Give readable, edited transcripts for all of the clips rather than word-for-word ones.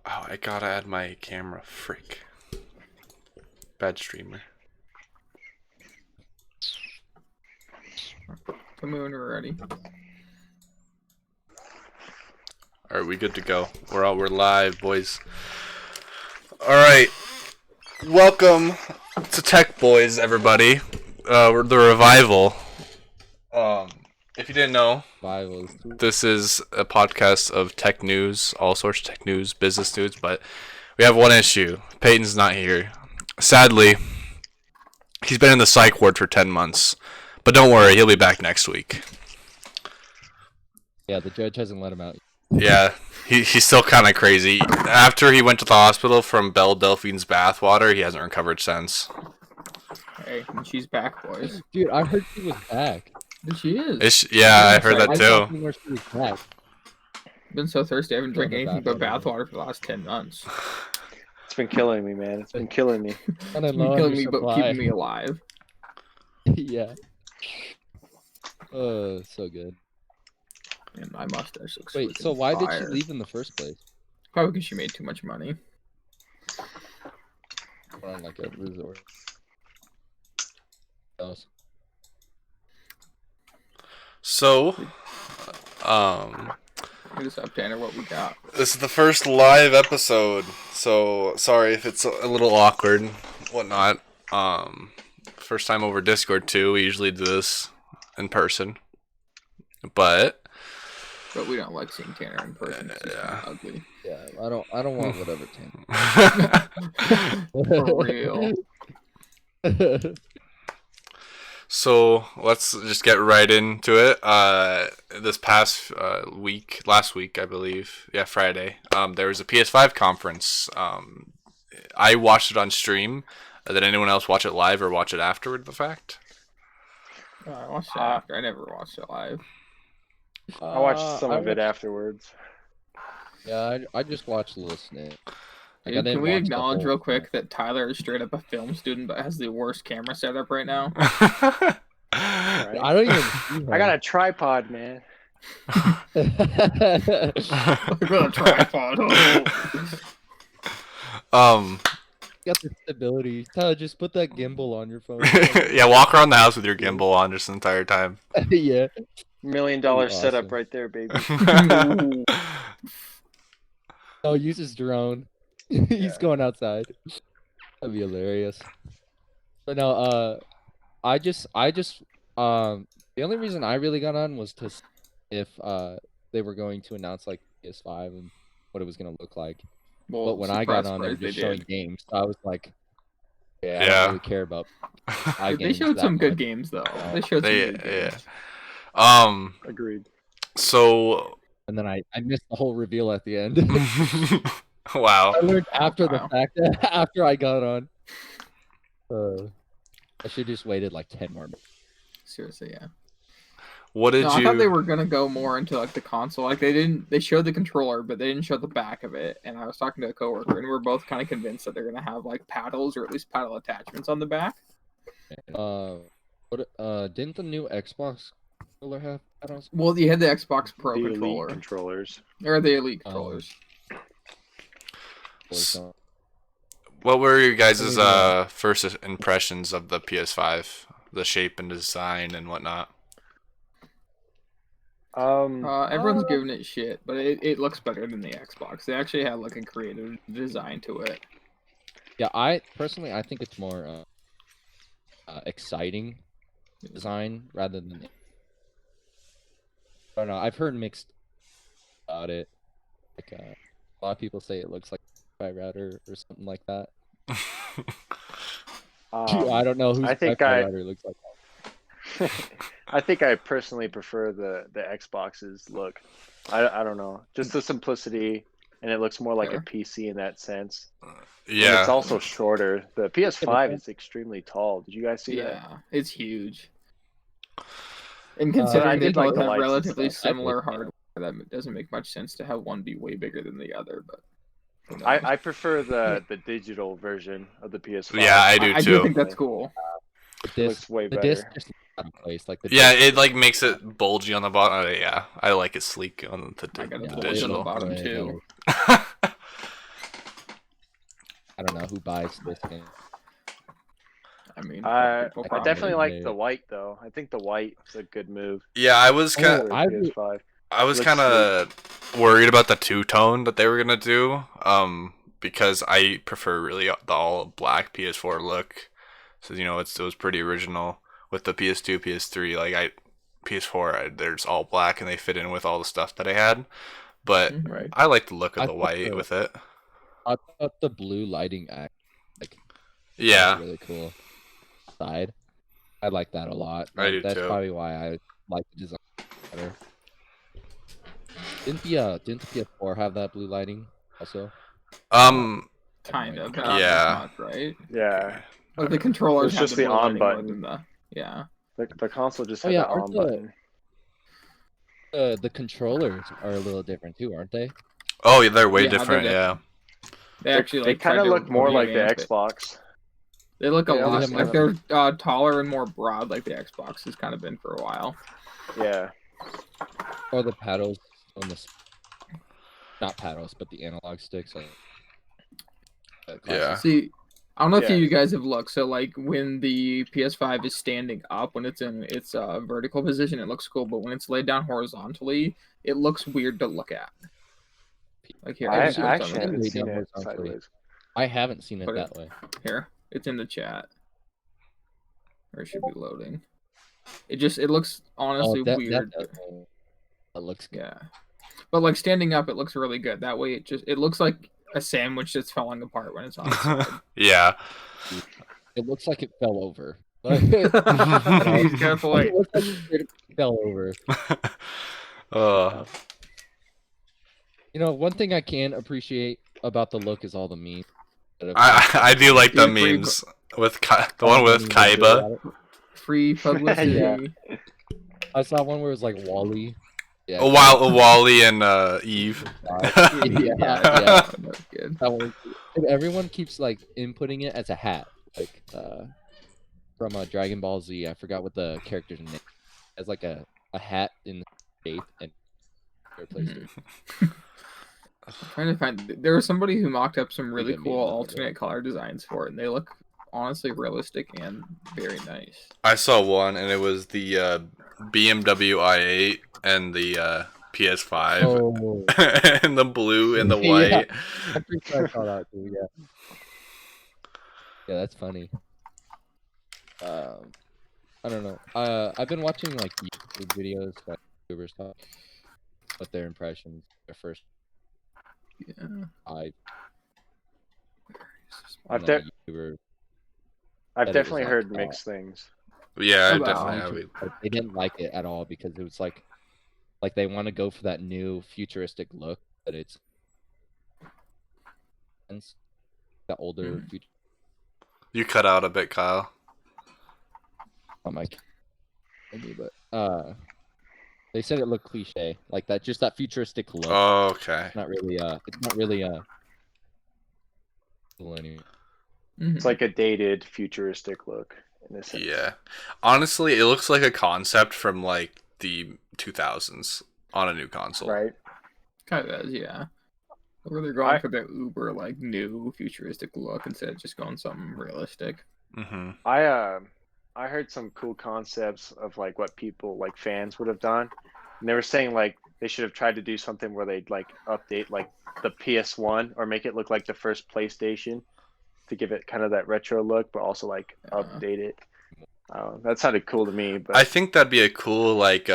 Oh, I gotta add my camera. Frick. Bad streamer. Tell me when we're ready. Alright, we good to go. We're live, boys. Alright. Welcome to Tech Boys, everybody. The revival. If you didn't know, this is a podcast of tech news, all sorts of tech news, business news, but we have one issue. Peyton's not here. Sadly, he's been in the psych ward for 10 months. But don't worry, he'll be back next week. Yeah, the judge hasn't let him out. Yeah, he's still kind of crazy. After he went to the hospital from Belle Delphine's bathwater, he hasn't recovered since. Hey, and she's back, boys. Dude, I heard she was back. She is. Yeah, I heard that too. Where she was back. I've been so thirsty, I haven't drank anything but bathwater for the last 10 months. It's been killing me, man. It's been killing me. It's been killing me, but keeping me alive. Yeah. So good. And my mustache looks Wait, so why fire. did she leave in the first place? Probably because she made too much money. On like a resort. So, Hit us up, Tanner, what we got. this is the first live episode, so sorry if it's a little awkward, whatnot. First time over Discord too. We usually do this in person, but we don't like seeing Tanner in person. It's just yeah. ugly. Yeah, I don't want whatever Tanner. For real. So let's just get right into it. This past last week, I believe, yeah, Friday, there was a PS5 conference. I watched it on stream. Did anyone else watch it live or watch it afterward the fact? I watched it after. I never watched it live. I watched some I of it afterwards. Yeah, I just watched a little snip. Dude, can we acknowledge real quick that Tyler is straight up a film student but has the worst camera setup right now? Right? I don't even see I got a tripod, man. I got a tripod. Got the stability. Tyler, just put that gimbal on your phone. Yeah, walk around the house with your gimbal on just the entire time. Yeah. $1 million setup Awesome. right there, baby. No, use his drone. He's going outside. That'd be hilarious. But no, the only reason I really got on was to see if they were going to announce like PS5 and what it was gonna look like. Well, But when I got on, they were just showing games. So I was like, I don't really care about. Dude, they showed some good games though. They showed some good games. Agreed. So. And then I missed the whole reveal at the end. Wow. I learned after the fact, after I got on. I should just waited like 10 more minutes. Seriously, yeah. What did you? I thought they were gonna go more into like the console. Like they showed the controller, but they didn't show the back of it. And I was talking to a coworker, and we're both kind of convinced that they're gonna have like paddles or at least paddle attachments on the back. Didn't the new Xbox controller have paddles? Well, you had the Xbox Pro The controller Elite controllers. or the Elite controllers. What were your guys' first impressions of the PS5, the shape and design and whatnot? Everyone's giving it shit, but it looks better than the Xbox. They actually have like a creative design to it. Yeah, I think it's more exciting design rather than. I don't know. I've heard mixed about it. Like a lot of people say it looks like a router or something like that. I don't know who router looks like. I think I personally prefer the Xbox's look. I don't know, just the simplicity, and it looks more like a PC in that sense. Yeah, and it's also shorter. The PS5 is extremely tall. Did you guys see that? Yeah, it's huge. And considering they both have relatively stuff. similar hardware, that doesn't make much sense to have one be way bigger than the other. But I prefer the digital version of the PS5. Yeah, I do too. I do think that's cool. It looks way better. Disc just out of place, like it like makes it bulgy on the bottom. Yeah, I like it sleek on the digital. On the bottom too. I don't know who buys this game. I mean, I definitely like the white though. I think the white is a good move. Yeah, I was kind. I was kind of worried about the two-tone that they were gonna do. Because I prefer really the all black PS4 look. So it was pretty original with the PS2, PS3. Like PS4, there's all black and they fit in with all the stuff that I had. But I like the look of the white with it. I thought the blue lighting yeah, really cool. Side, I like that a lot. I do That's too. probably why I like the design better. Didn't the PS4 have that blue lighting also? Kind of. Yeah. Not, right? Yeah. Like the controllers It's have just the the blue on lighting more button. than The console just has the on button. The controllers are a little different too, aren't they? Oh, yeah, they're way different. Yeah. They actually they kind of look more like the Xbox. They look a lot like they're taller and more broad, like the Xbox has kind of been for a while. Yeah. Or the paddles on the not paddles, but the analog sticks. Yeah. See, I don't know if you guys have looked. So, like when the PS5 is standing up, when it's in its vertical position, it looks cool. But when it's laid down horizontally, it looks weird to look at. Like here, I actually haven't seen it sideways. I haven't seen it that way. Here, it's in the chat. Or it should be loading. It looks honestly weird. That looks good. Yeah, but like standing up, it looks really good. That way, it looks like a sandwich that's falling apart when it's on its side. Yeah. It looks like it fell over Like, He's got a point. it looks like it fell over. Uh, You know, one thing I can appreciate about the look is all the memes. I do like the Yeah, free memes with the one with Kaiba. Free publicity. I saw one where it was like Wally. Yeah, Wally and Eve. yeah. That's good. That one, and everyone keeps like inputting it as a hat, like from Dragon Ball Z. I forgot what the character's name. As like a hat in the shape and PlayStation. I'm trying to find. There was somebody who mocked up some really get cool memes, alternate color designs for it, and they look honestly realistic and very nice. I saw one, and it was the BMW i8 and the PS5, Oh, and the blue and the Yeah. white. I'm pretty sure I saw that too. Yeah. Yeah, that's funny. I don't know. I've been watching like YouTube videos, like YouTubers talk about their impressions, their first. Yeah. I I've, don't de- know, YouTuber. I've that it was definitely like, heard mixed things. Yeah, I About- definitely have it. Like, they didn't like it at all because it was like they want to go for that new futuristic look, but it's the older future. You cut out a bit, Kyle. Oh my, maybe, but they said it looked cliche, like that, just that futuristic look. Oh, okay. It's not really cool anymore. Mhm. It's like a dated, futuristic look in a sense. Yeah. Honestly, it looks like a concept from like the 2000s on a new console. Right? Kind of does, yeah. Where they're going for the uber like new futuristic look instead of just going something realistic. Mm-hmm. I heard some cool concepts of like what people like fans would have done. And they were saying like they should have tried to do something where they'd like update like the PS1 or make it look like the first PlayStation to give it kind of that retro look, but also like update it. That sounded cool to me. But I think that'd be a cool like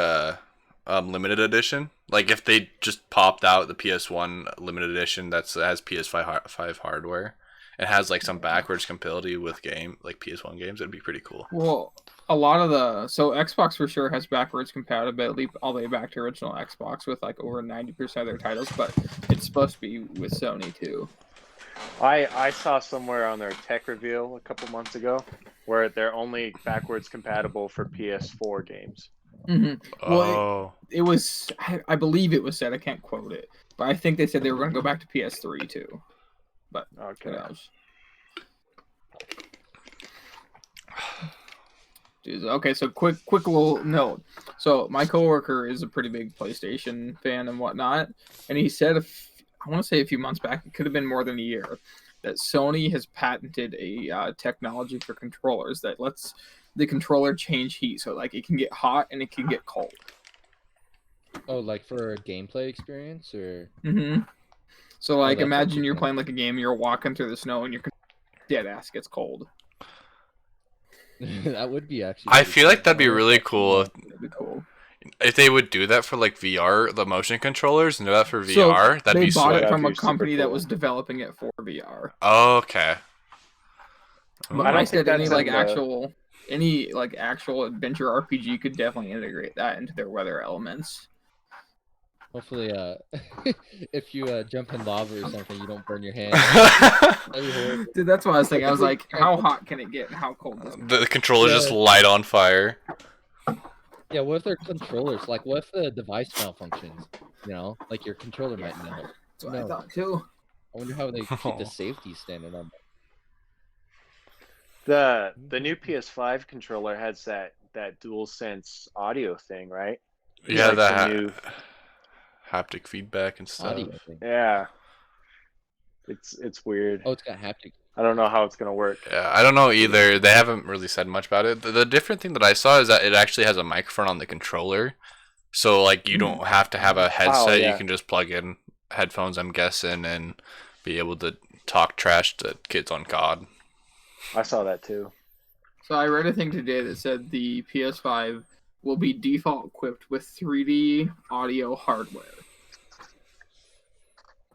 limited edition. Like if they just popped out the PS1 limited edition that has PS5 hardware and has like some backwards compatibility with like PS1 games, it'd be pretty cool. Well, a lot of Xbox for sure has backwards compatibility all the way back to original Xbox with like over 90% of their titles, but it's supposed to be with Sony too. I saw somewhere on their tech reveal a couple months ago where they're only backwards compatible for PS4 games. Mm-hmm. Well, Oh. it was, I believe it was said, I can't quote it, but I think they said they were going to go back to PS3 too. But Okay. who knows? Jeez, okay, so quick little note. So my coworker is a pretty big PlayStation fan and whatnot, and he said, I want to say a few months back, it could have been more than a year, that Sony has patented a technology for controllers that lets the controller change heat, so like it can get hot and it can get cold. Oh, like for a gameplay experience, or Mm-hmm. So like, that's imagine you're interesting. playing like a game, you're walking through the snow, and your dead ass gets cold. that would be actually. I feel like that'd be really cool That'd be cool. if they would do that for like VR, the motion controllers, and do that for VR. That'd they be bought sweet. it from a That'd be super company that cool. was developing it for VR. Oh, okay. But I don't I think said any that's like in the- actual adventure RPG could definitely integrate that into their weather elements. Hopefully, if you jump in lava or something, you don't burn your hand. That'd be horrible. Dude, that's what I was thinking. I was like, how hot can it get and how cold does it get? The controllers just light on fire. Yeah, what if they're controllers? Like, what if the device malfunctions? You know, like your controller might melt. That's what I No. thought too. I wonder how they keep the safety standard on. The new PS5 controller has that DualSense audio thing, right? Yeah, like that the new- haptic feedback and stuff. Audio thing. Yeah. It's weird. Oh, it's got haptic. I don't know how it's gonna work. Yeah, I don't know either. They haven't really said much about it. The different thing that I saw is that it actually has a microphone on the controller. So, like, you don't have to have a headset. yeah. You can just plug in headphones, I'm guessing, and be able to talk trash to kids on COD. I saw that too. So I read a thing today that said the PS5 will be default equipped with 3D audio hardware.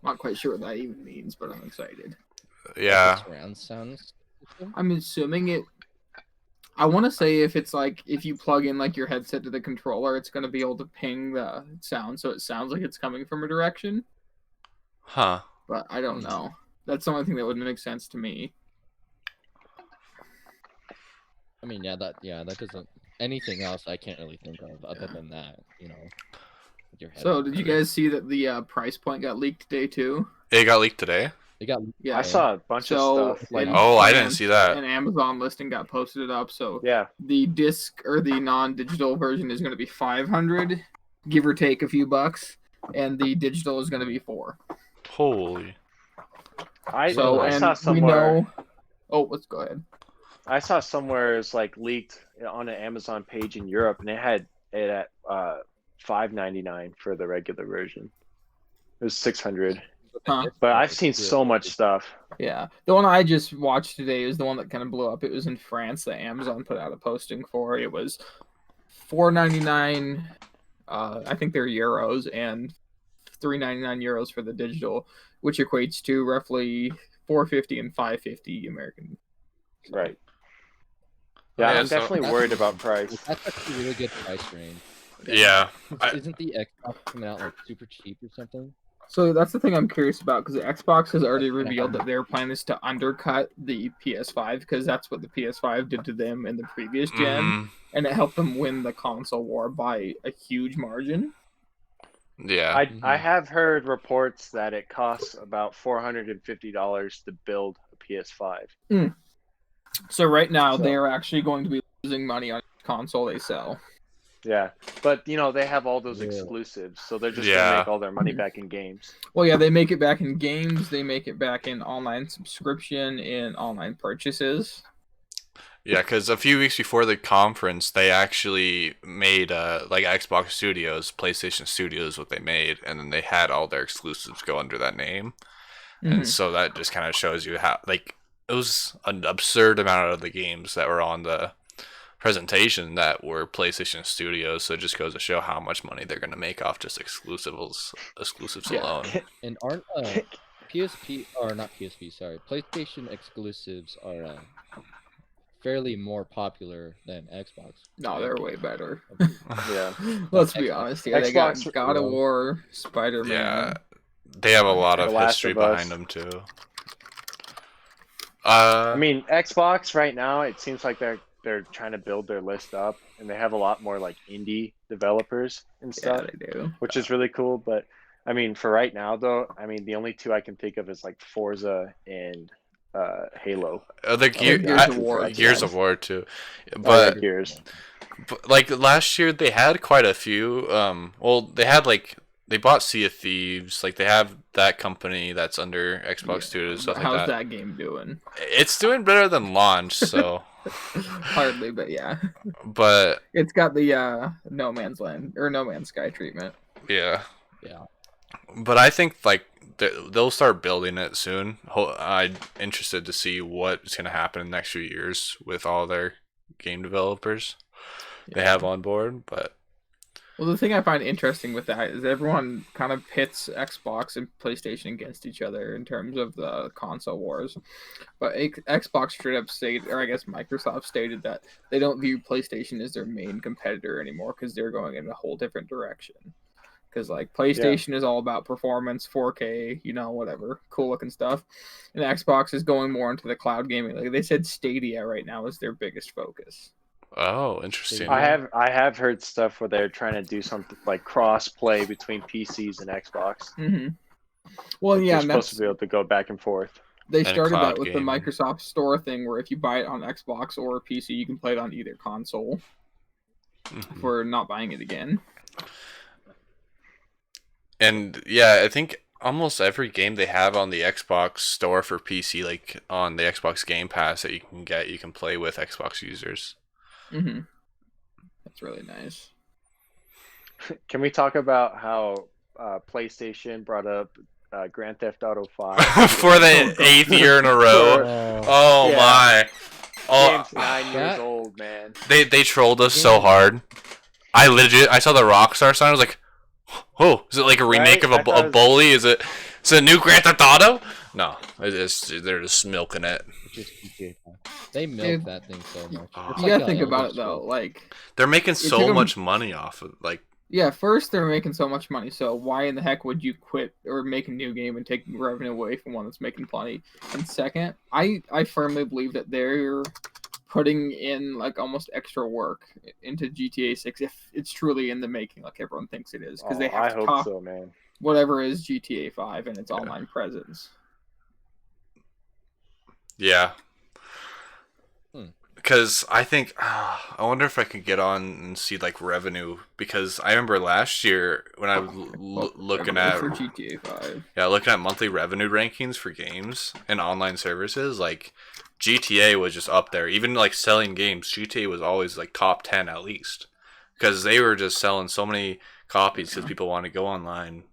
Not quite sure what that even means, but I'm excited. Yeah. Surround sound system? I'm assuming it. I want to say if it's like if you plug in like your headset to the controller, it's gonna be able to ping the sound, so it sounds like it's coming from a direction. Huh. But I don't know. That's the only thing that would make sense to me. I mean, that doesn't. Anything else I can't really think of other than that, with your So headset. did you guys see that the price point got leaked today too? It got leaked today? They got Yeah. I saw a bunch of stuff. Like, in Oh, I didn't France, see that. An Amazon listing got posted up. So yeah, the disc or the non-digital version is going to be 500, give or take a few bucks, and the digital is going to be 4. Holy. I So I and saw we somewhere. know. Oh, let's go ahead. I saw somewhere it's like leaked on an Amazon page in Europe, and it had it at $5.99 for the regular version. It was 600. Huh. But I've seen so much stuff. Yeah, the one I just watched today is the one that kind of blew up. It was in France that Amazon put out a posting for. It was $4.99. I think they're euros, and €3.99 for the digital, which equates to roughly $4.50 and $5.50 American. Right. Yeah, Yeah, I'm so- definitely worried about price. That's actually a really good price range. Yeah. Isn't the Xbox coming out like super cheap or something? So that's the thing I'm curious about, because the Xbox has already revealed that their plan is to undercut the PS5, because that's what the PS5 did to them in the previous gen, Mhm. and it helped them win the console war by a huge margin. Yeah. I have heard reports that it costs about $450 to build a PS5. So right now So- they are actually going to be losing money on each console they sell. Yeah, but they have all those Yeah. exclusives, so they're just Yeah. gonna make all their money back in games. Well, yeah, they make it back in games. They make it back in online subscription, in online purchases. Yeah, because a few weeks before the conference, they actually made like Xbox Studios, PlayStation Studios, what they made, and then they had all their exclusives go under that name, and Mhm. so that just kind of shows you how like it was an absurd amount of the games that were on the presentation that were PlayStation Studios. So it just goes to show how much money they're gonna make off just exclusives Yeah. alone. And aren't PSP or not PSP? Sorry, PlayStation exclusives are fairly more popular than Xbox. No, they're way better. Yeah. Let's be Xbox. honest. Yeah, they got Xbox- God of War, Spider-Man. Yeah, they have a lot The of Last history of Us. behind them too. I mean, Xbox right now, it seems like they're trying to build their list up, and they have a lot more like indie developers and Yeah, stuff, they do. which is really cool. But I mean, for right now though, I mean, the only two I can think of is like Forza and Halo. The Gears of War, Gears yeah. of War too, Or but Gears. like last year they had quite a few. Well, they had like they bought Sea of Thieves. Like they have that company that's under Xbox Studios, stuff How's like that. that game doing? It's doing better than launch. So, Hardly, but yeah. but It's got the No Man's Land or No Man's Sky treatment. yeah, Yeah. but I think like they'll start building it soon. I'm interested to see what's gonna happen in the next few years with all their game developers they have on board. But Well, the thing I find interesting with that is everyone kind of pits Xbox and PlayStation against each other in terms of the console wars. But Xbox straight up stated, or I guess Microsoft stated, that they don't view PlayStation as their main competitor anymore because they're going in a whole different direction. Because like PlayStation is all about performance, 4K, whatever, cool looking stuff, and Xbox is going more into the cloud gaming. Like they said, Stadia right now is their biggest focus. oh, interesting. I have heard stuff where they're trying to do something like cross play between PCs and Xbox. Mm-hmm. Well, yeah, You're and supposed that's to be able to go back and forth. they And started cloud that with gaming. the Microsoft Store thing, where if you buy it on Xbox or PC, you can play it on either console Mhm. for not buying it again. And yeah, I think almost every game they have on the Xbox store for PC, like on the Xbox Game Pass that you can play with Xbox users. Mm-hmm. That's really nice. Can we talk about how PlayStation brought up Grand Theft Auto 5 For the 8th year in a row. Oh Yeah. my. Oh, Game's 9 years old, man. they trolled us so hard. I saw the Rockstar sign. I was like, oh, is it like a remake Right? of I thought it a was- Bully? Is it a new Grand Theft Auto? No, they're just milking it. just GTA 5. They milk Dude. that thing so much. Oh. It's You like gotta a think about Elder it though. Scrolls. Like, They're making took so 'em- much money off of like. yeah, first they're making so much money, so why in the heck would you quit or make a new game and take revenue away from one that's making plenty? And second, I firmly believe that they're putting in like almost extra work into GTA 6 if it's truly in the making, like everyone thinks it is, because they have I to hope top so, man. whatever is GTA 5 and its online presence. Yeah. Hmm. Because I think I wonder if I could get on and see like revenue, because I remember last year when I was looking at for GTA 5. looking at monthly revenue rankings for games and online services, like GTA was just up there. Even like selling games, GTA was always like top 10 at least, because they were just selling so many copies because people want to go online,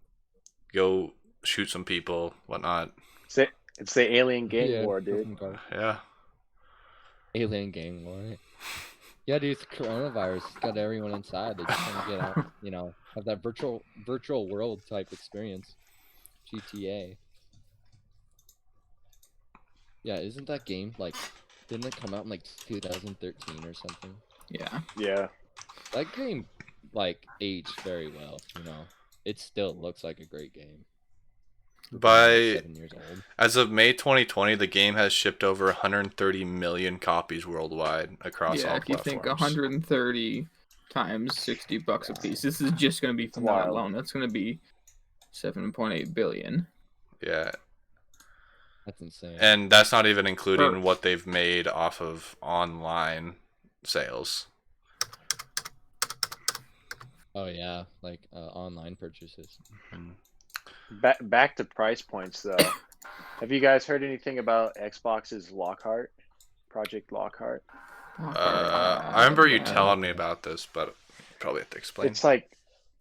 go shoot some people, whatnot. It's the alien gang Yeah, war, dude. Yeah. Alien gang war. Yeah, dude, it's coronavirus. It's got everyone inside. They just want to get out, have that virtual world type experience. GTA. Yeah, isn't that game like? Didn't it come out in like 2013 or something? Yeah. Yeah. That game like aged very well. It still looks like a great game. For being, By 7 years old. as of May 2020, the game has shipped over 130 million copies worldwide across all Yeah, if you platforms. think 130 times $60 a piece, this is just going to be from that wild. alone. That's going to be 7.8 billion. Yeah, That's insane. and that's not even including Sure. what they've made off of online sales. Oh yeah, like online purchases. Back to price points though. Have you guys heard anything about Xbox's Lockhart, Project Lockhart? I remember you Yeah. telling me about this, but probably have to explain. It's like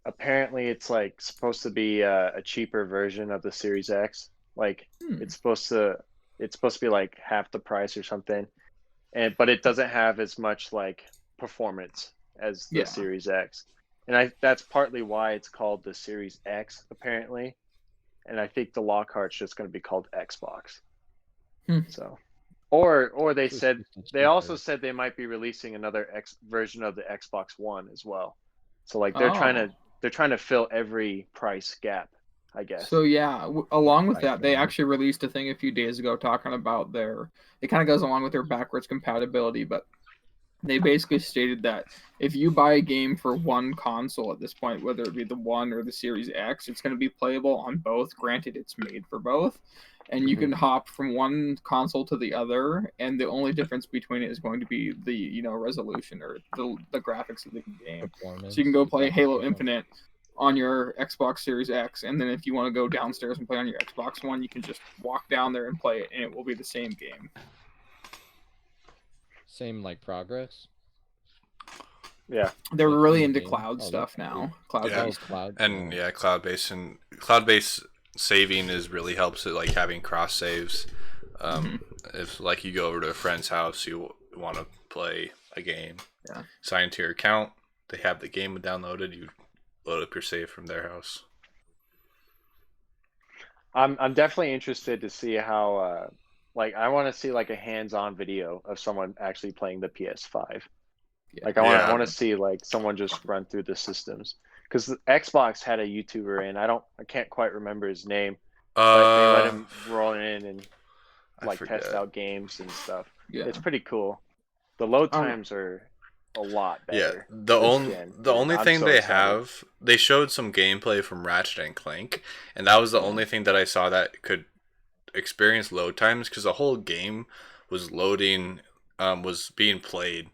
apparently it's like supposed to be a cheaper version of the Series X. Like it's supposed to be like half the price or something, but it doesn't have as much like performance as the Yeah. Series X, and that's partly why it's called the Series X apparently, and I think the Lockhart's just going to be called Xbox. So, or they said they also said they might be releasing another X version of the Xbox One as well. So like they're trying to fill every price gap, I guess. So yeah, along with Price that, they range. actually released a thing a few days ago talking about it kind of goes along with their backwards compatibility, but they basically stated that if you buy a game for one console at this point, whether it be the One or the Series X, it's going to be playable on both. Granted, it's made for both, and you can hop from one console to the other, and the only difference between it is going to be the resolution or the graphics of the game. Performance, So you can go play graphics Halo performance. Infinite on your Xbox Series X, and then if you want to go downstairs and play on your Xbox One, you can just walk down there and play it, and it will be the same game. Same like progress. Yeah, They're Like really in into game. cloud Oh, stuff that's now. cool. Cloud-based. Cloud. And yeah, cloud-based saving is really helps it, like having cross saves. If like you go over to a friend's house, you want to play a game, sign into your account, they have the game downloaded, you load up your save from their house. I'm definitely interested to see how like I want to see like a hands-on video of someone actually playing the PS5. Yeah. Like I want to see like someone just run through the systems, because the Xbox had a YouTuber in. I can't quite remember his name, but they let him roll in and like test out games and stuff. Yeah. It's pretty cool. The load times are a lot better. Yeah, the only I'm thing so they excited. they showed some gameplay from Ratchet and Clank, and that was the only thing that I saw that could experience load times, because the whole game was loading, was being played,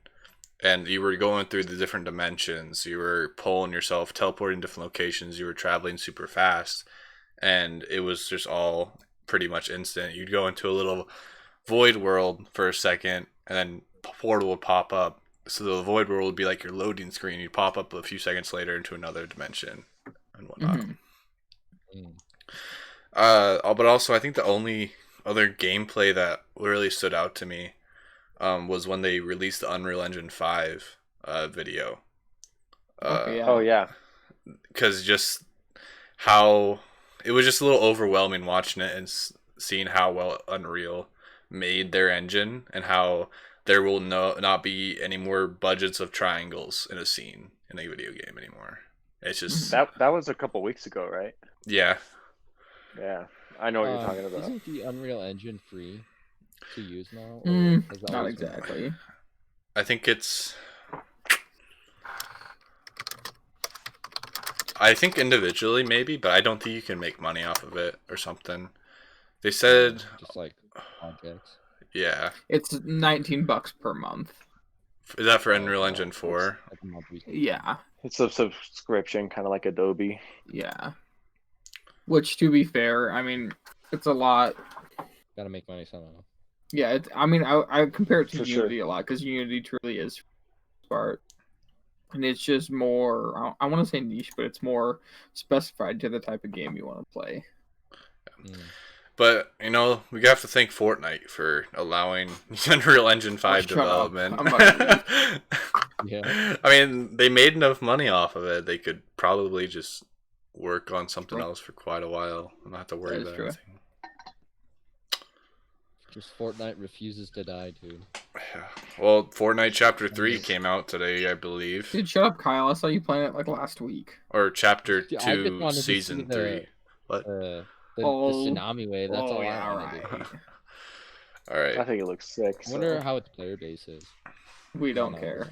and you were going through the different dimensions, you were pulling yourself, teleporting different locations, you were traveling super fast, and it was just all pretty much instant. You'd go into a little void world for a second, and then a portal would pop up. So the void world would be like your loading screen. You'd pop up a few seconds later into another dimension and whatnot. But also, I think the only other gameplay that really stood out to me was when they released the Unreal Engine 5 video. Oh yeah. Because just how it was just a little overwhelming watching it and seeing how well Unreal made their engine and how there will not be any more budgets of triangles in a scene in a video game anymore. It's just That was a couple weeks ago, right? yeah. Yeah, I know what you're talking about. Isn't the Unreal Engine free to use now? Has that Not always been- exactly. I think it's. I think individually maybe, but I don't think you can make money off of it or something. They said, just like projects. yeah. It's $19 per month. Is that for Unreal Engine 4? Like a monthly- Yeah, It's a subscription, kind of like Adobe. yeah. Which, to be fair, I mean, it's a lot. Gotta make money somehow. Yeah, I mean, I compare it to For sure. Unity a lot because Unity truly is smart, and it's just more. I want to say niche, but it's more specified to the type of game you want to play. Mm. But, you know, we have to thank Fortnite for allowing Unreal Engine 5 shut up. development. I'm about to Yeah. I mean, they made enough money off of it. They could probably just work on something else for quite a while and not have to worry That is about true. anything. Just Fortnite refuses to die, dude. Yeah. Well, Fortnite Chapter 3 came out today, I believe. Dude, shut up, Kyle. I saw you playing it like last week. Or Chapter Dude, I just 2, wanted to see Season the- 3. What? The Oh. tsunami wave. That's all yeah, I all wanted to right. do. All right. I think it looks sick. I wonder how its player base is. We don't know. care.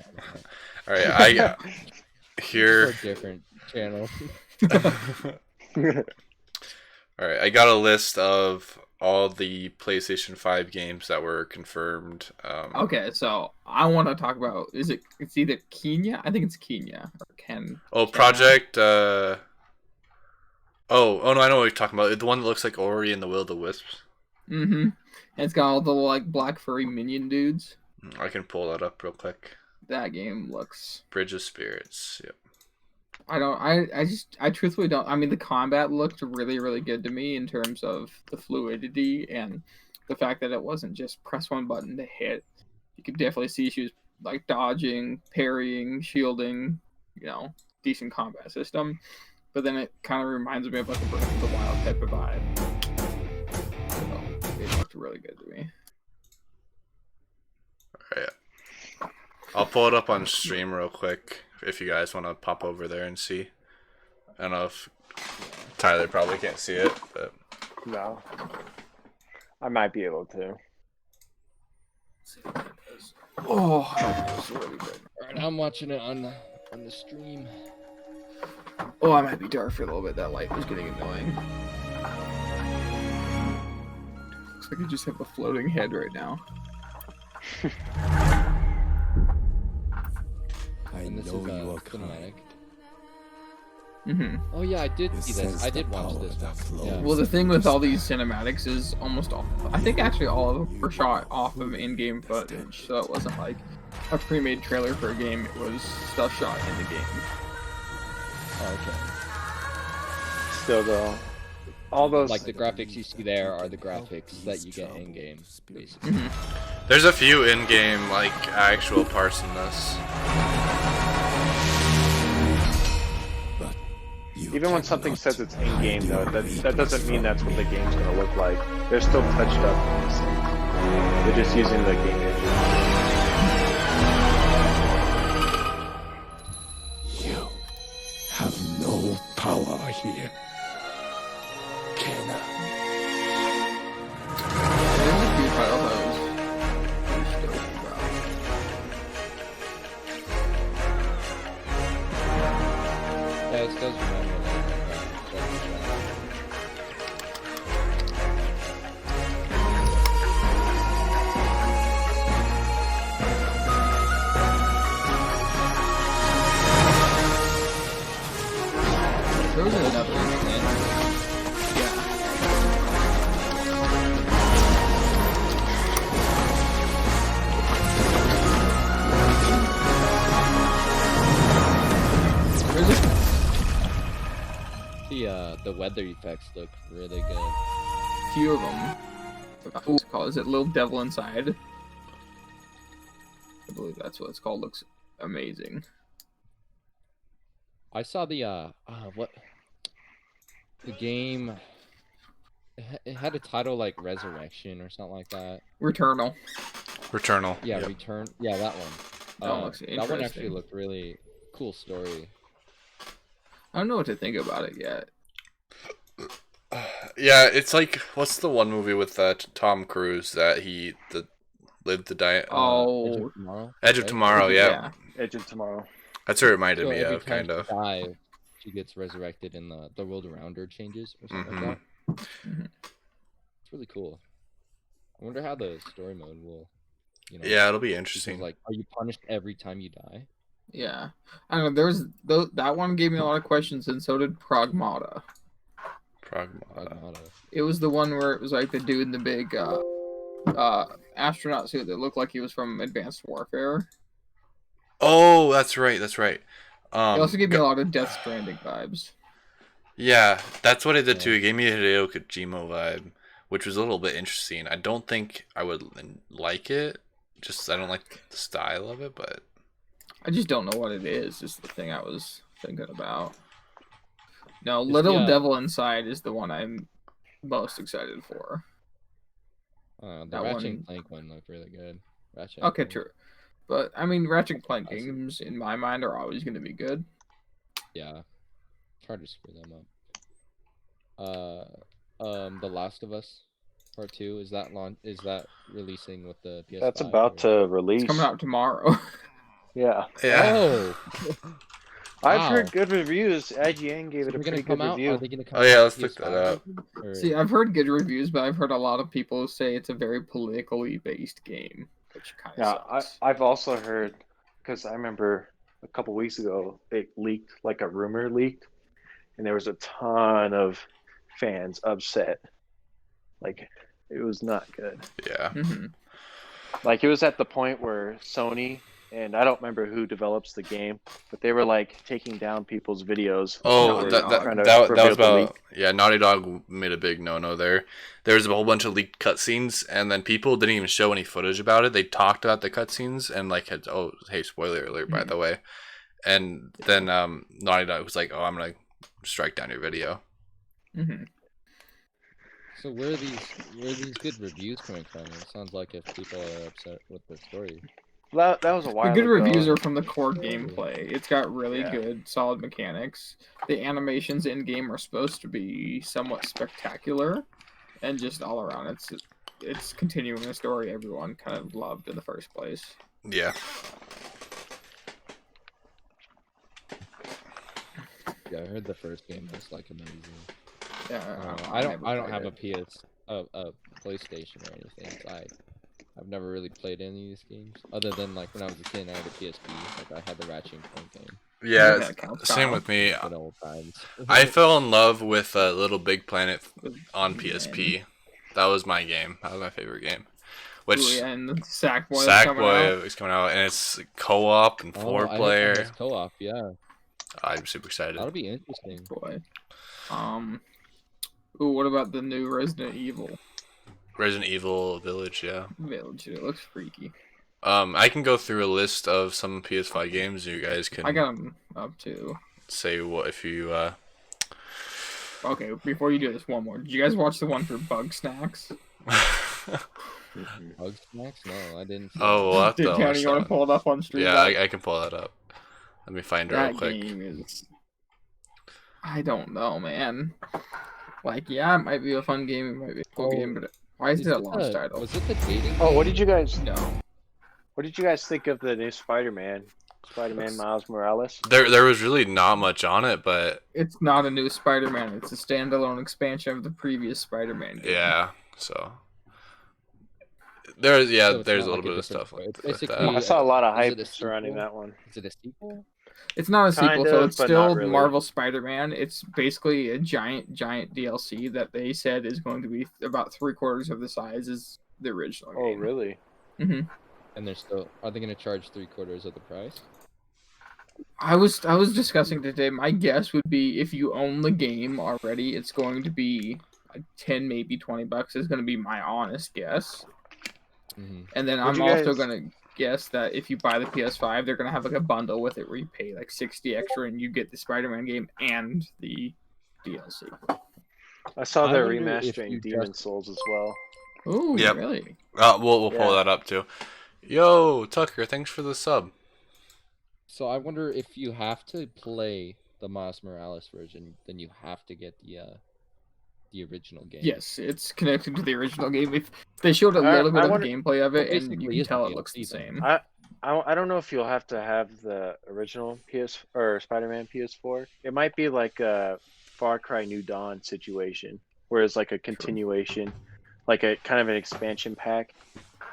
All right. I For here. a different channel. All right. I got a list of all the PlayStation 5 games that were confirmed. Okay, so I want to talk about. It's either Kenya? I think it's Kenya or Ken. Oh, Project. Oh, no, I know what you're talking about. The one that looks like Ori and the Will of the Wisps. Mm-hmm. And it's got all the like black furry minion dudes. I can pull that up real quick. That game looks. Bridge of Spirits. Yep. I truthfully don't. I mean, the combat looked really, really good to me in terms of the fluidity and the fact that it wasn't just press one button to hit. You could definitely see she was like dodging, parrying, shielding. You know, decent combat system. But then it kind of reminds me of like a Breath of the Wild type of vibe. So it looked really good to me. All right. I'll pull it up on stream real quick if you guys want to pop over there and see. I don't know if Tyler probably can't see it, but No. I might be able to. Oh, that was really good. Alright, I'm watching it on the stream. Oh, I might be dark for a little bit. That light was getting annoying. Looks like you just have a floating head right now. And this is cinematic. Mm-hmm. Oh yeah, I did see this. I did watch this one. Yeah. Well, the thing with all these cinematics is almost all. I think actually all of them were shot off of in-game footage, so it wasn't like a pre-made trailer for a game. It was stuff shot in the game. Oh, okay. Still though, all those Like the graphics you see there are the graphics that you get in game, basically. Mm-hmm. there's a few in-game like actual parts in this. even when something says it's in game though, that doesn't mean that's what the game's gonna look like. They're still touched up. They're just using the game engine. You have no power here. Kena. There's a few titles I was stoked about. Yeah, it does remember that. There was another one. The weather effects look really good. Few of them. What's it called? Is it Little Devil Inside? I believe that's what it's called. Looks amazing. I saw the what the game it had a title like Resurrection or something like that. Returnal. Returnal. Yeah, Yep. Return. Yeah, that one. That looks That one actually interesting. looked really cool story. I don't know what to think about it yet. Yeah, it's like what's the one movie with Tom Cruise that lived to die? Edge Oh, of Tomorrow. Edge of right? Tomorrow. Yeah, yeah. Edge of Tomorrow. that's what it reminded So me every of, time kind of. she dies, she gets resurrected, and the world around her changes or something like that. Mhm. It's really cool. I wonder how the story mode will, Yeah, it'll be because interesting. like, are you punished every time you die? Yeah. I don't know. That one gave me a lot of questions, and so did Pragmata. Pragmata. Pragmata. It was the one where it was like the dude in the big astronaut suit that looked like he was from Advanced Warfare. Oh, that's right. That's right. It also gave me go- a lot of Death Stranding vibes. Yeah, that's what it did too. Yeah. It gave me a Hideo Kojima vibe, which was a little bit interesting. I don't think I would like it. Just I don't like the style of it, but I just don't know what it is the thing I was thinking about. No, It's Little the, Devil Inside is the one I'm most excited for. The That Ratchet one- and Clank one looked really good. Ratchet. and Okay, Clank. true. But I mean, Ratchet and Clank I see. games in my mind are always going to be good. Yeah. It's hard to screw them up. The Last of Us Part 2, is that releasing with the PS5? That's about to release. It's coming out tomorrow. Yeah. yeah. Oh. I've Wow. heard good reviews. IGN gave So it a they're pretty gonna come good out? review. Are they gonna come Oh, yeah, out let's with look that PS5 up. or- See, I've heard good reviews, but I've heard a lot of people say it's a very politically based game, which kind of Yeah, sucks. I've also heard, because I remember a couple weeks ago it leaked, like a rumor leaked, and there was a ton of fans upset. Like, it was not good. Yeah. Mhm. Like, it was at the point where Sony, and I don't remember who develops the game, but they were like taking down people's videos. Oh, Naughty that Dog. that, Trying to that, that reveal was the about leak. yeah. Naughty Dog made a big no there. There was a whole bunch of leaked cutscenes, and then people didn't even show any footage about it. They talked about the cutscenes and like had hey, spoiler alert by the way. And then Naughty Dog was like, oh, I'm gonna strike down your video. Mhm. So where are these good reviews coming from? It sounds like if people are upset with the story. That was a The while good ago. reviews are from the core gameplay. It's got really Yeah. good, solid mechanics. The animations in game are supposed to be somewhat spectacular, and just all around, it's continuing the story everyone kind of loved in the first place. Yeah. Yeah, I heard the first game was like amazing. Yeah, I never don't have played a PlayStation or anything. So I've never really played any of these games other than like when I was a kid. I had a PSP. Like I had the Ratchet and Clank game. Yeah. that counts, Same Kyle. with me. Good old times. I fell in love with Little Big Planet on Man. PSP. That was my game. That was my favorite game. Which Ooh, yeah, and the Sackboy is coming out. Sackboy is coming out, and it's co-op and Oh, four I heard player. it's co-op. Yeah, I'm super excited. that'll be interesting. Boy. Ooh, what about the new Resident Evil Resident Evil Village, yeah. Village? It looks freaky. I can go through a list of some PS5 games. You guys can I got them up too. say what if you. Okay, before you do this, one more. Did you guys watch the one for Bug Snacks? Bug Snacks? No, I didn't. see Oh, we'll have to Dude, watch County, you want that to pull it up on stream? Yeah, I can pull that up. Let me find it real That quick. game is. I don't know, man. Like, yeah, it might be a fun game, it might be a cool Oh, game, but why is it a launch title? Was it the dating? Oh, what game? did you guys No. think of the new Spider-Man? Spider-Man Miles Morales? There was really not much on it, but It's not a new Spider-Man. It's a standalone expansion of the previous Spider-Man game. yeah. So So there's it's a not little like a bit of different stuff story. like It's with basically- that. I saw a lot of Is hype it a surrounding sequel? that one. Is it a sequel? It's not a Kind sequel, so of, it's but still not really. Marvel Spider-Man. It's basically a giant DLC that they said is going to be about 3/4 of the size as the original Oh, game. really? hmm And are they gonna charge 3/4 of the price? I was discussing today. My guess would be if you own the game already, it's going to be like 10, maybe $20 is going to be my honest guess. Mm-hmm. And then Would I'm you also guys- going to guess that if you buy the PS5, they're going to have like a bundle with it where you pay like 60 extra and you get the Spider-Man game and the DLC. I saw I they're wonder if you remastering Demon just- Souls as well. Ooh, Yep. really? We'll pull Yeah. that up too. Yo, Tucker, thanks for the sub. So I wonder if you have to play the Miles Morales version, then you have to get the original game. Yes, it's connected to the original game. If they showed a I- little bit I of wonder- gameplay of it, Well, and you basically can it's a tell it looks the DLC then. same. I don't know if you'll have to have the original PS or Spider-Man PS4. It might be like a Far Cry New Dawn situation, where it's like a continuation, like a kind of an expansion pack.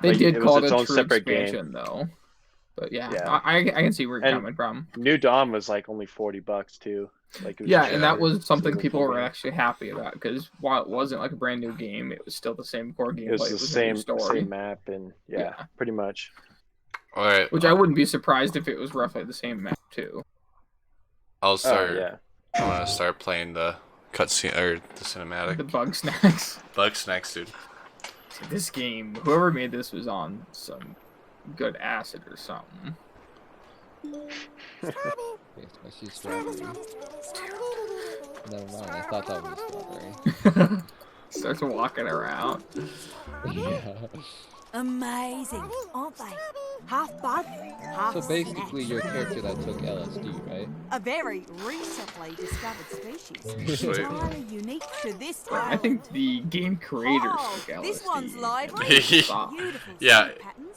They Like, did it call was it its a own true separate game. expansion, though. But yeah, Yeah. I can see where you're And- coming from. New Dawn was like only $40 too. Like it was Yeah, cheaper, and that was so it something a people full were game. actually happy about, because while it wasn't like a brand new game, it was still the same core gameplay. It was the a new same story, map and yeah, Yeah. pretty much. All right. which I wouldn't be surprised if it was roughly the same map too. I'll Oh start. yeah. I'm gonna start playing the cutscene or the cinematic. The bug snacks. Bug snacks, dude. This game, whoever made this was on some good acid or something. Okay, so I see strawberry. Never mind, I thought that was a strawberry. Starts walking around. Yeah. Amazing, aren't they? Half bug, half So basically, snack. you're a character that took LSD, right? A very recently discovered species. Sweet. Entirely unique to this I island. think the game creators Oh, took LSD. this one's lively. Yeah. Beautiful Yeah. seed patterns.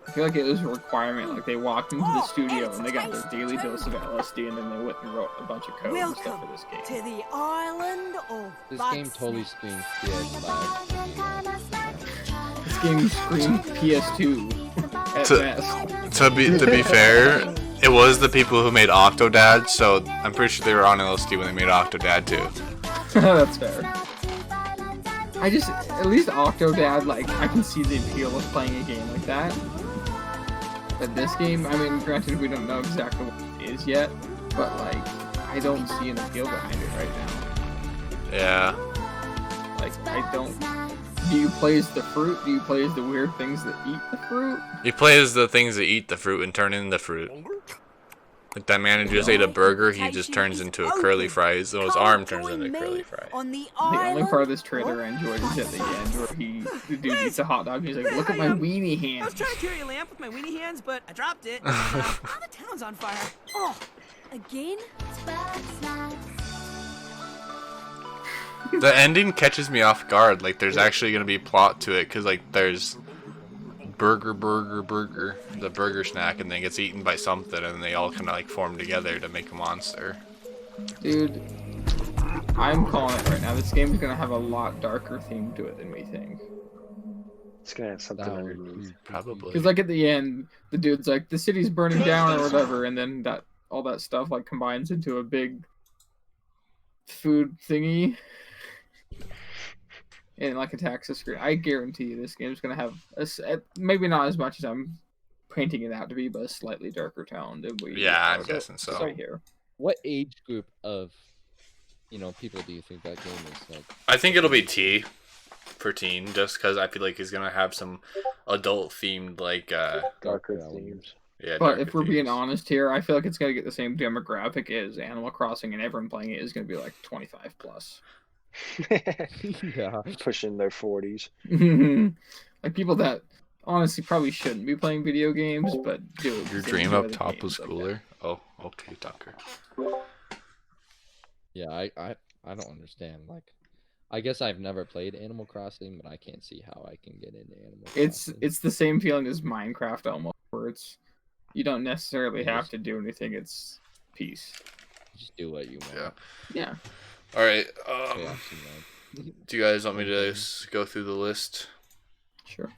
I feel like it was a requirement. Like they walked into the Oh, studio and and they got their it's daily tasty dose of LSD, and then they went and wrote a bunch of code and stuff Welcome for this to game. the island of This bug game totally snacks. screams PS5. This game screamed PS2 at To- best. To be fair, it was the people who made Octodad, so I'm pretty sure they were on LSD when they made Octodad too. That's fair. I just, at least Octodad, like, I can see the appeal of playing a game like that. But this game, I mean, granted, we don't know exactly what it is yet, but, like, I don't see an appeal behind it right now. Yeah. Like, I don't. Do you play as the fruit? Do you play as the weird things that eat the fruit? He plays the things that eat the fruit and turn into fruit. Like that man who just ate a burger, he just turns into a curly fry, so his arm turns into a curly fry. On the The only island part of this trailer I enjoyed is at the end where the dude eats a hot dog and he's like, look at my weenie I was hands. trying to carry a lamp with my weenie hands, but I dropped it. Now the town's on fire. Oh, again? The ending catches me off guard. Like there's actually gonna be plot to it, cause like there's burger, the burger snack, and then it gets eaten by something, and they all kind of like form together to make a monster. Dude, I'm calling it right now. This game is going to have a lot darker theme to it than we think. It's gonna have something That would underneath. be Probably. Because like at the end, the dude's like, the city's burning down or whatever, and then that all that stuff like combines into a big food thingy. And like attacks the screen. I guarantee you this game's gonna have maybe not as much as I'm painting it out to be, but a slightly darker tone than we. Yeah, I'm are guessing so. right here. What age group of, people do you think that game is like? I think it'll be T for teen, just because I feel like he's gonna have some adult themed like Darker element? themes. yeah. But darker if we're being themes. honest here, I feel like it's gonna get the same demographic as Animal Crossing, and everyone playing it is gonna be like 25 plus. Yeah. Pushing their 40s. Like people that honestly probably shouldn't be playing video games, but do it. Your because they dream enjoy up the top games was like cooler. Oh, okay, Tucker. Yeah, I don't understand. Like, I guess I've never played Animal Crossing, but I can't see how I can get into Animal that. Crossing. It's the same feeling as Minecraft almost, where it's you don't necessarily have Yes. to do anything. It's peace. Just do what you want. Yeah. Yeah. All right. Chaos and Do you guys want me to go through the list? Sure.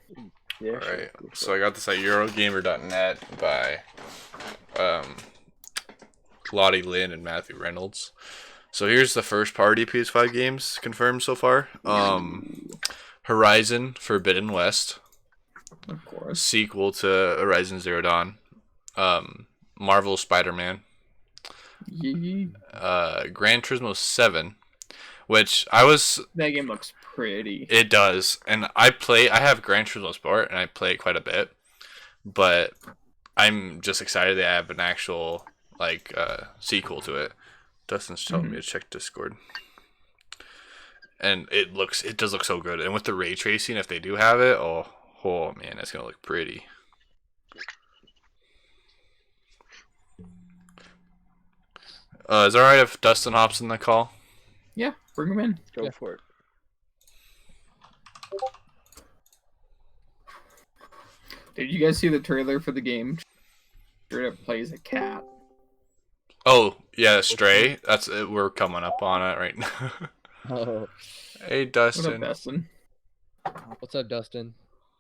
Yeah. All sure. right. So I got this at Eurogamer.net by Lottie Lynn and Matthew Reynolds. So here's the first party PS5 games confirmed so far. Horizon Forbidden West, Of course. sequel to Horizon Zero Dawn. Marvel Spider-Man. Yee. Gran Turismo 7, which I was. That game looks pretty. It does, and I have Gran Turismo Sport, and I play it quite a bit. But I'm just excited they have an actual sequel to it. Dustin's telling me to check Discord. and it does look so good. And with the ray tracing, if they do have it, oh man, it's gonna look pretty. Is it alright if Dustin hops in the call? Yeah, bring him in. Go for it. Did you guys see the trailer for the game? Straight up plays a cat. Oh yeah, Stray. That's it. We're coming up on it right now. Oh, Hey What up, Dustin. Dustin? what's up, Dustin?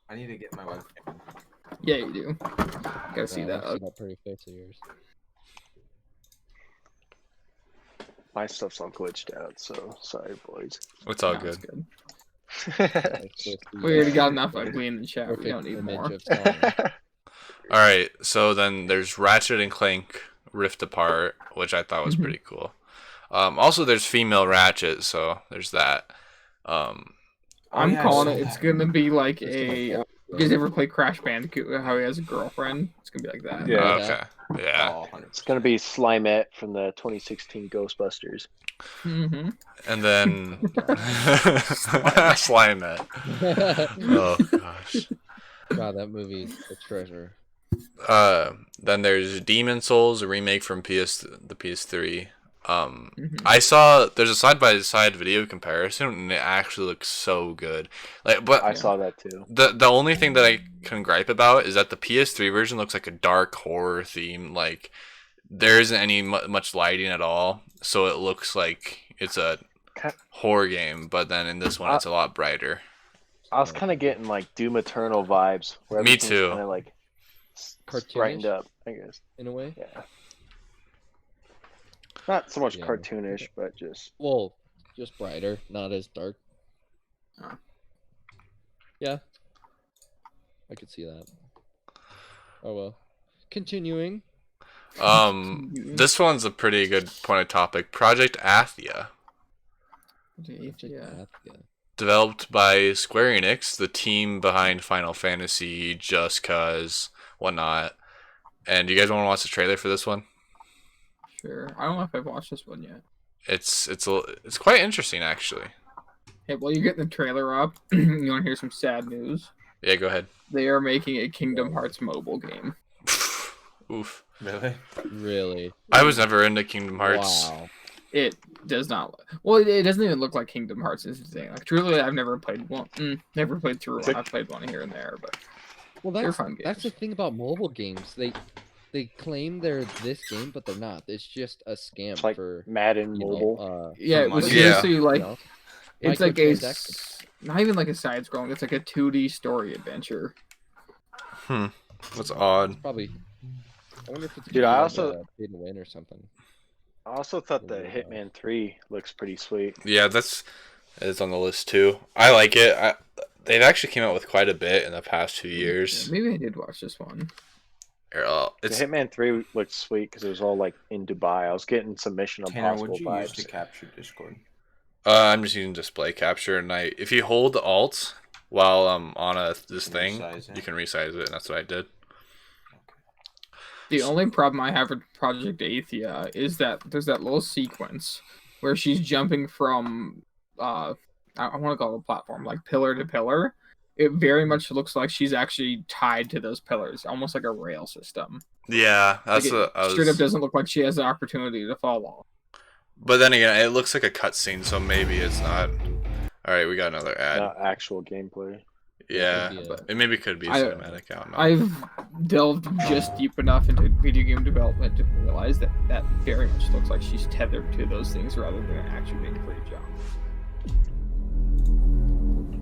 I need to get my webcam. Yeah, you do. Gotta see Yeah, that. I see that pretty face of yours. My stuff's all glitched out, so sorry, boys. It's all No, it's good. That's just the, We already got enough ugly in the chat. We perfect don't need image more. of Sonic. All right. So then there's Ratchet and Clank Rift Apart, which I thought was pretty cool. Also, there's female Ratchet, so there's that. I'm yeah, I calling saw it. It's that. gonna be like Just a. like You guys ever play Crash Bandicoot? How he has a girlfriend? It's gonna be like that. Yeah. Okay. Yeah. Oh, 100%. It's gonna be Slimette from the 2016 Ghostbusters. Mm-hmm. And then Slime it. Oh gosh. God, that movie's a treasure. Then there's Demon Souls, a remake from the PS3. Mhm. I saw there's a side by side video comparison, and it actually looks so good. Like, but I saw that too. the only thing that I can gripe about is that the PS3 version looks like a dark horror theme. Like, there isn't any much lighting at all, so it looks like it's a horror game. But then in this one, it's a lot brighter. I was kind of getting like Doom Eternal vibes. Where Me everything's too. Kind of like Cartoonish? brightened up, I guess. In a way. Yeah. Not so much Yeah. cartoonish, but just Well, just brighter, not as dark. Oh. Yeah. I could see that. Oh well. Continuing. This one's a pretty good point of topic. Project Athia, Yeah. developed by Square Enix, the team behind Final Fantasy, Just Cause, whatnot. And you guys want to watch the trailer for this one? Sure. I don't know if I've watched this one yet. It's quite interesting actually. Hey, while you're getting the trailer up, you want to hear some sad news? Yeah, go ahead. They are making a Kingdom Hearts mobile game. Oof. Really? Really? I was never into Kingdom Hearts. Wow. It does not look. Well, it doesn't even look like Kingdom Hearts is the thing. Like, truly, I've never played one. Never played through one. I've played one here and there, but Well, they're that's fun that's the games. thing about mobile games. They claim they're this game, but they're not. It's just a scam it's like for Madden you Mobile. know. Yeah, it was Yeah. seriously like You know, it's like a microtransactions. not even like a side scrolling. It's like a 2D story adventure. That's odd. Probably. I wonder if it's Dude, gonna I be also- like a pay to win or something. I also thought the Hitman 3 looks pretty sweet. Yeah, it's on the list too. I like it. They've actually came out with quite a bit in the past 2 years. Yeah, maybe I did watch this one. It's The Hitman 3 looked sweet because it was all like in Dubai. I was getting some Mission Tanner, Impossible what'd you use vibes. to capture Discord? I'm just using display capture, and if you hold Alt while on this Can thing, resize it? you can resize it, and that's what I did. The only problem I have with Project Athia is that there's that little sequence where she's jumping from I want to call it a platform, like pillar to pillar. It very much looks like she's actually tied to those pillars, almost like a rail system. Yeah, that's Like, what I straight up was. doesn't look like she has the opportunity to fall off. But then again, it looks like a cutscene, so maybe it's not. All right, we got another ad. Not actual gameplay. Yeah, Yeah. it maybe could be I- cinematic. I don't know. I've delved just deep enough into video game development to realize that that very much looks like she's tethered to those things rather than actually being free to jump.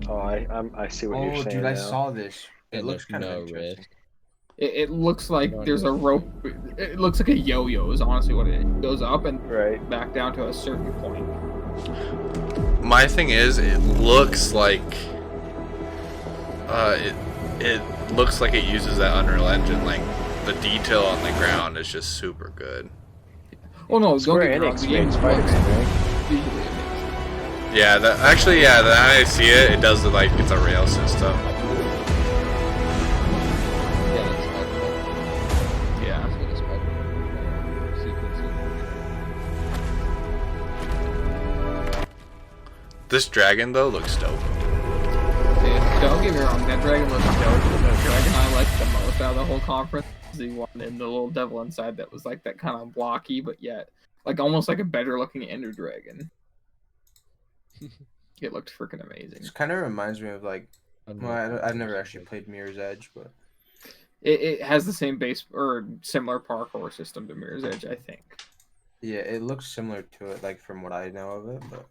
Oh, I see what you're Oh, saying dude, I now. saw this. It And looks there's kind of no interesting. risk. It looks like Not there's a really. rope. It looks like a yo-yo is honestly what it is. It goes up and Right. back down to a certain point. My thing is, it looks like it looks like it uses that Unreal Engine. Like the detail on the ground is just super good. Oh no, Square don't get me wrong. Enix The game made looks Spider-Man, right? visually amazing. Yeah, the now I see it, it does look like it's a rail system. Yeah, that's Spider-Man. Yeah. That's what a Spider-Man sequence is. This dragon though looks dope. Dude, don't get me wrong, that dragon looks dope. The dragon I liked the most out of the whole conference is the one in the little devil inside that was like that kind of blocky, but yet like almost like a better looking Ender Dragon. It looked freaking amazing. It kind of reminds me of like, well, I've never actually played Mirror's Edge, but It has the same base or similar parkour system to Mirror's Edge, I think. yeah, it looks similar to it, like from what I know of it. But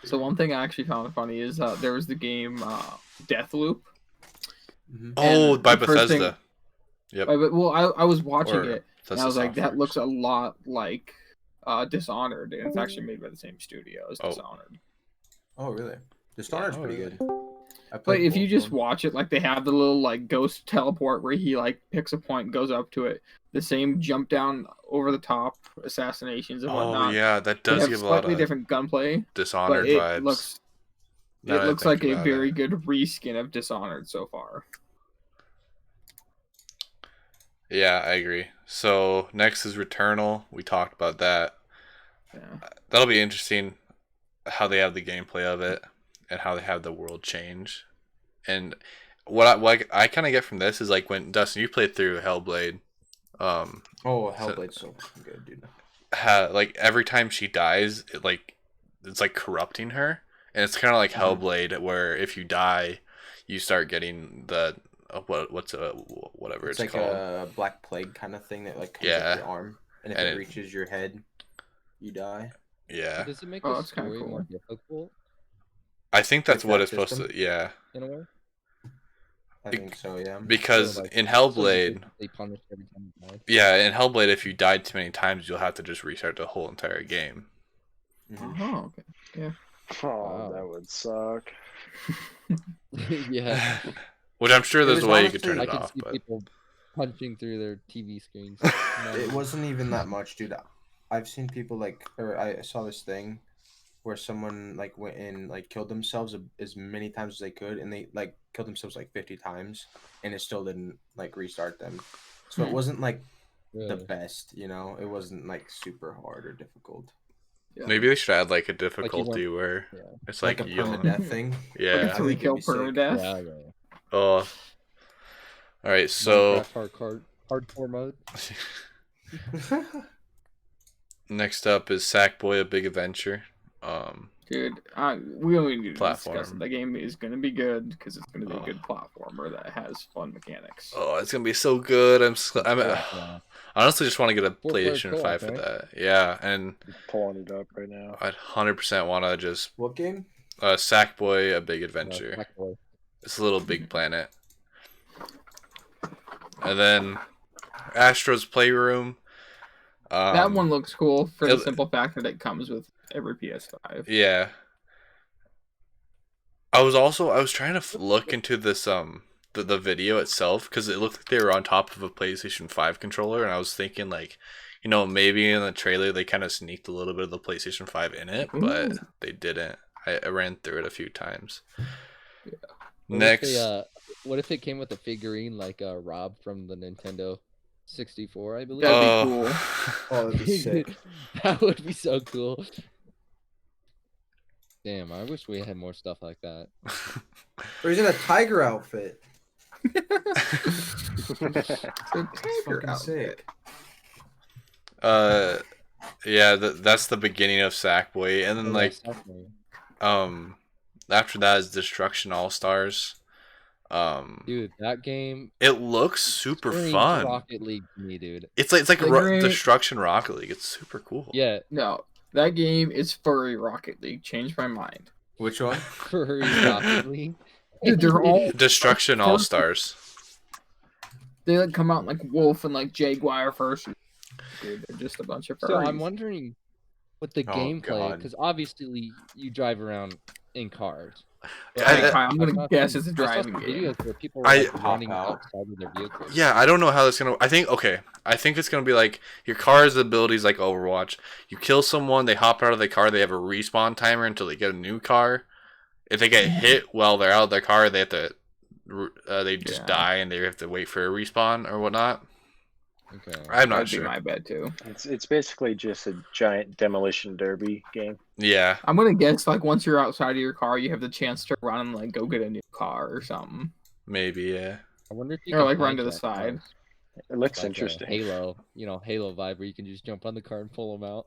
So one thing I actually found funny is there was the game Deathloop. Oh, And by the first Bethesda. Yep. Well, I was watching Or it, and Bethesda I was like, that Softworks. looks a lot like Dishonored, and it's actually made by the same studio as Oh. Dishonored. oh, really? Dishonored's Oh, pretty really? good. I But played if you both just of them. watch it, like they have the little like ghost teleport where he like picks a point, and goes up to it. The same jump down over the top assassinations and Oh whatnot. yeah, that They does have give a lot slightly of different gunplay, Dishonored but it vibes. looks now that I looks think like a about very it. good reskin of Dishonored so far. Yeah, I agree. So next is Returnal. We talked about that. Yeah. That'll be interesting how they have the gameplay of it and how they have the world change. And what I kind of get from this is like when Dustin, you played through Hellblade, Oh, Hellblade's so fucking good, dude. like every time she dies, it's like corrupting her, and it's kind of like Hellblade where if you die, you start getting the whatever It's it's like called. a Black Plague kind of thing that like comes Yeah. up your arm, and if And it it- reaches your head, you die. Yeah, Does it make Oh, the that's kinda story cool. more difficult I think that's Like what that it's supposed system? to. Yeah, in a way? I Be- think so, yeah. because So, like, in So Hellblade, they punish every time you die. yeah, in Hellblade, if you died too many times, you'll have to just restart the whole entire game. Mhm. Oh, okay. Oh, Wow. that would suck. Yeah, Which I'm sure It there's a was way you could honestly- turn I it can off, see but people punching through their TV screens. It wasn't even that much, dude. I've seen people like, or I saw this thing where someone like went in, like killed themselves as many times as they could, and they like killed themselves like 50 times, and it still didn't like restart them. So it wasn't like the Really. best, you know. It wasn't like super hard or difficult. Yeah. maybe they should add like a difficulty where Yeah. it's Like like, a you only- permadeath thing. Yeah. Like a I think 3-kill it'd be sick. permadeath. Yeah, yeah. Oh. All right. So Minecraft hardcore mode. next up is Sackboy: A Big Adventure. Dude, we only need to discuss Platform. it. The game is going to be good because it's going to be Oh. a good platformer that has fun mechanics. Oh, it's gonna be so good. I'm Yeah. I honestly just want to get a Four-player PlayStation co-op, 5 for right? that. Yeah, and Pulling it up right now. I'd 100% want to just What game? Sackboy: A Big Adventure. Sackboy. It's a little big planet. And then Astro's Playroom. That one looks cool for the it- simple fact that it comes with every PS5. Yeah. I was trying to look into this the video itself because it looked like they were on top of a PlayStation 5 controller, and I was thinking like, maybe in the trailer they kind of sneaked a little bit of the PlayStation 5 in it, but Ooh. they didn't. I ran through it a few times. Yeah. What Next, If they, what if it came with a figurine like Rob from the Nintendo 64, I believe? That'd be oh, cool. Oh, that'd be sick. That would be so cool. Damn, I wish we had more stuff like that. Or he's in a tiger outfit. The tiger Fucking outfit. sick. yeah, that's the beginning of Sackboy, and then Yeah, like definitely. after that is Destruction All Stars. Dude, that game It looks super screams fun. Rocket League to me, dude. It's like Figure eight. Destruction Rocket League. It's super cool. Yeah, No, that game is furry Rocket League. Changed my mind. Which one? furry Rocket League. Dude, they're all Destruction All Stars. they like come out like wolf and like jaguar first. Dude, they're just a bunch of furries. So I'm wondering with the Oh, gameplay, God. because obviously you drive around in cars. But I- Hey, Kyle, I'm gonna I saw guess some- it's a I saw driving some game. videos where people were I- like, running Hop out. outside of their vehicles. Yeah, I don't know how that's gonna. I think it's gonna be like your car's abilities like Overwatch. You kill someone, they hop out of the car, they have a respawn timer until they get a new car. If they get hit while they're out of their car, they have to. They just Yeah. die and they have to wait for a respawn or whatnot. Okay. I'm not That'd be sure. my bet too. It's basically just a giant demolition derby game. Yeah. I'm gonna guess like once you're outside of your car, you have the chance to run and like go get a new car or something, Maybe, yeah. I wonder if you or can like run to the hijack side. cars. It looks Like a interesting. Halo, Halo vibe where you can just jump on the car and pull them out.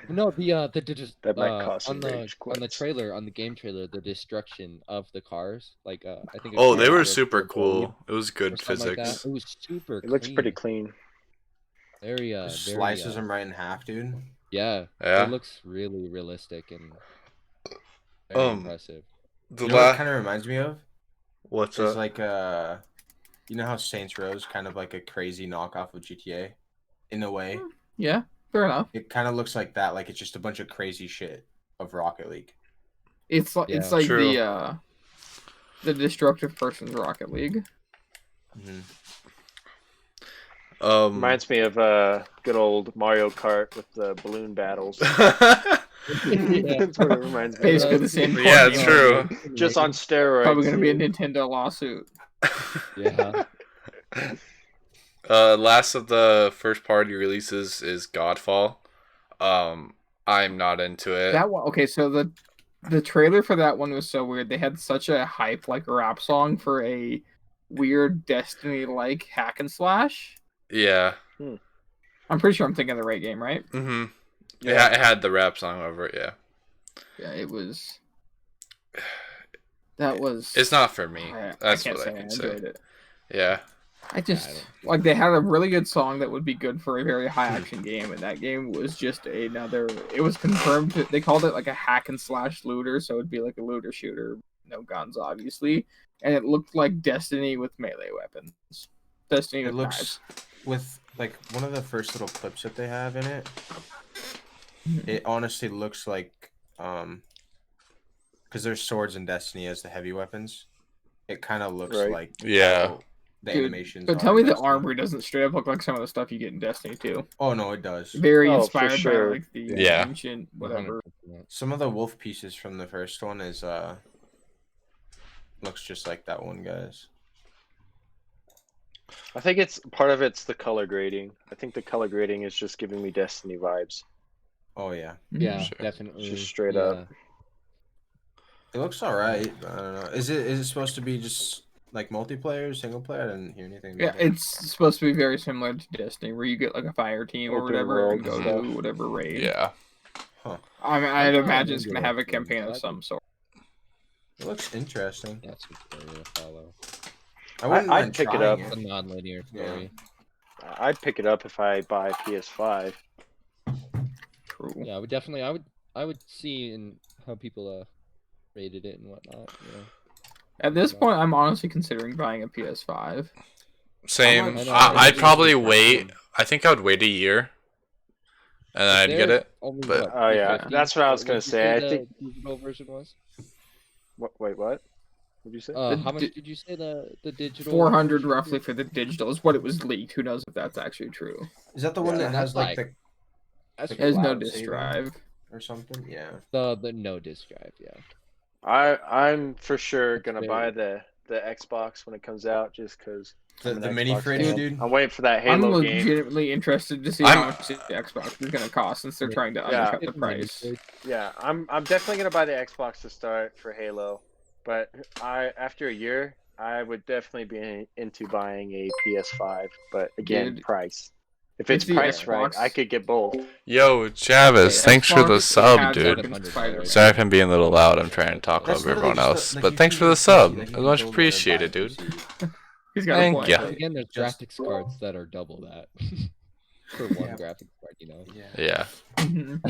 No, That might cause on some the rage quits. trailer, on the game trailer, the destruction of the cars, like I think. Oh, they were Boiz super or Boiz cool. It was or good something like physics. that. It was super. It looks pretty clean. clean. Very Just very, slices them right in half, dude. Yeah, Yeah. it looks really realistic and very impressive. The You know what it last. kind of reminds me of? What's It's up? like you know how Saints Row is kind of like a crazy knockoff of GTA, in a way. Yeah, fair enough. It kind of looks like that. Like it's just a bunch of crazy shit of Rocket League. It's like Yeah. it's like True. the destructive person's Rocket League. Mm-hmm. Reminds me of good old Mario Kart with the balloon battles. That's what it reminds me Basically of. the same. Yeah, point, true. Just on steroids. Probably gonna be a dude. Nintendo lawsuit. Yeah. Last of the first party releases is Godfall. I'm not into it. That one. Okay, so the trailer for that one was so weird. They had such a hype like rap song for a weird Destiny like hack and slash. Yeah. I'm pretty sure I'm thinking of the right game, right? Mm-hmm. Yeah. It had the rap song over it, yeah. Yeah, it was. That was. It's not for me. That's can't what I say can enjoyed say. it. Yeah. I just like they had a really good song that would be good for a very high action game, and that game was just another. It was confirmed. They called it like a hack and slash looter, so it'd be like a looter shooter, no guns, obviously, and it looked like Destiny with melee weapons. Destiny It with looks knives. with like one of the first little clips that they have in it. Mhm. It honestly looks like because there's swords in Destiny as the heavy weapons. It kind of looks Right. like Yeah. how the Dude, animations. but are tell in me the Destiny. armory doesn't straight up look like some of the stuff you get in Destiny 2. Oh no, it does. Very Oh, for inspired sure. by like the Yeah. ancient whatever. 100%. Some of the wolf pieces from the first one is looks just like that one, guys. I think it's part of it's the color grading. I think the color grading is just giving me Destiny vibes. Oh yeah, Yeah, Sure. definitely. Just straight up. it looks alright, but I don't know. Is it supposed to be just like multiplayer, single player? I didn't hear anything Yeah, about it. it's supposed to be very similar to Destiny, where you get like a fire team or Open whatever world and go stuff. to whatever raid. Yeah. I mean, I'd I imagine it's remember gonna have a that campaign game, of but I some sort. It looks interesting. That's a story to follow. I wouldn't I'd mind pick it trying up. It's a non-linear story. I'd pick it up if I buy PS5. True. Yeah, I would see in how people rated it and whatnot. At this point, I'm honestly considering buying a PS5. Same. I know, I'd probably it's wait. I think I would wait a year. And then I'd get it. Only, but- what, Oh, yeah, 350? that's what I was What gonna did you say. I the think- digital version was. Wait, what? What'd you say? The How much di- did you say the digital? 400 version roughly was? for the digital is what it was leaked. Who knows if that's actually true? Is that the one Yeah, that that's has like like- the That's Like It has no cloud disk saving? drive. or something? Yeah. the no disk drive. Yeah. I'm for sure That's gonna very- buy the Xbox when it comes out, just because. The mini fridge, dude. I'm waiting for that I'm Halo game. legitimately interested to see I'm- how much the Xbox is gonna cost since they're trying to Yeah. undercut the price. Yeah, I'm definitely gonna buy the Xbox to start for Halo, but after a year I would definitely be into buying a PS5. But again, Dude, price. If it's it's the priced right, Xbox. I could get both. Yo, Chavis, thanks for the Xbox sub, has dude. fucking Spider-Man. Sorry if I'm being a little loud. I'm trying to talk That's over literally everyone just else. like, But you thanks can for the use sub. PC, like, you It's can much build one and buy appreciated, a dude. PC. He's got Thank a point. ya. Again, there's Just- graphics cards that are double that for one Yeah. graphics card. You know, Yeah. Yeah. Mhm.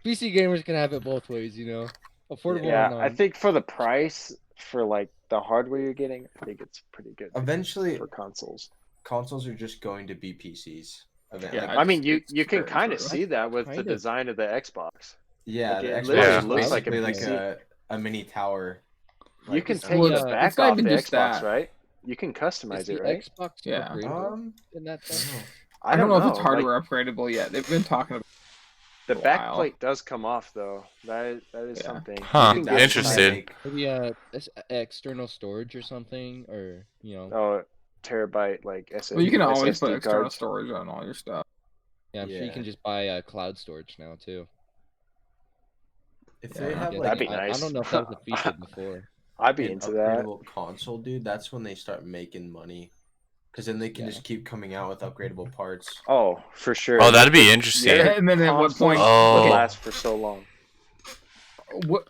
PC gamers can have it both ways. You know, affordable Yeah, or I non. think for the price for like the hardware you're getting, I think it's pretty good Eventually, for consoles. consoles are just going to be PCs. Yeah, Like, I mean, it's you can very kind of true. see that with the Kind of. design of the Xbox. yeah, like, the it Xbox literally is looks like a basically like PC. a mini tower. You Like, can it's- take Well, the it's back not off even the just Xbox, that. right? You can Is customize the it, right? Xbox Yeah. upgradable in that I sense? don't know. I don't know if it's like, hardware upgradable yet. They've been talking about the for a while. backplate does come off though. That is Yeah. something. Huh, You can That's get interesting. like- Maybe external storage or something, or Oh, terabyte like SSD. Well, you can always put SSD external cards. storage on all your stuff. Yeah, I'm sure you can just buy cloud storage now too. If Yeah, they have Yeah, like That'd be I nice. don't know if that was a feature before. I'd be an into that. upgradable console, dude, that's when they start making money. Because then they can just keep coming out with upgradable parts. Oh, for sure. Oh, that'd be interesting. Your And then at what console point? Oh. would last for so long? What?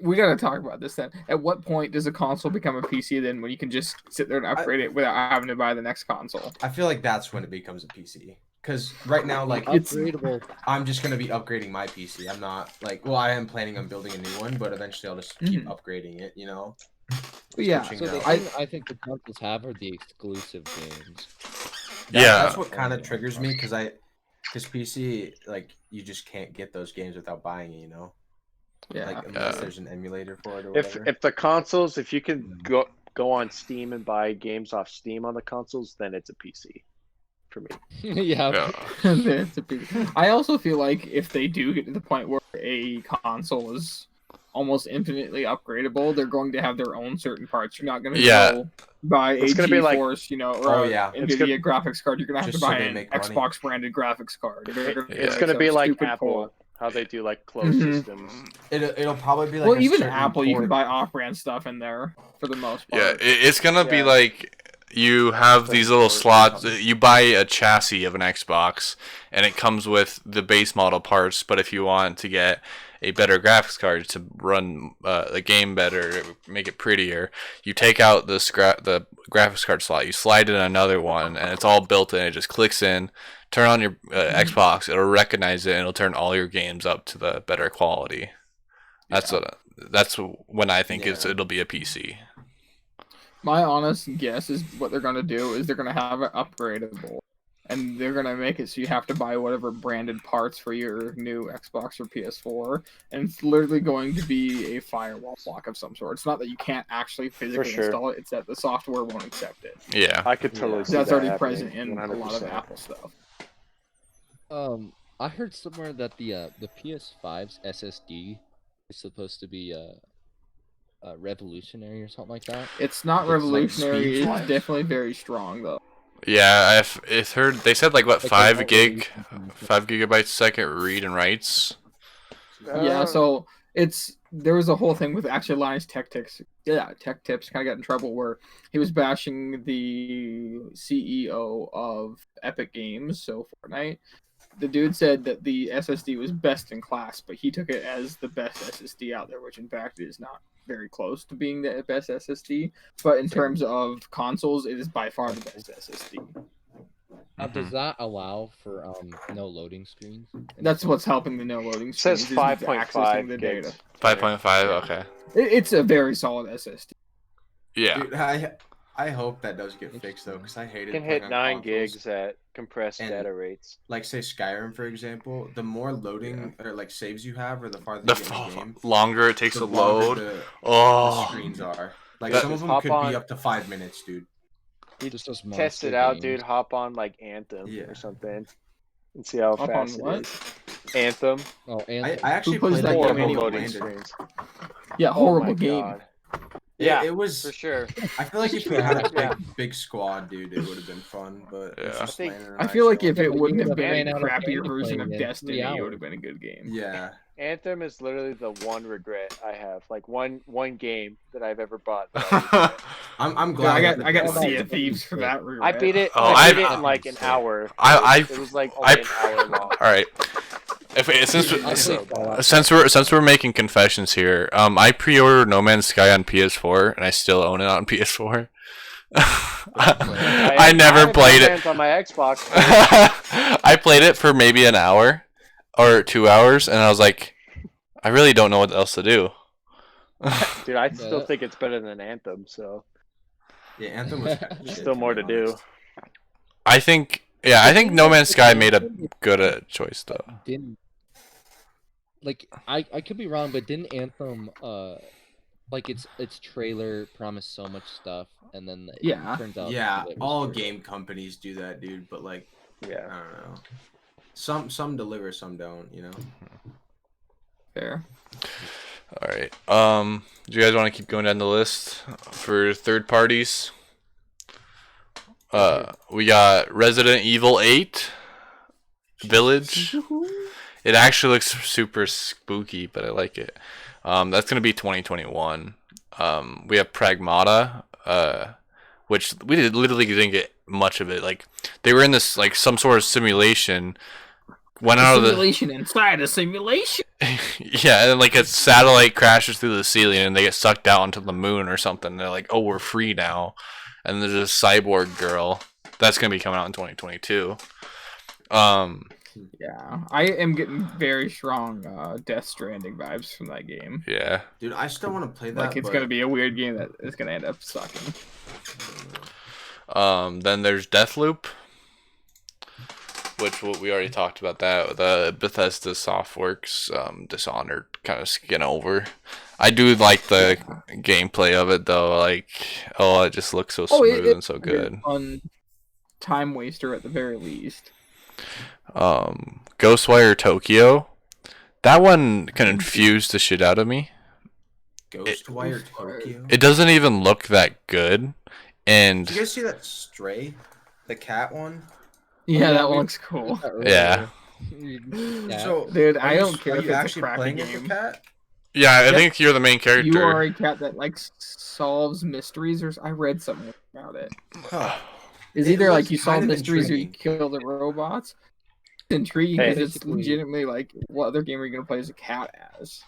We gotta talk about this then. At what point does a console become a PC then, when you can just sit there and upgrade it without having to buy the next console? I feel like that's when it becomes a PC. Because right now, like, Upgradable. I'm just gonna be upgrading my PC. I'm not like, well, I am planning on building a new one, but eventually I'll just keep upgrading it. You know. But yeah, Switching So the out. thing I think the consoles have are the exclusive games. That's what kind of triggers me because PC, like, you just can't get those games without buying it. You know. Yeah. Like unless there's an emulator for it or If whatever. if the consoles, if you can go on Steam and buy games off Steam on the consoles, then it's a PC for me. Yeah. It's a PC. I also feel like if they do get to the point where a console is almost infinitely upgradable, they're going to have their own certain parts. You're not going to go buy It's a gonna be like- GeForce, or NVIDIA graphics card. You're going to have Just to so buy they an make money. Xbox branded graphics card. It's gonna be like Apple, how they do like closed systems. It'll probably be like Well, a even certain Apple, you can port. buy off-brand stuff in there for the most part. Yeah, it's gonna be Yeah. like you have these little Or slots. something. You buy a chassis of an Xbox, and it comes with the base model parts. But if you want to get a better graphics card to run the game better, make it prettier, you take out the graphics card slot, you slide in another one, and it's all built in. It just clicks in. Turn on your Xbox, it'll recognize it, and it'll turn all your games up to the better quality. That's when I think it'll be a PC. My honest guess is what they're going to do is they're going to have it upgradable, and they're going to make it so you have to buy whatever branded parts for your new Xbox or PS4, and it's literally going to be a firewall block of some sort. It's not that you can't actually physically sure. install it, it's that the software won't accept it. Yeah. I could totally see That's that already happening, present in a lot of 100%. Apple stuff. I heard somewhere that the PS5's SSD is supposed to be revolutionary or something like that. It's not It's like revolutionary, it's speed-wise. definitely very strong, though. Yeah, I've heard they said like what Like 5 a gig, resolution. 5 gigabytes a second read and writes. Yeah, so there was a whole thing with actually Linus Tech Tips kind of got in trouble where he was bashing the CEO of Epic Games, so Fortnite. The dude said that the SSD was best in class, but he took it as the best SSD out there, which in fact is not very close to being the best SSD. But in terms of consoles, it is by far the best SSD. Does that allow for no loading screens? That's what's helping the no loading It says screens, is 5.5 accessing the gigs. data. 5.5. Okay. It's a very solid SSD. Yeah. Dude, I hope that does get fixed though, because I hate it. You can playing hit on 9 consoles. gigs at compressed And- data rates. Like say Skyrim, for example, the more loading or like saves you have, or the farther The you get in the game, longer it takes the to longer load. the Oh. screens are. Like That- some of them Hop could on- be up to 5 minutes, dude. Just those Test monster it out, games. dude. Hop on like Anthem Yeah. or something and see how Hop fast on it is. Anthem. Oh, and I actually plays played that that game game Horrible anyway? loading landed. screens. Yeah, Oh horrible my game. God. It- Yeah, it was. for sure. I feel like if you had a Yeah. big squad, dude, it would have been fun. But it's Yeah. just I think- landing an I feel like ice if it but wouldn't you have would've been ran a out of crappier candy version playing of in 3 Destiny, it would hours. have been a good game. Yeah. Anthem is literally the one regret I have. Like one game that I've ever bought. That I regret. I'm Yeah, glad. I got Oh, Sea no, of Thieves for that. I beat it. Oh, I beat it I've- in like an hour. I've- It was like I- only an hour long. All right. Since played Fallout. since we're making confessions here, I pre-ordered No Man's Sky on PS4 and I still own it on PS4. I never have played No it. Man's on my Xbox. I played it for maybe an hour or 2 hours, and I was like, I really don't know what else to do. Dude, I still Yeah. think it's better than Anthem. So Yeah, Anthem was. there's shit, still more be to do. honest. I think No Man's Sky made a good choice though. Didn't like I could be wrong, but didn't Anthem like its trailer promised so much stuff, and then it Yeah. turns out Yeah, that it was all true. game companies do that, dude. But like, I Yeah. don't know. Some deliver, some don't. You know. Fair. All right. Do you guys want to keep going down the list for third parties? We got Resident Evil 8 Village. It actually looks super spooky, but I like it. That's gonna be 2021. We have Pragmata, which literally didn't get much of it. Like they were in this like some sort of simulation. Went out of the simulation inside a simulation. yeah, and like a satellite crashes through the ceiling and they get sucked out onto the moon or something. They're like, oh, we're free now. And there's a cyborg girl that's gonna be coming out in 2022. Yeah, I am getting very strong Death Stranding vibes from that game. Yeah, Dude, I still want to play that. Like it's gonna be a weird game that is gonna end up sucking. Then there's Deathloop, which we already talked about that. The Bethesda Softworks Dishonored kind of skin over. I do like the gameplay of it though. Like, it just looks so smooth and so good. Fun time waster at the very least. Ghostwire Tokyo. That one confused the shit out of me. Ghostwire Tokyo. It doesn't even look that good. And did you guys see that Stray, the cat one? Yeah, that one looks cool. Yeah. So, dude, I don't care if if it's actually a crappy playing game. as a cat. Yeah, I think you're the main character. You are a cat that like solves mysteries, or I read something about it. Huh. It's It either like looks you solve kind of mysteries or you intriguing. kill the robots. It's intriguing Hey. because it's legitimately like, what other game are you gonna play as a cat as?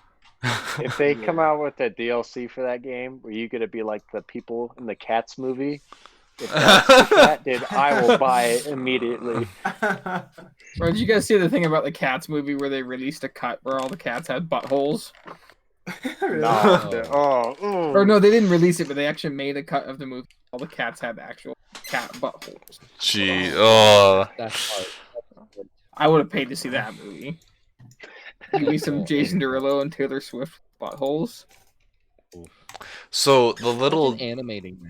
If they come out with a DLC for that game, where you get to be like the people in the Cats movie, if that's what Cat did, I will buy it immediately. Or did you guys see the thing about the Cats movie where they released a cut where all the cats had buttholes? Or no, they didn't release it, but they actually made a cut of the movie. All the cats had actual cat buttholes. Gee, That's hard. I would have paid to see that movie. Give me some Jason Derulo and Taylor Swift buttholes. So the little animating.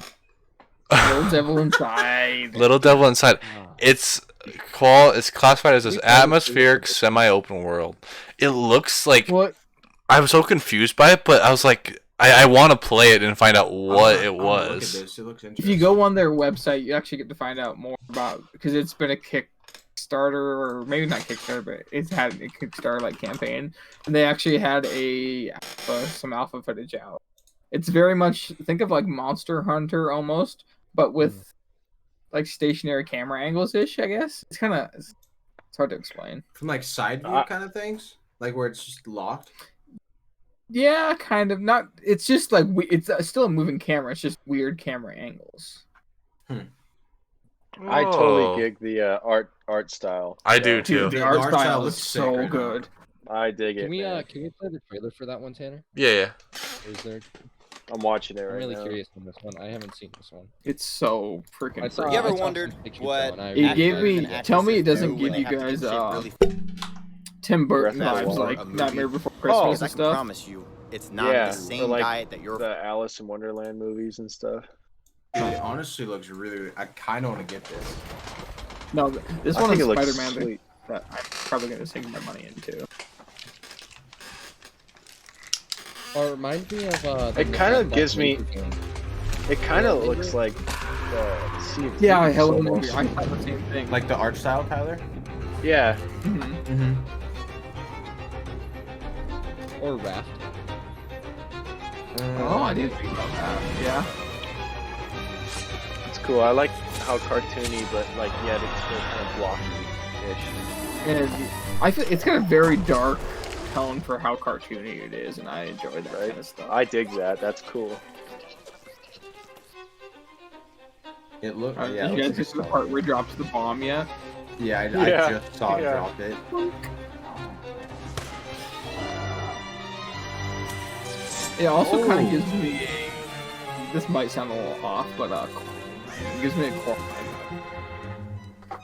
Little Devil Inside. Little Devil Inside. It's classified as this atmospheric semi-open world. It looks like What? I was so confused by it, but I was like, I want to play it and find out what it Look at was. this. It looks If interesting. you go on their website, you actually get to find out more about, because it's been a Kickstarter, or maybe not Kickstarter, but it's had a Kickstarter like campaign, and they actually had some alpha footage out. It's very much, think of like Monster Hunter almost, but with like stationary camera angles ish. I guess it's hard to explain. From like side view kind of things, like where it's just locked. Yeah, kind of. Not. It's just like it's still a moving camera. It's just weird camera angles. I totally dig the art style. I do too. Dude, the The art art style style is looks sick so right now. good. I dig it. Can we man. play the trailer for that one, Tanner? Yeah. Or is there? I'm watching it I'm right really now. curious on this one. I haven't seen this one. It's so freaking. I saw- cool. You ever I saw some wondered pictures what though, and I It really gave liked me. it. Tell me it actresses doesn't do give when you they have to guys do shit really Tim Burton Breath of the vibes Wild. like A movie. Nightmare Before Oh, Christmas because I and can stuff. promise you, it's not Yeah, the or same like diet that you're. The Alice in Wonderland movies and stuff. Dude, it honestly looks really. I kind of want to get this. No, this I one think is it looks Spider-Man sweet. that I'm probably gonna sink my money into. Or it reminds me of It kind of gives me. It kind of looks like Sea of Yeah, Thieves Hello almost. Neighbor. I thought the same thing. Like the art style, Tyler. Yeah, Mhm. Mm-hmm. or Raft. Oh, I didn't think about that. Yeah. it's cool. I like how cartoony, but like yet it's still kind of blocky-ish. And I feel it's got a very dark tone for how cartoony it is, and I enjoy that Right. kind of stuff. I dig that. That's cool. It looked. Did Yeah. you it guys looks get to the like part where he drops the bomb yet? Yeah, I Yeah, just saw it yeah. drop it. It also kind Oh. of gives me a. This might sound a little off, but it gives me a Coraline.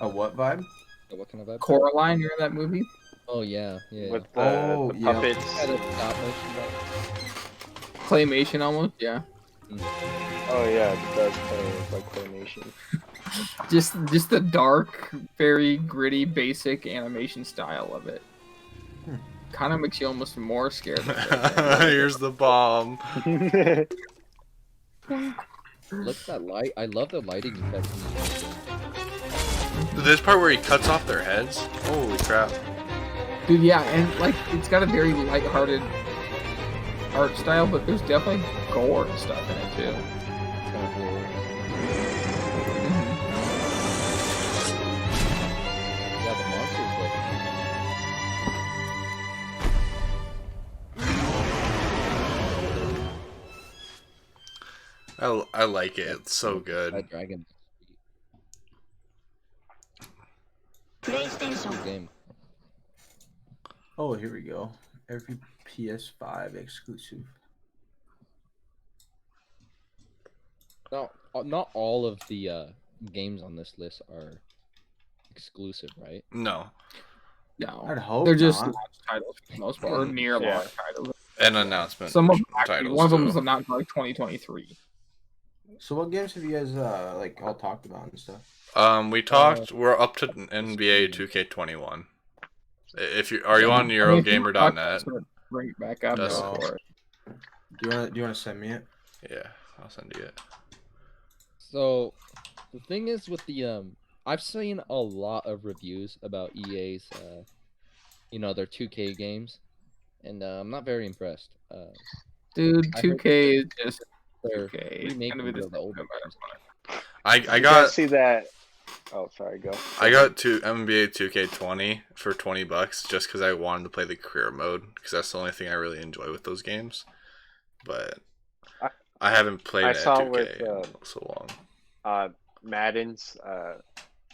A what vibe? What kind of vibe? Coraline, you remember that movie? Oh yeah, yeah. With Oh, the yeah. puppets. Kind of stop motion vibe. Claymation almost, yeah. Oh yeah, it does play with like claymation. Just the dark, very gritty, basic animation style of it. Kind of makes you almost more scared of it. Here's the bomb. Look at that light. I love the lighting effect. This part where he cuts off their heads. Holy crap! Dude, yeah, and like it's got a very lighthearted art style, but there's definitely gore and stuff in it too. It's kind of cool. Yeah, the monsters look. I like it. It's so good. That dragon. Game. Oh, here we go. Every PS5 exclusive. Now, not all of the games on this list are exclusive, right? No, No, I'd hope they're just not. launch titles for the most part, or near Yeah. launch titles. an announcement. Some of them actually, titles one of them too. was announced in like 2023. So what games have you guys like all talked about and stuff? We talked. We're up to NBA 2K21. If you are you on I mean, if you Eurogamer.net? Bring it back up. That's- go for it. Do you wanna send me it? Yeah, I'll send you it. So, the thing is with the I've seen a lot of reviews about EA's their 2K games, and I'm not very impressed. Dude, I heard 2K is just they're 2K. It's remaking gonna be the of the same older no matter games. what. I You guys got see that? Oh, sorry. Go. I got to NBA 2K20 for $20 just because I wanted to play the career mode because that's the only thing I really enjoy with those games. But I haven't played I at saw 2K with, in so long. Madden's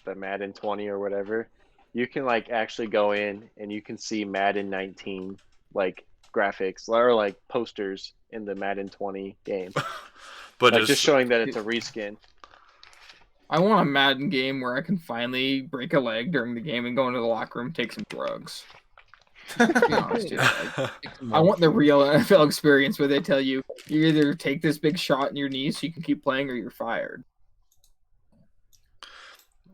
the Madden 20 or whatever. You can like actually go in and you can see Madden 19 like graphics or like posters in the Madden 20 game, But like just showing that it's a reskin. I want a Madden game where I can finally break a leg during the game and go into the locker room and take some drugs. To be honest, dude. Like, I want the real NFL experience where they tell you you either take this big shot in your knee so you can keep playing or you're fired.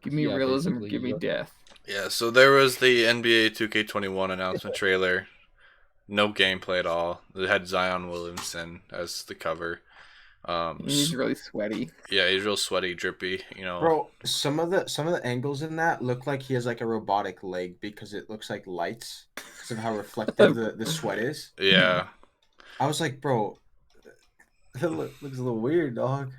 Give me Yeah, realism or basically, give me you're- death. Yeah, so there was the NBA 2K21 announcement trailer. No gameplay at all. It had Zion Williamson as the cover. He's really sweaty. Yeah, he's real sweaty, drippy. You know, Bro, some of the angles in that look like he has like a robotic leg because it looks like lights because of how reflective the sweat is. yeah. I was like, bro, that looks a little weird, dog.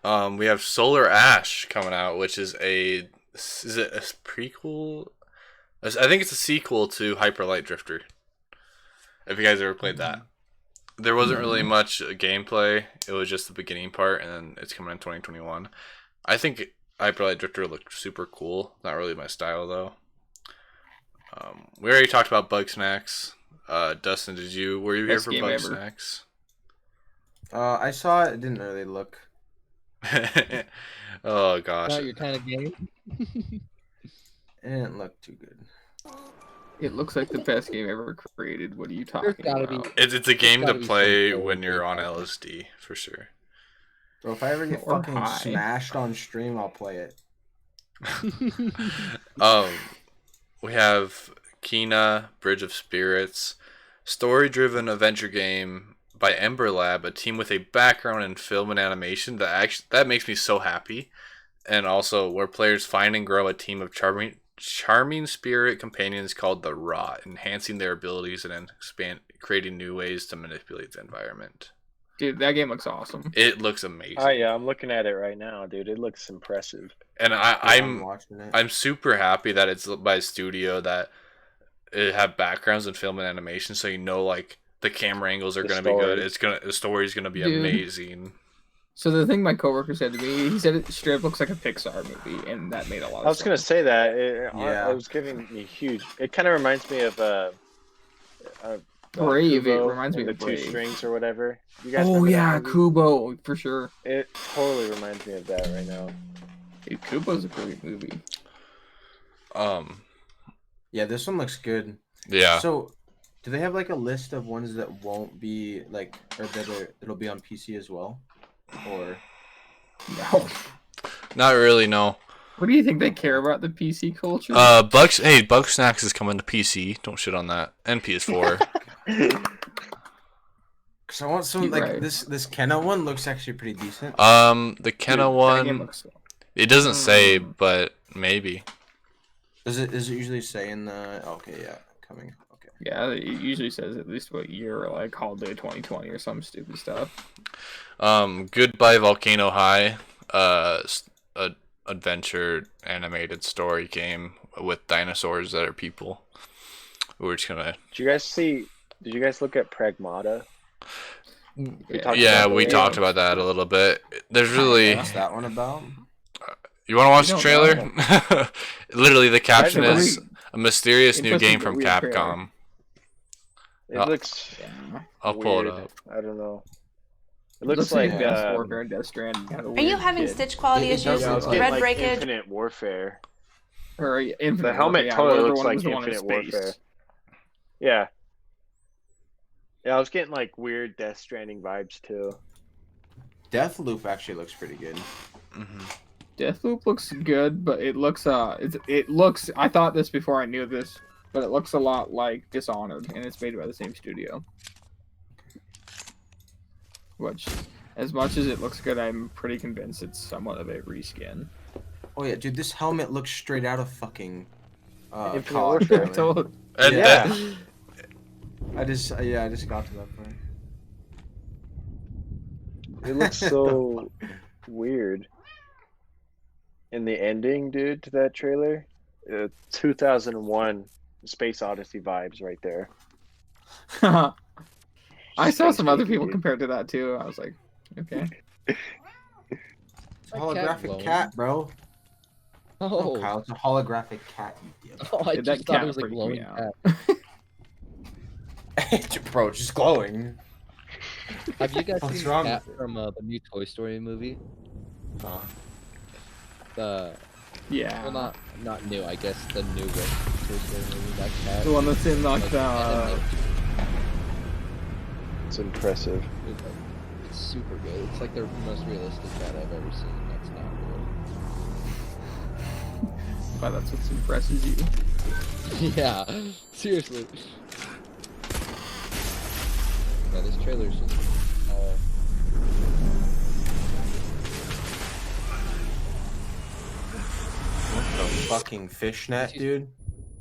We have Solar Ash coming out, which is it a prequel? I think it's a sequel to Hyper Light Drifter. If you guys ever played that, there wasn't really much gameplay. It was just the beginning part, and then it's coming in 2021. I think Hyper Light Drifter looked super cool. Not really my style though. We already talked about Bug Snacks. Dustin, were you here Best for game Bug ever. Snacks? I saw it. It didn't really look. Oh gosh. Not your kind of game. It didn't look too good. It looks like the best game ever created. What are you talking gotta be- about? It's a game to gotta be play some when you're on quality. LSD for sure. Bro, if I ever get Or fucking high. smashed on stream, I'll play it. We have Kena, Bridge of Spirits, story-driven adventure game by Ember Lab, a team with a background in film and animation that makes me so happy, and also where players find and grow a team of charming spirit companions called the Rot, enhancing their abilities and creating new ways to manipulate the environment. Dude, that game looks awesome. It looks amazing. Oh yeah, I'm looking at it right now, dude. It looks impressive. And I'm watching it. I'm super happy that it's by a studio that it have backgrounds in film and animation, so you know like the camera angles are The gonna be good. story. The story's gonna be Dude. amazing. So the thing my coworker said to me, he said it straight up looks like a Pixar movie, and that made a lot of I was sense. gonna say that. Yeah. It was giving me huge. It kind of reminds me of Brave, it Kubo reminds me and of the Brave. Two Strings or whatever. You guys Oh remember that yeah, movie? Kubo for sure. It totally reminds me of that right now. Dude, Kubo's a great movie. Yeah, this one looks good. Yeah. So, do they have like a list of ones that won't be like, or that'll be on PC as well, or? No. Not really, no. What do you think they care about the PC culture? Bug Snacks is coming to PC. Don't shit on that. And PS4. Cause I want some You're like right. this Kenna one looks actually pretty decent. The Kenna Dude, that game one, looks- it doesn't say, Mm. but maybe. Does it usually say in the? Okay, yeah, coming. Okay. Yeah, it usually says at least what year, like holiday 2020 or some stupid stuff. Goodbye Volcano High, a adventure animated story game with dinosaurs that are people. We're just gonna. Did you guys see? Did you guys look at Pragmata? talked Yeah, about we the- talked about that a little bit. There's really. What's that one about? You want to watch the don't trailer? Literally, the caption That's a is a mysterious new interesting game but from weird trailer. Capcom. It Oh. looks Yeah. I'll pull it weird. up. I don't know. It It looks like like Advanced Warfare and Death Stranding. Are you having Stitch quality It does issues? look yeah, like- Red breakage? Infinite Warfare. Or Infinite The helmet Warfare, totally whatever looks one like was the one in Infinite space. Warfare. Yeah. Yeah, I was getting like weird Death Stranding vibes too. Deathloop actually looks pretty good. Deathloop looks good, but it looks it looks. I thought this before I knew this, but it looks a lot like Dishonored, and it's made by the same studio. Which, as much as it looks good, I'm pretty convinced it's somewhat of a reskin. Oh yeah, dude, this helmet looks straight out of fucking. Infinite COD Warfare. trailer. And Yeah. that, I just got to that point. It looks so weird. In the ending, dude, to that trailer, 2001 Space Odyssey vibes right there. I saw Space some other baby, people dude. compared to that too. I was like, okay. It's a holographic cat, bro. Oh, Oh, Kyle, it's a holographic cat. You oh I That just thought cat it was a freaked me glowing out. cat. bro, just glowing. Have you guys What's seen wrong the cat with it? from the new Toy Story movie? Huh. The Yeah. well, not new. I guess the new Toy Story movie. That cat. The one that's in like the. animated. It's impressive. It's super good. It's like the most realistic cat I've ever seen. That's not Wow, that's what impresses you. real. Yeah, seriously. Yeah, this trailer's just all. What the fucking fishnet, dude?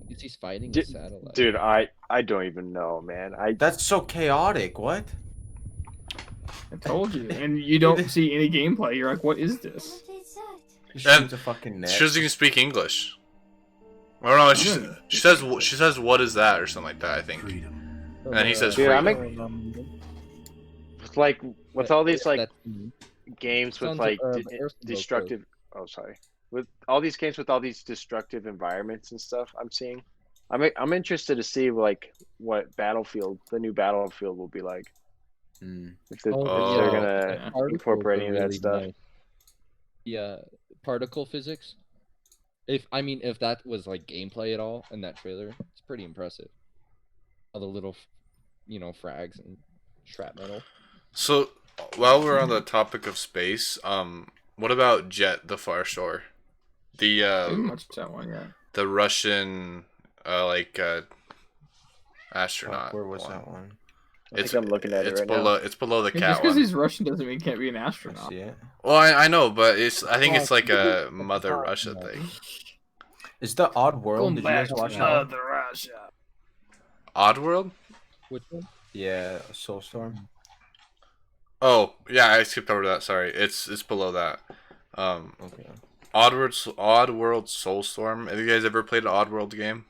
Because he's fighting Dude- a satellite. Dude, I don't even know, man. That's so chaotic. What? I told you, and you don't see any gameplay. You're like, what is this? He shoots a fucking net. she doesn't even speak English. I don't know. She says what is that or something like that. I think. And then he says Dude, I'm freedom. It's like with all these like That's- games with Sounds like like, Air Symbol destructive. Oh, sorry. With all these games with all these destructive environments and stuff, I'm seeing. I'm interested to see like what Battlefield, the new Battlefield, will be like. Hmm. If they're, Oh, if they're yeah. gonna Particles incorporate are any of that really stuff. nice. Yeah, particle physics. If that was like gameplay at all in that trailer, it's pretty impressive. All the little, frags and shrapnel. So, while we're on the topic of space, what about Jet the Far Shore? The Pretty much that one, yeah. the Russian astronaut. Where was one. that one? I think I'm looking at it It's right below. now. It's below the Just cat because one. he's Russian doesn't mean he can't be an I astronaut. see it. Well, I know, but I think it's like a Mother Russia thing. Is the Odd World? Did you guys watch that? Russia. Oddworld? Which one? Yeah, Soulstorm. Oh, yeah, I skipped over that. Sorry, it's below that. Okay. Oddworld Soulstorm. Have you guys ever played an Oddworld game?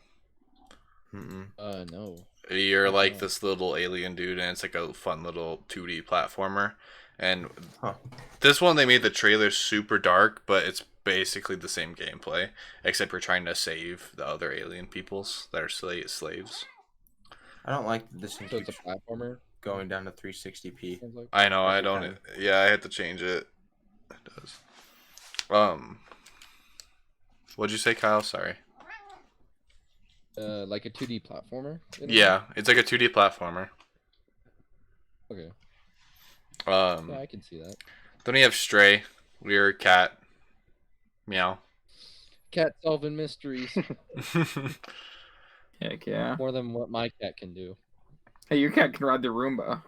Mm-mm. No. You're like this little alien dude, and it's like a fun little 2D platformer. And Huh. this one, they made the trailer super dark, but it's basically the same gameplay, except you're trying to save the other alien peoples that are slaves. I don't like this So it's a platformer. going down to 360p. Sounds like. I know, I Every don't. time. Yeah, I had to change it. It does. What'd you say, Kyle? Sorry. Like a 2D platformer. Yeah, it's like a 2D platformer. Okay. Yeah, Yeah, I can see that. Then we have Stray, weird cat, meow. Cat solving mysteries Heck yeah. more than what my cat can do. Hey, your cat can ride the Roomba.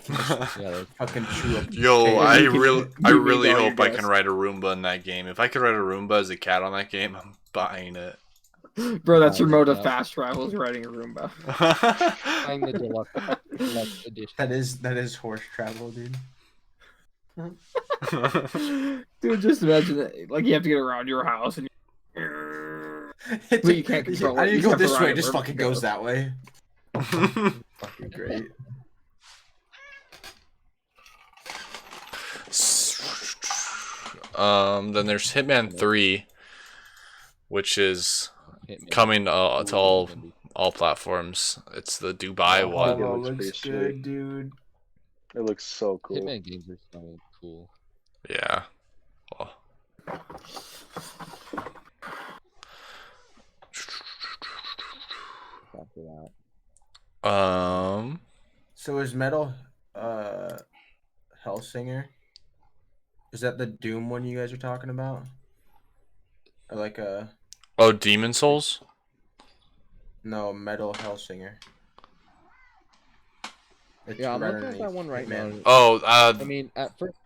Yeah, Fucking chew up. Yo, tail. I you can- really, you I can really make all hope your I can guess. ride a Roomba in that game. If I could ride a Roomba as a cat on that game, I'm buying it. Bro, that's your mode of Yeah. fast travel is riding a Roomba. buying the deluxe edition. That is horse travel, dude. Dude, just imagine that. Like, you have to get around your house and but you can't control I it. need You to go have to this ride way. it It just wherever fucking it goes goes. that way. Fucking great. Then there's Hitman 3, which is Hitman. coming to all Gonna be- platforms. It's the Dubai Oh, one. it Oh, looks looks pretty good, sweet. dude. It looks so cool. Hitman games are so cool. Yeah. Oh. After that. So is Metal Hellsinger? Is that the Doom one you guys are talking about? Or like a Oh, Demon Souls? no Metal Hellsinger? It's Yeah, I'm right looking at that underneath one right now. Hitman. Oh, I mean, at first,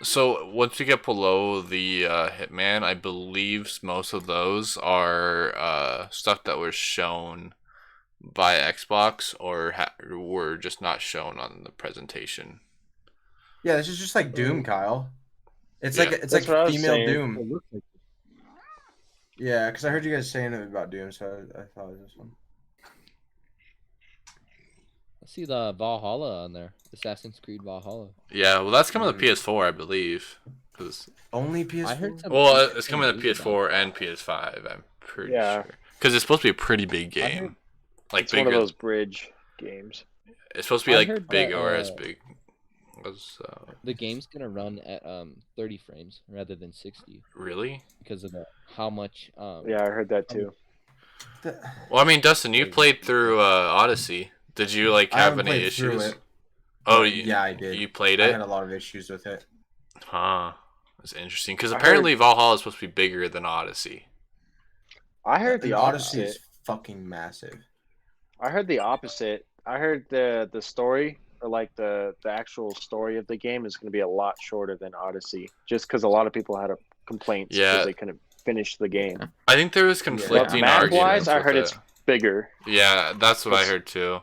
so once you get below the Hitman, I believe most of those are stuff that was shown by Xbox or were just not shown on the presentation. Yeah, this is just like Doom, Kyle. It's Yeah. like it's That's like what I was female saying. Doom. Yeah, because I heard you guys saying it about Doom, so I thought it was this one. I see the Valhalla on there. Assassin's Creed Valhalla. Yeah, well, that's coming to PS4, I believe. 'Cause- Only PS4. I heard some. well, it's coming to PS4 and PS5. I'm pretty Yeah. sure. Because it's supposed to be a pretty big I heard- game. Like It's bigger. one of those bridge games. It's supposed to be I like heard big that, or as big as. The game's gonna run at 30 frames rather than 60 Really? because of how much. Yeah, I heard that too. Well, I mean, Dustin, you played through Odyssey. Did you like I have haven't any played through issues? it. Oh, But yeah, I did. You played I it? had a lot of issues with it. Huh. That's interesting. Because I apparently Valhalla is supposed to be bigger than Odyssey. I heard the Odyssey opposite. is fucking massive. I heard the opposite. I heard the story or like the actual story of the game is going to be a lot shorter than Odyssey, just because a lot of people had complaints Yeah. because they couldn't finish the game. I think there was But conflicting map arguments. wise, I with heard it. it's bigger. Yeah, that's what I heard too.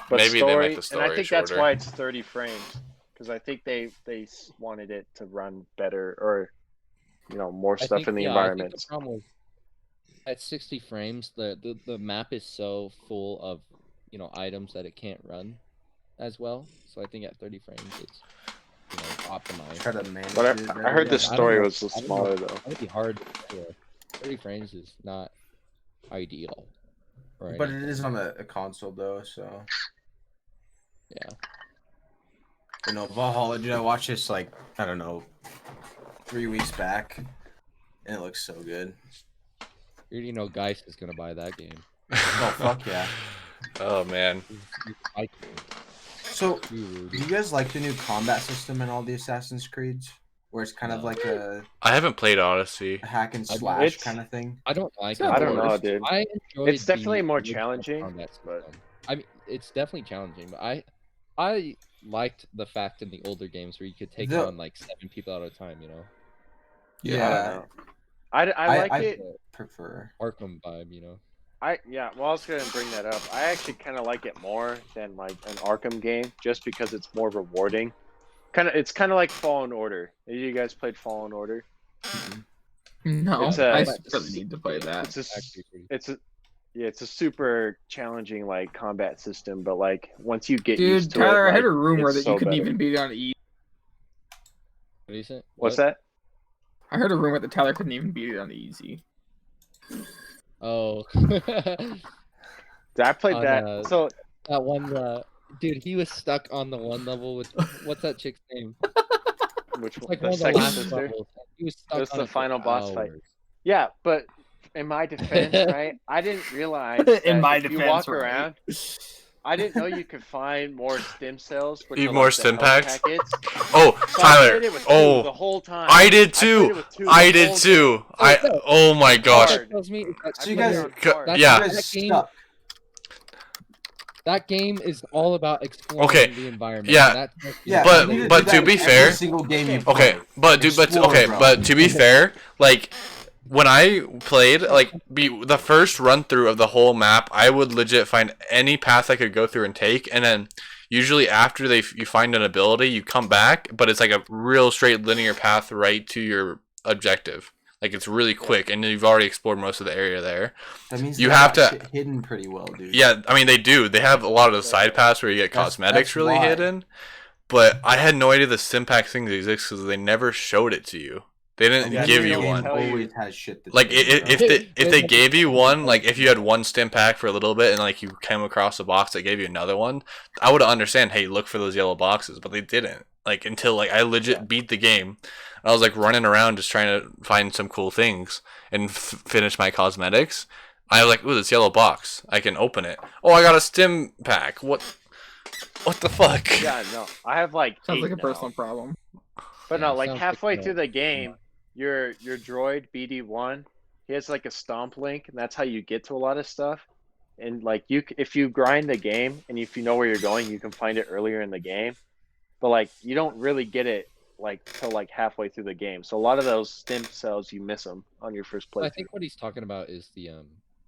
But Maybe story, they make the story and I think shorter. that's why it's 30 frames, because I think they wanted it to run better or more I stuff think, in the yeah, I think environments. the problem was at 60 frames, the map is so full of items that it can't run as well. So I think at 30 frames, it's optimized. Try to manage But it. I heard Yeah, the I don't story know. was I don't smaller know. though. It would be hard. 30 frames is not ideal. Right. But it is on a console though, so Yeah. Valhalla. Dude, I watched this like I don't know, 3 weeks back, and it looks so good. You already know Geist is gonna buy that game. Oh fuck yeah! Oh man. I So, do you guys like the new combat system in all the Assassin's Creeds, where it's kind of No. like a I haven't played Odyssey. hack and I- slash it's- kind of thing? I don't like So it. I don't know, worse. dude. I enjoyed It's definitely the more original challenging, combat but- system. I mean, it's definitely challenging, but I liked the fact in the older games where you could take The- on like 7 people at a time. I don't know. I like I it. prefer. Arkham vibe. Well, I was gonna bring that up. I actually kind of like it more than like an Arkham game, just because it's more rewarding. It's kind of like Fallen Order. Have you guys played Fallen Order? No, It's I a- really need to play that. It's a Actually, pretty- it's a super challenging like combat system, but like once you get Dude, used to Tyler, it, I heard a like, rumor it's that so you couldn't better. even beat it on easy. What do you say? What's What? that? I heard a rumor that Tyler couldn't even beat it on easy. Oh, I played On, that. So that one. Dude, he was stuck on the one level with what's that chick's name? which It's one? like The one of the second last sister? levels. He was stuck That's on the it for final boss fight. hours. Yeah, but in my defense, right? I didn't realize In that my if you defense, walk right? around. I didn't know you could find more stim cells. Which Need are, more like, the stim health packs? packets. Oh, So I Tyler. played it with two the Oh, whole time. I did played it too. with two I the did whole too. time. Oh my gosh. Hard. That tells me I So you played guys- it on Go- hard. yeah. You guys That game- stuck. that game is all about exploring Okay, the environment. yeah, and that's Yeah, But- you need but do to that be in fair- every single game you Okay, play. but Explore, bro. to be fair, like when I played, like the first run through of the whole map, I would legit find any path I could go through and take, and then usually after you find an ability, you come back, but it's like a real straight linear path right to your objective. Like it's really quick, and you've already explored most of the area there. That means You they have got to- shit hidden pretty well, dude. Yeah, I mean they do. They have a lot of the side paths where you get cosmetics that's really why. hidden. But I had no idea the Stimpack things exist because they never showed it to you. They didn't Yeah, give they you don't one. tell you. Always has shit. That's Like hidden, if bro. they gave you one, like if you had one Stimpack for a little bit and like you came across a box that gave you another one, I would understand. Hey, look for those yellow boxes, but they didn't. Like until like I legit beat the game, I was like running around just trying to find some cool things and finish my cosmetics. I was like, ooh, this yellow box. I can open it. Oh, I got a Stimpack. What the fuck? Yeah, no, I have like Sounds 8 like a now. personal problem. But Yeah, no, like sounds halfway like through the game, your droid BD1, he has like a stomp link, and that's how you get to a lot of stuff. And like if you grind the game and if you know where you're going, you can find it earlier in the game. But like you don't really get it like till like halfway through the game. So a lot of those stem cells you miss them on your first I playthrough. think what he's talking about is the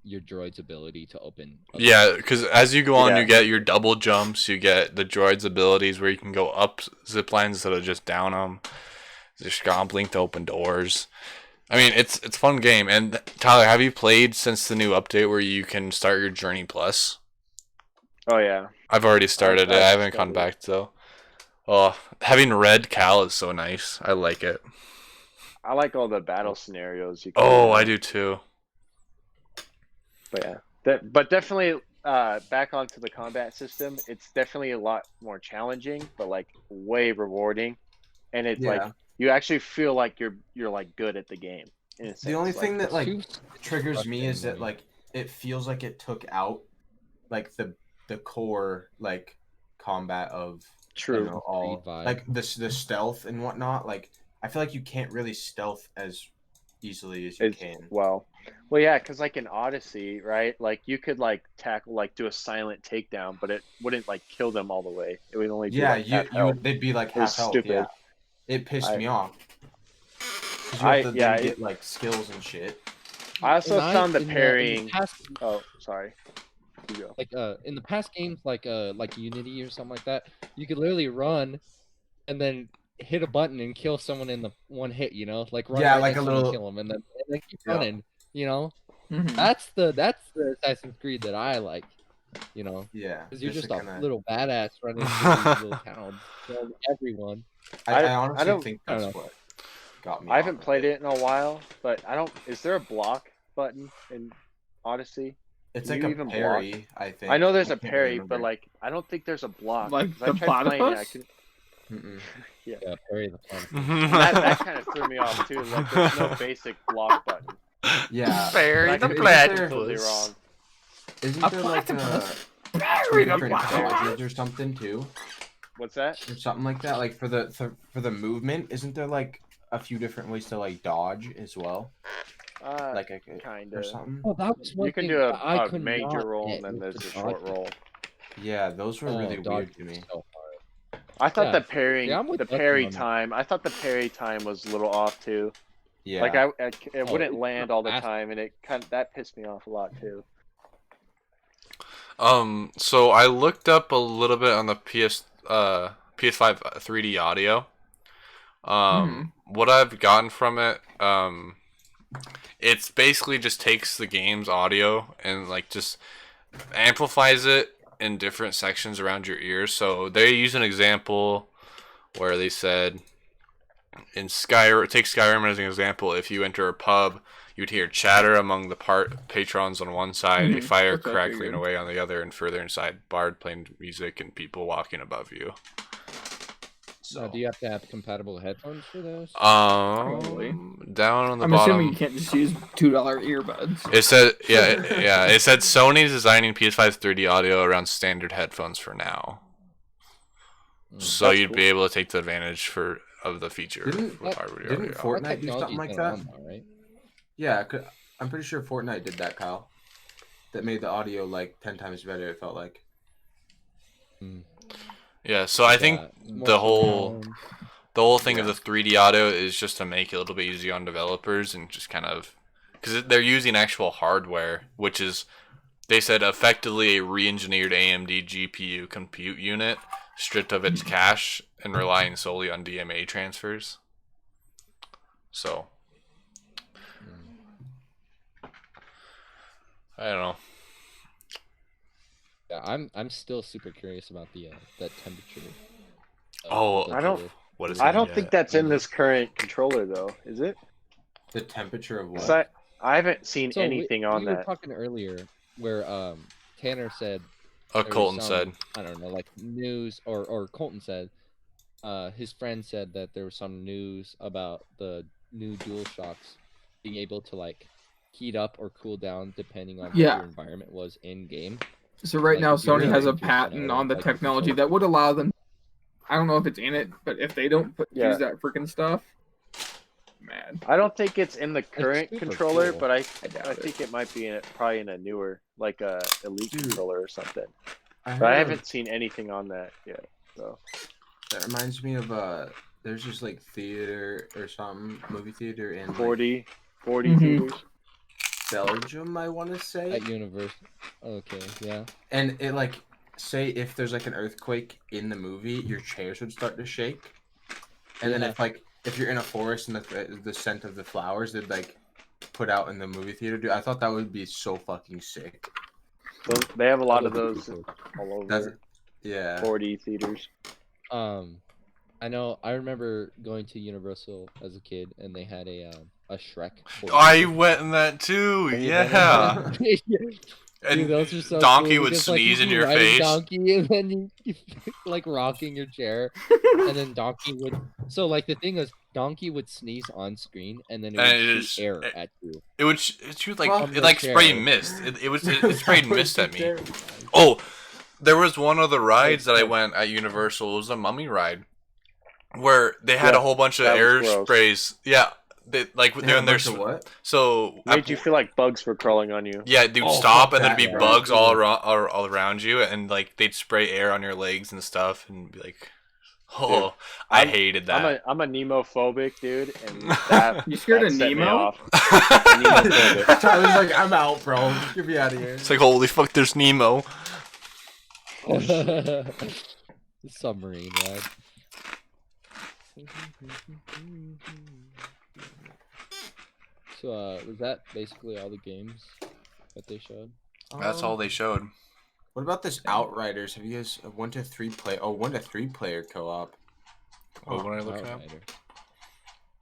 your droid's ability to open. Yeah, because as you go on, Yeah. you get your double jumps. You get the droid's abilities where you can go up zip lines instead of just down them. There's Scomp Link to open doors. I mean, it's a fun game. And Tyler, have you played since the new update where you can start your Journey Plus? Oh yeah, I've already started it. I've I haven't gone started back though. Oh, having red Cal is so nice. I like it. I like all the battle scenarios. You can Oh, do. I do too. But yeah, but definitely back onto the combat system. It's definitely a lot more challenging, but like way rewarding, and it's like Yeah. you actually feel like you're like good at the game. In a The only sense. thing that like Too triggers me is that frustrating. like it feels like it took out like the core like combat of True. you know all Creed vibe. like the stealth and whatnot. Like I feel like you can't really stealth as easily as you It's, can. well, yeah, because like in Odyssey, right? Like you could like tackle like do a silent takedown, but it wouldn't like kill them all the way. It would only be Yeah, like you half health. they'd be like It was half health. stupid. Yeah, it pissed I- me off. 'Cause you have to yeah, then get like skills and shit. I also And found the in parrying. past, Oh, sorry. You go. like in the past games like Unity or something like that, you could literally run and then hit a button and kill someone in the one hit, you know, like run Yeah, right like next a to them and little- kill them, and then keep Yeah. running, you know. Mhm. That's the Assassin's Creed that I like, you know, Yeah, because you're just to a kinda- little badass running through these little towns, killing everyone. I I honestly don't- think I don't that's know. what got me. I haven't off of played it in a while, but I don't. Is there a block button in Odyssey? It's Can like you a even block? parry, I think. I know there's I a can't parry, remember. but like I don't think there's a block. Like 'cause I the tried playing it, I platypus? couldn't- Mm-mm. Yeah, parry the planet. that kind of threw me off too. Like there's no basic block button. Yeah, Bury I the could be platypus. completely wrong. Isn't there like Bury the different platypus. dodges or something too, What's that? or something like that? Like for the movement, isn't there like a few different ways to like dodge as well? Like a Kind or of. something. Oh, that was one You can thing do that I a could major not roll get and then was there's the a short dodge. roll. Yeah, those were really dodge weird to was me. so hard. I thought Yeah. the parrying, Yeah, I'm with the Dustin parry on that. time. I thought the parry time was a little off too. Yeah, Like it Oh, wouldn't it's land not all the fast. time, and it that pissed me off a lot too. So I looked up a little bit on the PS5 3D audio. What I've gotten from it, it's basically just takes the game's audio and like just amplifies it in different sections around your ears. So they use an example where they said in Skyrim, take Skyrim as an example. If you enter a pub, you'd hear chatter among the patrons on one side, a fire That's what I crackling figured. away on the other, and further inside, bard playing music and people walking above you. So, do you have to have compatible headphones for those? Probably. Down on the I'm bottom. assuming you can't just use $2 earbuds. It said, yeah. It said Sony's designing PS5's 3D audio around standard headphones for now, so That's you'd cool. be able to take the advantage of the feature Didn't- with hardware didn't audio. Fortnite That do something like technology's that? been around now, right? Yeah, I'm pretty sure Fortnite did that, Kyle. That made the audio like 10 times better. It felt like. Mm. Yeah, so I think More the whole sound. thing of the 3D auto is just to make it a little bit easier on developers and just kind of because they're using actual hardware, which is they said effectively a re-engineered AMD GPU compute unit stripped of its cache and relying solely on DMA transfers. So I don't know. Yeah, I'm still super curious about the that temperature. Oh, I don't. what is I it don't yet? think that's in this current controller though, is it? The temperature of 'Cause what? I haven't seen So anything on we were that. talking earlier where Tanner said Oh, there was Colton some, said. I don't know, like news or Colton said his friend said that there was some news about the new DualShocks being able to like heat up or cool down depending on what Yeah. your environment was in game. So right Like, now, if you're Sony has a really patent on the like, your technology controller- that would allow them. I don't know if it's in it, but if they don't Yeah. use that freaking stuff, man, I don't think it's in the current super controller, cool. but I doubt it. think it might be probably in a newer, like a Elite Dude. controller or something. I But I heard haven't seen anything on that yet. So that reminds me of there's just like theater or something, movie theater in like 40 Mhm. theaters. Belgium, I want to say. At Universal. Okay, yeah. And it like say if there's like an earthquake in the movie, your chairs would start to shake. And then Yeah. if you're in a forest and the scent of the flowers they'd like put out in the movie theater, dude, I thought that would be so fucking sick. So they have a lot That of would be those cool. all That's over yeah. 40 theaters. I know. I remember going to Universal as a kid, and they had a Shrek. I went in that too. Have you Yeah. been in there? And Dude, those are so Donkey cool would because, like, sneeze you'd in be your riding face. Donkey, and then you like rocking your chair, and then Donkey would. So like the thing is, Donkey would sneeze on screen, and then it would And shoot just- air at you. It would shoot like From it the like sprayed chair. mist. It sprayed mist at me. Oh, there was one of the rides that I went at Universal. It was a mummy ride, where they had Yeah, a whole bunch of that was air gross. sprays. Yeah, they like They they're had in a their bunch of what? so Made you feel like bugs were crawling on you. yeah, dude, Oh, stop, fuck and there'd that, be yeah. bugs all around you, and like they'd spray air on your legs and stuff, and be like, oh, Dude, I I'm- hated that. I'm a Nemo-phobic, dude, and that You scared that of set me Nemo? off. Nemo-phobic. Tyler's like, I'm out, bro. Get me out of here. It's like holy fuck, there's Nemo. Oh, shit. Submarine ride. So was that basically all the games that they showed? That's all they showed. What about this Outriders? Have you guys 1 to 3 play? Oh, 1 to 3 player co-op. Oh, what am I looking at? Outrider.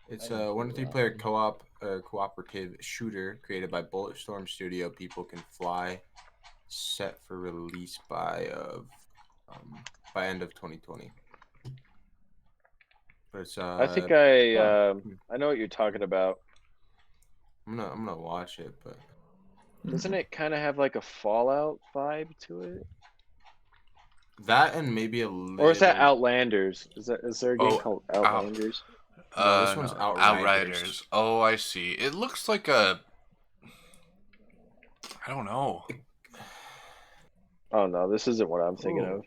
It's I a didn't 1 to see 3 that player one. co-op cooperative shooter created by Bulletstorm Studio. People can fly. Set for release by end of 2020. But it's I think yeah. I know what you're talking about. I'm gonna watch it, but Doesn't it kind of have like a Fallout vibe to it? that and maybe a little. Or is that Outlanders? Is there a game Oh, called Outlanders? No, this one's Outriders. Oh, I see. It looks like a. I don't know. Oh no, this isn't what I'm thinking Ooh.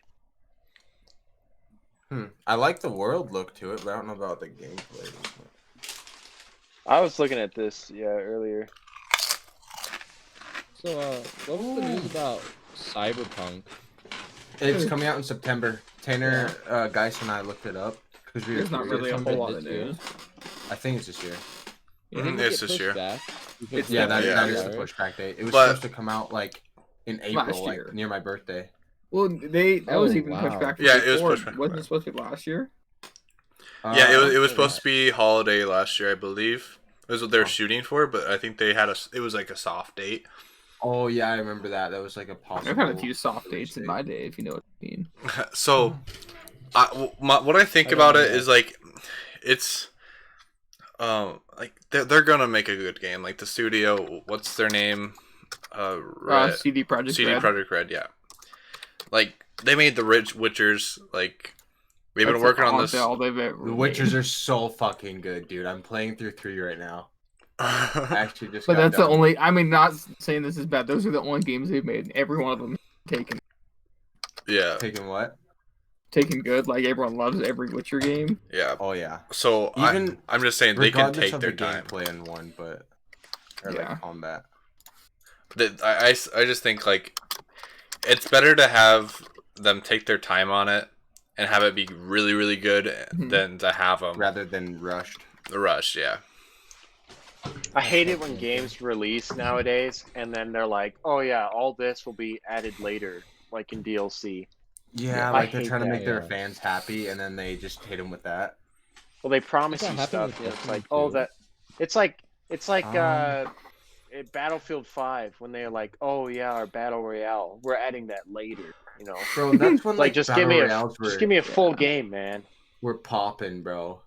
of. I like the world look to it, but I don't know about the gameplay. I was looking at this earlier. So what was the news about Cyberpunk? It's coming out in September. Tanner, Geis, and I looked it up because we. There's not we really a attended whole lot this of year. news. I think it's this year. You Mhm, think it's it this pushed year. back? It's Yeah, that Yeah. is the pushback date. It was But- supposed to come out like in April, like year. near my birthday. Well, that was Oh, even pushed wow. back. From Yeah, it was before. pushed back. Wasn't it supposed to be last year? Yeah, it was Uh, supposed to be holiday last year, I believe. It was what they were Oh. shooting for, but I think they had it was like a soft date. Oh yeah, I remember that. That was like a possible. I've had a few soft dates in my day, if you know what I mean. So, what I think I don't about know it that. is like, it's, like they're gonna make a good game. Like the studio, what's their name? CD Projekt CD Red. Projekt Red, yeah. Like they made the Rich Witchers. Like they've been That's working on honestly this. all they've ever The made. Witchers are so fucking good, dude. I'm playing through 3 right now. I actually just. But got that's the done. only. I mean, not saying this is bad. Those are the only games they've made. And every one of them taken. Yeah, Taking what? taken good. Like everyone loves every Witcher game. Yeah. Oh yeah. So Even I'm just saying they can regardless take of their the time. gameplay in one, but or Yeah. like combat. I just think like it's better to have them take their time on it and have it be really really good than to have them Rather than rushed. the rush. Yeah. I hate it when games release nowadays and then they're like, "Oh yeah, all this will be added later, like in DLC." Yeah, I like they're hate trying to that. make their fans happy, and then they just hit them with that. Well, they promise Does you that happen stuff, with and it's Destiny like, oh, 2? that. It's like Battlefield 5 when they're like, oh yeah, our battle royale, we're adding that later, you know. Bro, that's when Like, just battle give me royales a full game, man. We're popping, bro.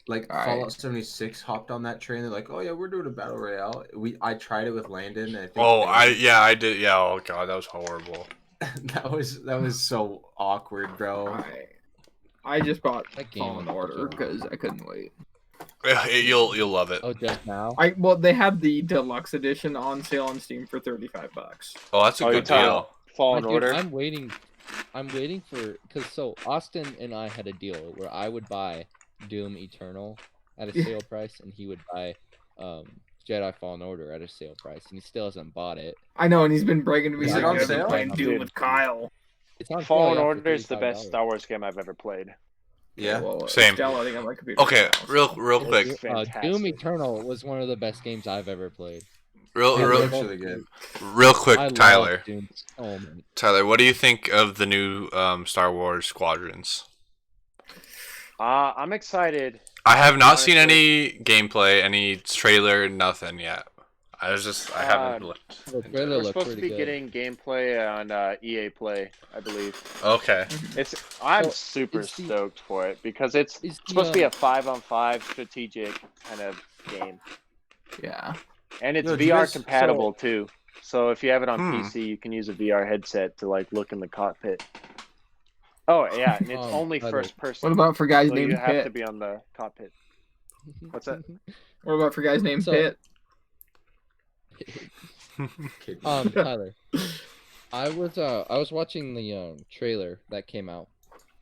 Like Alright. Fallout 76 hopped on that train. They're like, "Oh yeah, we're doing a battle royale." I tried it with Landon. And I think I did. Yeah. Oh god, that was horrible. that was so awkward, bro. I just bought That game Fallen was Order so- because I couldn't wait. You'll love it. Oh, just now? Well, they have the deluxe edition on sale on Steam for $35. Oh, that's a Oh, good you're talking deal. Fallen Dude, Order. I'm waiting for because Austin and I had a deal where I would buy Doom Eternal at a sale price, and he would buy Jedi Fallen Order at a sale price, and he still hasn't bought it. I know, and he's been bragging to me. Is like, it on "I've been sale? playing Doom Dude. with Kyle." It's on Fallen sale, yeah, for Order is the best $35. Star Wars game I've ever played. Yeah. Well, Same. It's downloading on my computer. Okay, now, so- real quick, It's Doom fantastic. Eternal was one of the best games I've ever played. real It real looks really good. real quick, I love Tyler. Doom so much. Tyler, what do you think of the new Star Wars Squadrons? I'm excited. I have not seen Honestly. any gameplay, any trailer, nothing yet. I haven't looked. The into trailer We're looked supposed to pretty be good. getting gameplay on EA Play, I believe. it. Okay. I'm So, super is the- stoked for it because it's Is the, supposed to be a 5-on-5 strategic kind of game, Yeah. and it's Yo, do you VR guys- compatible too. So if you have it on Hmm. PC, you can use a VR headset to like look in the cockpit. Oh yeah, and it's only Tyler. first person. What about for guys so named you have to Pitt? be on the cockpit. What's that? What about for guys named So- Pitt? Kid. Tyler, I was watching the trailer that came out,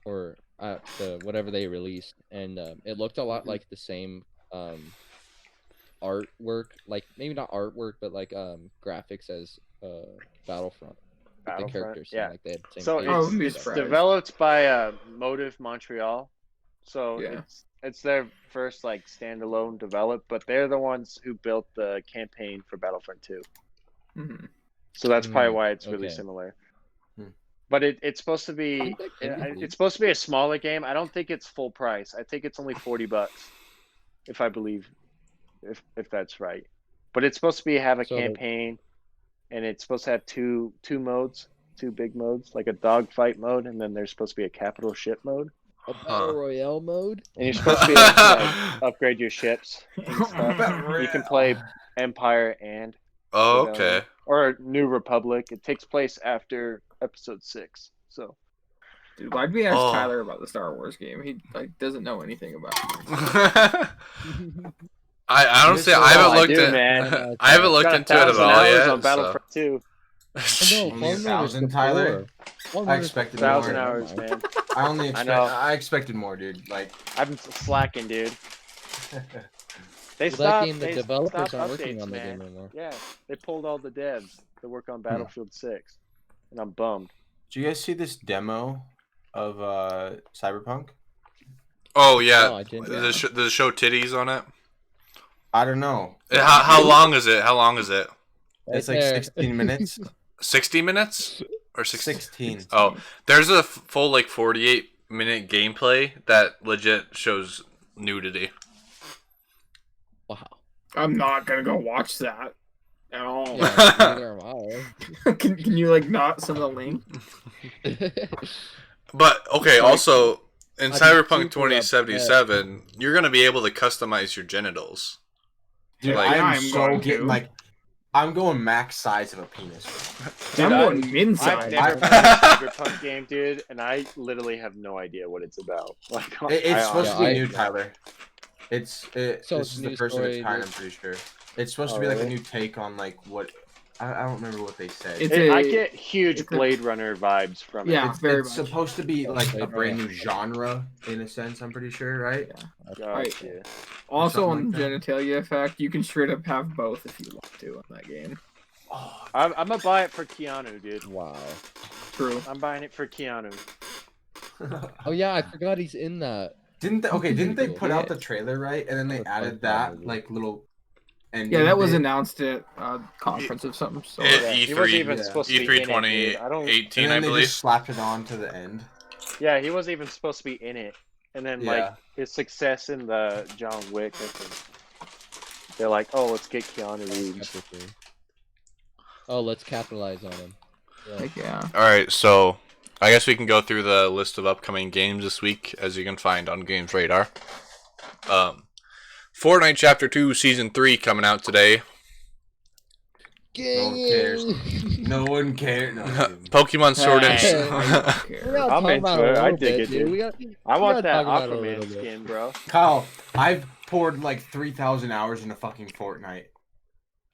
or the whatever they released, and it looked a lot like the same artwork, like maybe not artwork, but like graphics as Battlefront. The Battlefront, characters, yeah. seemed like they had the same So faces Oh, and wouldn't be it's stuff. surprised. developed by Motive Montreal. So Yeah. it's their first like standalone develop, but they're the ones who built the campaign for Battlefront 2. Mhm. So that's probably why it's really okay. similar. Hmm. But it's supposed to be How'd that game release? it's supposed to be a smaller game. I don't think it's full price. I think it's only $40, if I believe, if that's right. But it's supposed to have a So the- campaign, and it's supposed to have two modes, two big modes, like a dogfight mode, and then there's supposed to be a capital ship mode. A battle royale mode. And you're supposed to be able to like, upgrade your ships and stuff. Battle You can Royale. play Empire and Oh, whatever. okay. or New Republic. It takes place after Episode 6. So Dude, why'd we ask Oh. Tyler about the Star Wars game? He like doesn't know anything about it. I don't say I Oh, haven't I looked do, at. man. I haven't looked got into it at 1,000 all hours yet. on Battlefront 2. So. Only 1,000, Tyler? I expected 1,000 more. hours, man. I know. I expected more, dude. Like I've been slacking, dude. They Well, that stopped. game, the they developers stopped aren't working updates, on the man. game anymore. Yeah, they pulled all the devs to work on Battlefield 6, and I'm bummed. do you guys see this demo of Cyberpunk? Oh yeah. No, I didn't. Does it show titties on it? I don't know. How long is it? How long is it? It's Right like there. 16 minutes. 60 minutes or 60? 16. Oh, there's a full like 48-minute gameplay that legit shows nudity. Wow. I'm not gonna go watch that at all. Yeah, neither am can you like not send the link? I. But okay, also in I'd be Cyberpunk super 2077, you're gonna be able to customize your genitals. Dude, Like- I am I'm so going getting to. like, I'm going max size of a penis. I'm I- going min I've size. never played a Cyberpunk game, dude, and I literally have no idea what it's about. Like, It's supposed to be I- new, Tyler. So this it's is new the first of its story, kind, I'm this- pretty sure. It's supposed to Oh, be like a really? new take on like what I don't remember what they said. I get huge Blade Runner vibes from it. Yeah, very It's much. supposed to be like Blade a brand Runner. new genre in a sense. I'm pretty sure, right? Gotcha. Also, something on like that. genitalia effect, you can straight up have both if you want to in that game. Oh, I'm gonna buy it for Keanu, dude. Wow. True. I'm buying it for Keanu. Oh yeah, I forgot he's in that. didn't they? Okay, didn't they put out Yeah. the trailer right, and then they The added SpongeBob that movie. like little. And Yeah, that was announced at a conference of some sort. It- Yeah, he E3, wasn't even yeah. supposed to be E3 in it, dude. I don't. 2018, And I then they believe. just slapped it on to the end. Yeah, he wasn't even supposed to be in it. And then like Yeah. his success in the John Wick, I think they're like, oh, let's get Keanu Reeves. Chapter 3. Oh, let's capitalize on him. Yeah. Like, yeah. All right, so I guess we can go through the list of upcoming games this week, as you can find on Games Radar. Fortnite Chapter 2 Season 3 coming out today. No one cares. No one cares. No, Pokemon Sword and Hey, Shield. I don't care. We gotta I'm talk into about it. a I little dig bit, it, dude. dude. I want that gotta talk about it a little Aquaman bit. skin, bro. Kyle, I've poured like 3,000 hours into fucking Fortnite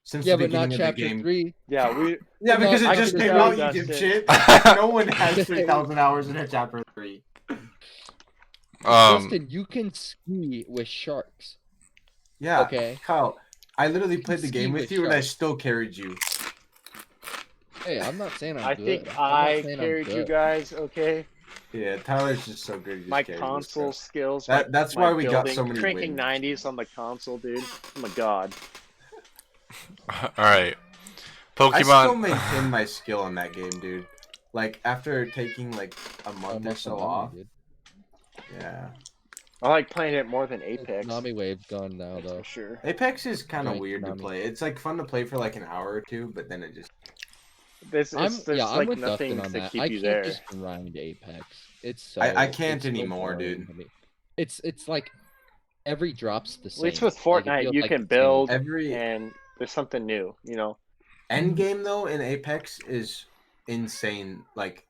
since Yeah, the but not beginning of the chapter game. 3. Yeah, we. Yeah, because I it just could've came done out, you Dustin. dipshit. No one has 3,000 hours in chapter 3. Justin, you can ski with sharks. Yeah, Okay. Kyle, I literally played the Ski game with with you and I sharks. still carried you. Hey, I'm not saying I'm I good. think I'm not I saying I'm carried you good. guys. Okay, Yeah, Tyler's just so good. He just my carried us, console bro. skills. That's my why we got building, so many cranking wins. 90s on the console, dude. Oh my god. All right. I still Pokemon. maintain my skill in that game, dude. Like after taking like a month or Almost so an off. army, dude. Yeah. I like playing it more than Apex. Tsunami Wave's gone now, though. For sure. Apex is kind of Joint weird to Konami. play. It's like fun to play for like an hour or two, but then it just There's I'm like with nothing Dustin on to that. keep I you can't there. just grind Apex. It's so I can't it's so anymore, boring dude. to me. It's like every drop's the At same. least with Like, it Fortnite, feels you like can the same build every and there's something new, you know? end game though in Apex is insane, like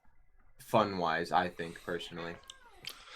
fun wise. I think personally.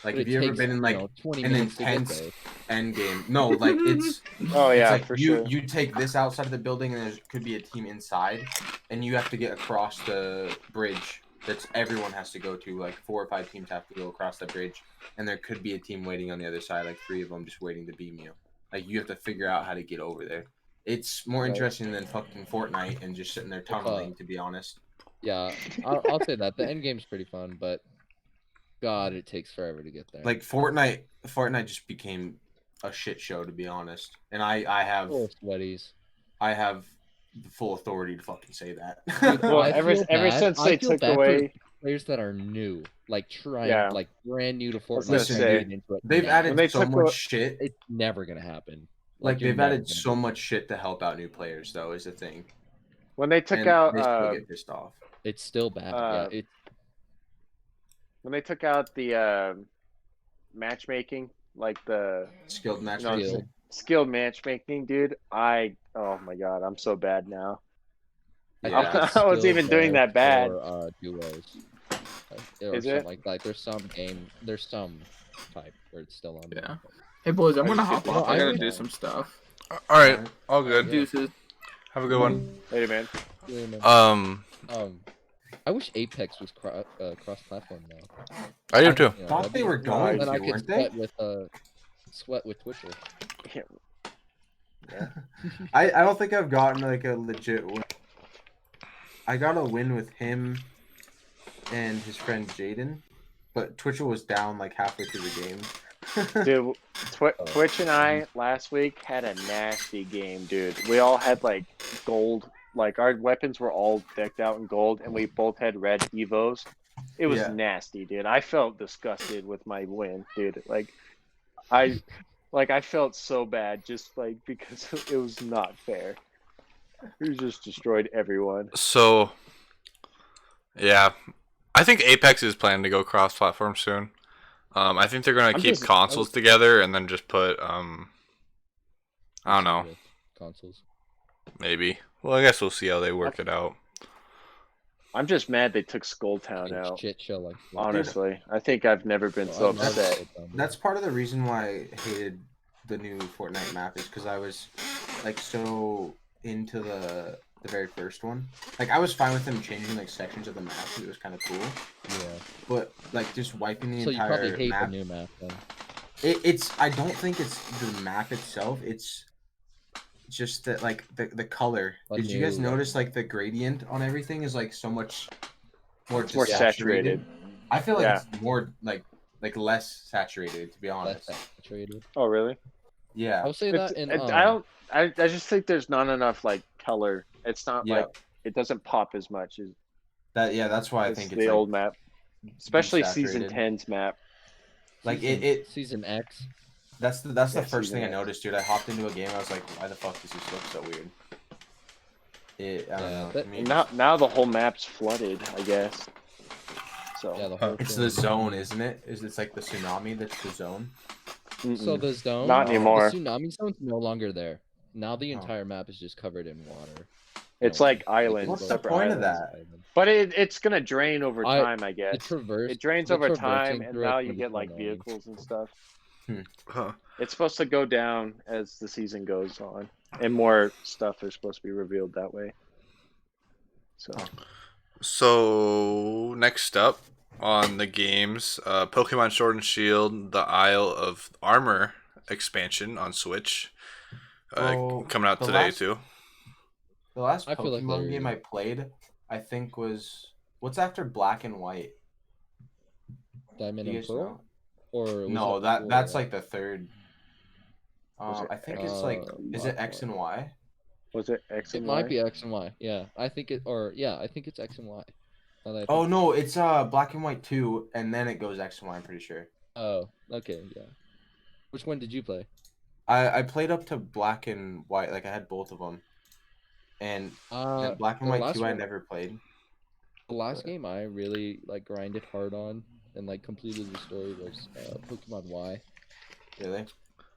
Like, But have it you ever takes, been in like 20 an minutes to get intense there. end game? No, like it's Oh yeah, like for you sure. you take this outside of the building and there could be a team inside, and you have to get across the bridge. That's everyone has to go to. Like 4 or 5 teams have to go across the bridge, and there could be a team waiting on the other side. Like 3 of them just waiting to beam you. Like you have to figure out how to get over there. It's more Right. interesting than fucking Fortnite and just sitting there tunneling. To be honest. Yeah, I'll say that. The end game's pretty fun, but God, it takes forever to get there. Like Fortnite just became a shit show, to be honest. And I have Full of sweaties. I have the full authority to fucking say that. Well, I ever feel since bad. they I feel took bad for away, players that are new, like trying, Yeah. like brand new to was Fortnite, gonna trying say, to get into it They've now. added When they so took much a- shit. It's never gonna happen. Like you're they've never added gonna so do it. much shit to help out new players, though, is the thing. when they took And out they still get pissed off. It's still bad. Uh, Yeah, when they took out the matchmaking, like the Skilled match. No, Skill. skilled matchmaking, dude. Oh my god, I'm so bad now. Yeah. I was even doing that bad. For duos. Or Is something it? like there's some type where it's still on. Yeah. Hey boys, I'm gonna hop off. I I gotta would- do some stuff. All right, all good. Yeah. Deuces. Have a good one. Later, man. I wish Apex was cross-platform now. I do too. You know, Thought that'd they be- were going then to, I could weren't they? sweat with Twitcher. I don't think I've gotten like a legit win. I got a win with him and his friend Jaden, but Twitcher was down like halfway through the game. Dude, Twitch and I last week had a nasty game, dude. We all had like gold, like our weapons were all decked out in gold, and we both had red Evos. It was Yeah. nasty, dude. I felt disgusted with my win, dude. I felt so bad just like because it was not fair. We just destroyed everyone. So, yeah, I think Apex is planning to go cross-platform soon. I think they're gonna I'm keep just- consoles together and then just put I don't know, Consoles. maybe. Well, I guess we'll see how they work it out. I'm just mad they took Skulltown A out. shit show like that. Honestly, I think I've never been so I love upset. Skulltown. That's part of the reason why I hated the new Fortnite map is because I was like so into the the very first one. Like I was fine with them changing like sections of the map. It was kind of cool. Yeah. But like just wiping the So you probably entire hate map. the new map then. It's. I don't think it's the map itself. It's just that like the color. Did you guys notice like the gradient on everything is like so much more It's more saturated. I feel like Yeah. it's more like less saturated, to be honest. Less saturated. Oh, really? Yeah. I would say It's- that in I don't. I just think there's not enough like color. It's not Yeah. like it doesn't pop as much as That's why I as think the it's like, old map, especially season saturated. 10's map. Like season, it season X. that's the Yeah, first thing season I X. noticed, dude. I hopped into a game, I was like, why the fuck does this look so weird? I don't know. that- to me, And now the whole map's flooded, I guess. So Yeah, the whole it's thing. the zone, isn't it? It's like the tsunami that's the zone. So the zone, Not anymore. The tsunami zone's no longer there. Now the Oh. entire map is just covered in water. It's No, like islands. What's the separate point of islands. that? But it's gonna drain over time, I The guess. traverse. It drains the over traversing time, and through it's now gonna you be get so like annoying. vehicles and stuff. Huh. It's supposed to go down as the season goes on, and more stuff is supposed to be revealed that way. So So next up on the games, Pokemon Sword and Shield: The Isle of Armor expansion on Switch, coming out the today last- too. The last I feel like Pokemon they're- game I played, I think was what's after Black and White. Diamond Do you and guys Pearl? know? Or was No, it that's before like the third. Was it I think X it's like and is Y? it X and Y? was it X It and might Y? be X and Y. Yeah, I think it. Or yeah, I think it's X and Y. Now that I Oh think- no, it's Black and White 2, and then it goes X and Y. I'm pretty sure. Oh, okay, yeah. Which one did you play? I played up to Black and White, like I had both of them, and Black and the White last 2 I one- never played. The last game I really like grinded hard on and like completed the story was Pokemon Y. Really?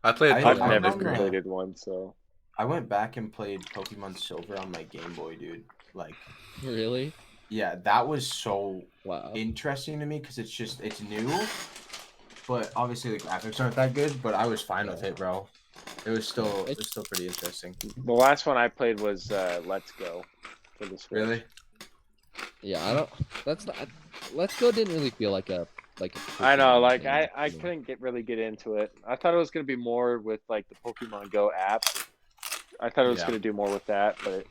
I played I- I've Pokemon. never found the- completed one, so I went back and played Pokemon Silver on my Game Boy, dude. Like, Really? yeah, that was so Wow. interesting to me because it's new, but obviously the graphics aren't that good. But I was fine with it, bro. It was still pretty interesting. the last one I played was Let's Go for the Switch. Really? Yeah, I don't. That's not. Let's Go didn't really feel like a I know, Pokemon like game I to me. couldn't really get into it. I thought it was gonna be more with like the Pokemon Go app. I thought it was Yeah. gonna do more with that, but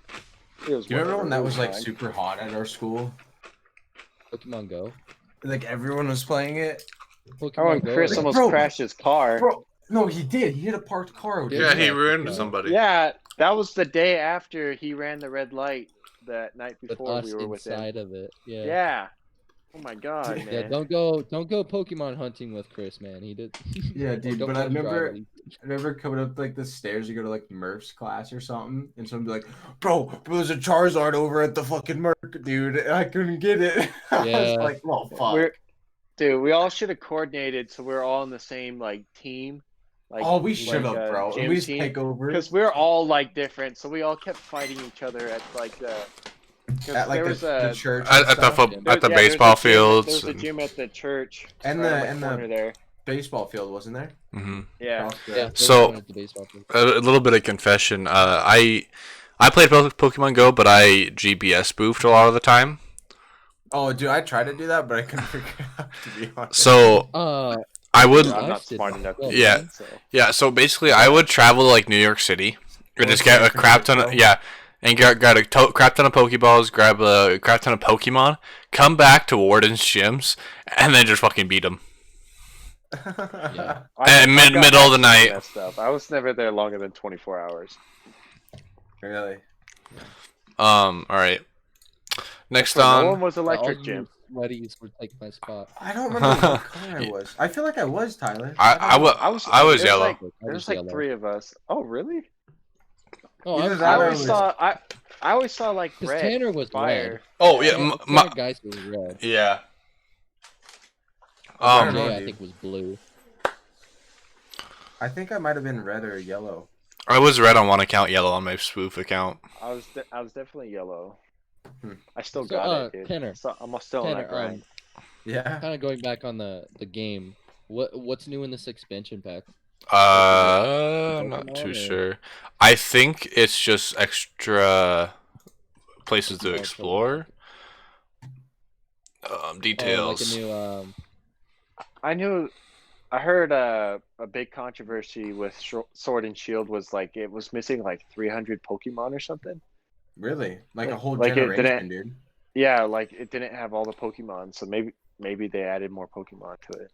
it was. Do you remember whatever. when It that was like fine. super hot at our school? Pokemon Go. Like everyone was playing it. Pokemon Oh, and Go. Chris or- almost Bro. crashed his car. Bro, no, he did. He hit a parked car. Dude. Yeah, he Yeah. ruined somebody. Yeah, that was the day after he ran the red light that night with before us we were with him. inside of it. Yeah. Yeah. Oh my god, Yeah, man. Yeah, don't go Pokemon hunting with Chris, man. He did. Yeah, Or dude, don't but I let him drive, remember- at least. I remember coming up like the stairs to go to like Murph's class or something, and someone be like, "Bro, there's a Charizard over at the fucking Murph, dude." And I couldn't get it. I Yeah. was like, "Oh fuck." Dude, we all should have coordinated so we're all in the same like team. Like, Oh, we should have, bro. gym We just team. take over. Because we're all like different, so we all kept fighting each other at like the. 'cause At like there the, was the a church. At, and at the stuff. at the there- yeah, baseball there's a gym- fields. There's a gym at the church. And right the- on and the- corner there. Baseball field, wasn't there? Mhm. Yeah. Across the- Yeah. there was So- one at the baseball field. A little bit of confession. I played Pokemon Go, but I GPS spoofed a lot of the time. Oh, dude, I tried to do that, but I couldn't figure it out, to be honest. So I would, Yeah. I'm not Nice, did smart that. enough to do Yeah. that, so. yeah. So basically, I would travel to like New York City, or Oh, just get a San crap ton of Francisco? and grab a crap ton of Pokeballs, grab a crap ton of Pokemon, come back to Warden's gyms, and then just fucking beat them. Yeah. And middle of the night. That stuff. I was never there longer than 24 hours. Really? All right. Next So on. no one was All electric you gym. sweaties would take my spot. I don't remember what color I was. I feel like I was, Tyler. I don't know. was there's yellow. Like, I there's was like yellow. 3 of us. Oh, really? Oh, Either I'm that I or always was- saw. I always saw like Because red. Tanner was fire. red. Oh yeah, Tanner guys was red. yeah. I don't know, Jay, I dude. think was blue. I think I might have been red or yellow. I was red on one account, yellow on my spoof account. I was definitely yellow. Hmm. I still So, got it, dude. Tanner. I'm still on Tanner, that grind. Yeah. Kind of going back on the game. What's new in this expansion pack? I'm not Pokemon too or- sure. I think it's just extra places to Oh, explore. Details. Oh, like a new I heard a big controversy with Sword and Shield was like it was missing like 300 Pokemon or something. Really? Like a whole Like it generation, didn't. dude. Yeah, like it didn't have all the Pokemon, so maybe they added more Pokemon to it.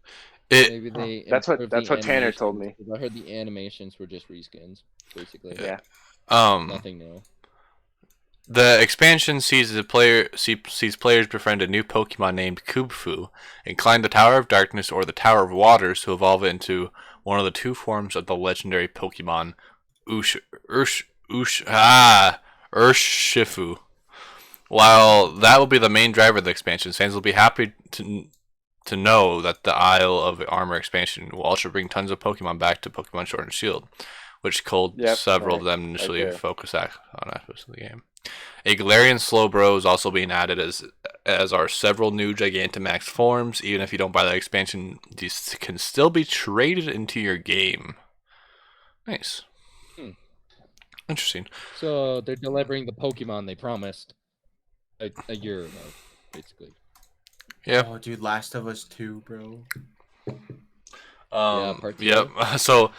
Maybe they That's what improved the Tanner told me. animations, 'cause I heard the animations were just reskins, basically. Yeah. Nothing new. The expansion sees players befriend a new Pokemon named Kubfu, and climb the Tower of Darkness or the Tower of Waters to evolve it into one of the two forms of the legendary Pokemon Urshifu. While that will be the main driver of the expansion, fans will be happy to know that the Isle of Armor expansion will also bring tons of Pokemon back to Pokemon Sword and Shield, which culled several of them initially focus on aspects of the game. A Galarian Slowbro is also being added, as are several new Gigantamax forms. Even if you don't buy that expansion, these can still be traded into your game. Nice. Interesting. So they're delivering the Pokemon they promised a year ago, basically. Yeah. Oh, dude, Last of Us 2, bro. Part 2. Yep. So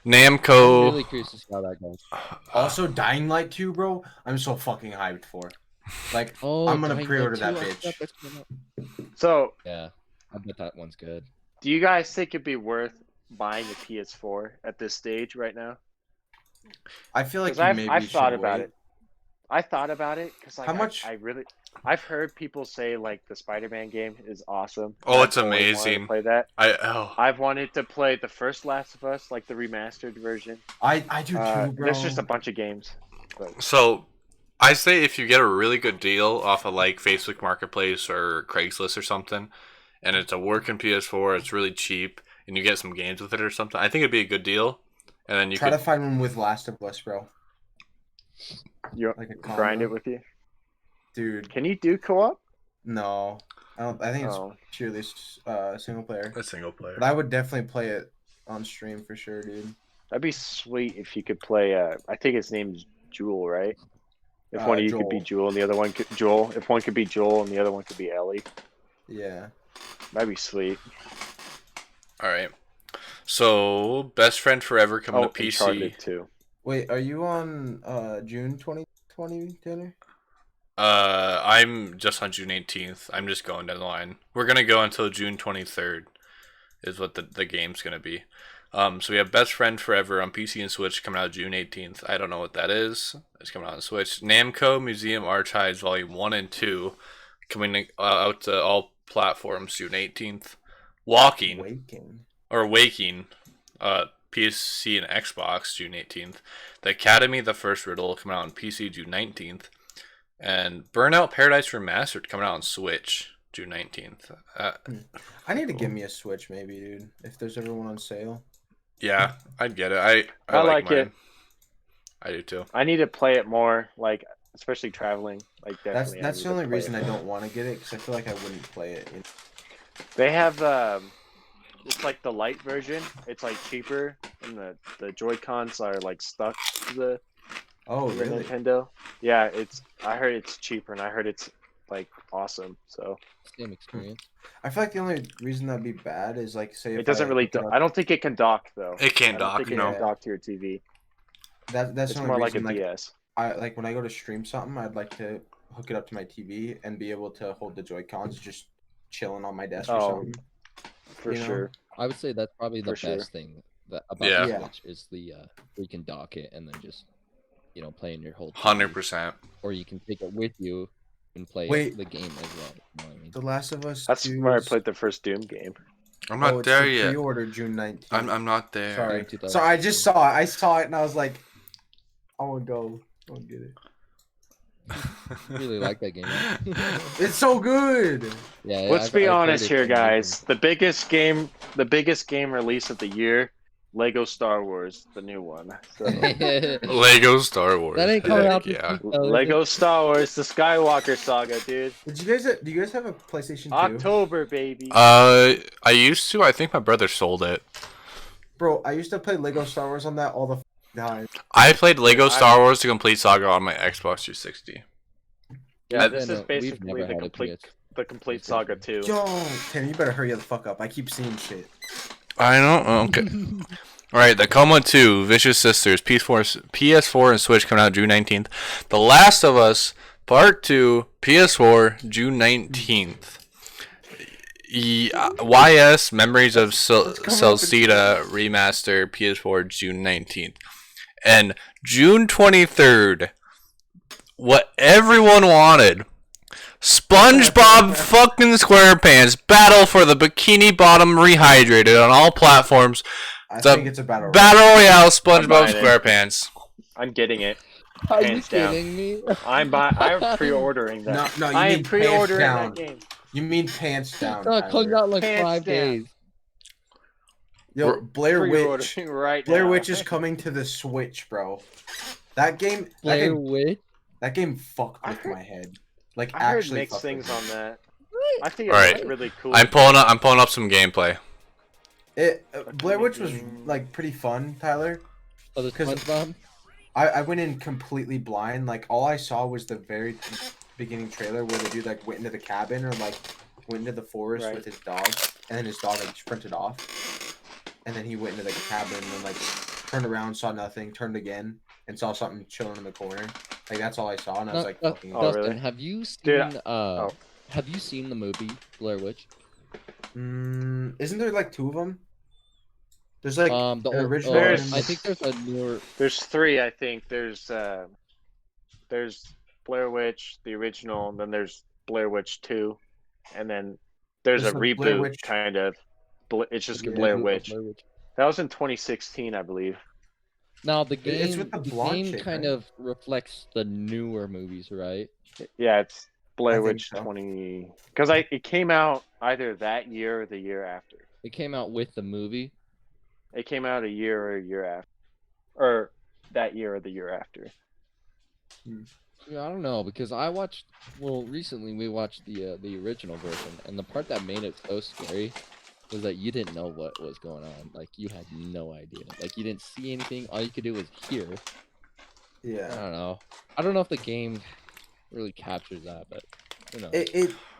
Namco. I'm really curious to see how that goes. Also, Dying Light 2, bro. I'm so fucking hyped for. Like, Oh, I'm gonna Dying pre-order Light that 2, I bitch. forgot that's coming out. So Yeah, I bet that one's good. do you guys think it'd be worth buying a PS4 at this stage right now? I feel like 'Cause you maybe I've thought should about wait. it. I thought about it because like How much- I've heard people say like the Spider-Man game is awesome. Oh, it's I've always wanted to amazing. play that. Oh. I've wanted to play the first Last of Us, like the remastered version. I do too, bro. There's just a bunch of games. But So, I say if you get a really good deal off of like Facebook Marketplace or Craigslist or something, and it's a working PS4, it's really cheap, and you get some games with it or something, I think it'd be a good deal. And then you Try to find one with Last of Us, bro. you Like a grind combo. it with you. Dude, Can you do co-op? no. I think it's Oh. purely single player. a single player. But I would definitely play it on stream for sure, dude. That'd be sweet if you could play. I think his name's Jewel, right? If one of you could be Jewel and the other one could Joel. If one could be Joel and the other one could be Ellie, Yeah. that'd be sweet. All right. So, Best Friend Forever coming to PC. Uncharted too. Wait, are you on June 2020, Tanner? I'm just on June 18th. I'm just going down the line. We're gonna go until June 23rd, is what the game's gonna be. So we have Best Friend Forever on PC and Switch coming out June 18th. I don't know what that is. It's coming out on Switch. Namco Museum Archives Volume 1 and 2 coming out to all platforms June 18th. Waking, PC and Xbox June 18th. The Academy, The First Riddle coming out on PC June 19th. And Burnout Paradise Remastered coming out on Switch June 19th. I need to get me a Switch, maybe, dude. If there's ever one on sale. Yeah, I'd get it. I like mine. it. I do too. I need to play it more, like especially traveling. Like definitely. That's the only reason I don't want to get it, because I feel like I wouldn't play it. They have it's like the light version. It's like cheaper, and the Joy Cons are like stuck to the really? Nintendo. Yeah, I heard it's cheaper, and I heard it's like awesome. So Same experience. I feel like the only reason that'd be bad is like say it doesn't really. I don't think it can dock though. It can't I don't dock. think it No. can dock to your TV. That's It's the only more like a reason, DS. I like when I go to stream something, I'd like to hook it up to my TV and be able to hold the Joy Cons just chilling on my desk or something. For you know? sure. I would say that's probably the For sure. best thing about the Yeah. Switch is the you can dock it and then just play in your whole. 100%. Or you can take it with you and play Wait. the game as well. You know what I mean? The Last of Us. That's 2 where I is- played the first Doom game. I'm not it's there the yet. Pre-order June 19th. I'm not there. Sorry. 2000. So I just saw it. I saw it and I was like, I want to go. I want to get it. I really like that game. man. It's so good. Yeah. Let's I've be heard honest it's here, amazing. guys. The biggest game release of the year, Lego Star Wars, the new one. So, Lego Star Wars. That ain't coming Heck out this yeah. week, though, is Lego it? Star Wars, the Skywalker saga, dude. Do you guys have a PlayStation 2? October, baby. I used to. I think my brother sold it. Bro, I used to play Lego Star Wars on that all the time. I played Lego Star Wars: The Complete Saga on my Xbox 360. Yeah, We've this been, is we've basically never the had a complete PS. the complete saga 2. Yo, Tim, you better hurry the fuck up. I keep seeing shit. I don't. Okay. All right, the Coma 2, Vicious Sisters, PS4 and Switch coming out June 19th. The Last of Us Part 2, PS4, June 19th. YS Memories of Celceta Remaster, PS4, June 19th. And June 23rd, what everyone wanted, SpongeBob fucking SquarePants Battle for the Bikini Bottom Rehydrated on all platforms. I think it's a battle. Royale SpongeBob buying it. SquarePants. I'm getting it. Are you Hands down. kidding me? I'm pre-ordering that. No, you I mean am pre-ordering pants that down. game. You mean pants down. No, it comes Tyler. out in like Hands 5 down. days. Yo, Blair Witch. Pre-ordering right Blair now. Witch is coming to the Switch, bro. That game. Blair Witch. That game fucked with my head. Like I heard actually mixed fucked with things me. on that. I think it Alright. looks really cool. I'm pulling up some gameplay. Blair Witch was like pretty fun, Tyler. Oh, the 'Cause- SpongeBob. I went in completely blind. Like all I saw was the very beginning trailer where the dude like went into the cabin or like went into the forest Right. with his dog, and then his dog like sprinted off, and then he went into the cabin and then like turned around, saw nothing, turned again, and saw something chilling in the corner. Like that's all I saw, and I was like, fucking. Oh, Dustin, really? have you seen Dude, have you seen the movie Blair Witch? Isn't there like 2 of them? There's like The an old, original. There's- I think there's a newer. There's 3, I think. There's Blair Witch, the original, and then there's Blair Witch 2, and then there's a There's the Blair reboot Witch- kind of. It's just Yeah, Blair of Witch. Blair Witch. That was in 2016, I believe. Now the It's game, with the the blonde game chick, kind right? of reflects the newer movies, right? Yeah, it's Blair think Witch so. 20. Because it came out either that year or the year after. It came out with the movie. It came out a year or a year after, or that year or the year after. Yeah, I don't know because I watched. Well, recently we watched the original version, and the part that made it so scary was that you didn't know what was going on. Like you had no idea. Like you didn't see anything. All you could do was hear. I Yeah. don't know. I don't know if the game really captures that, but you know.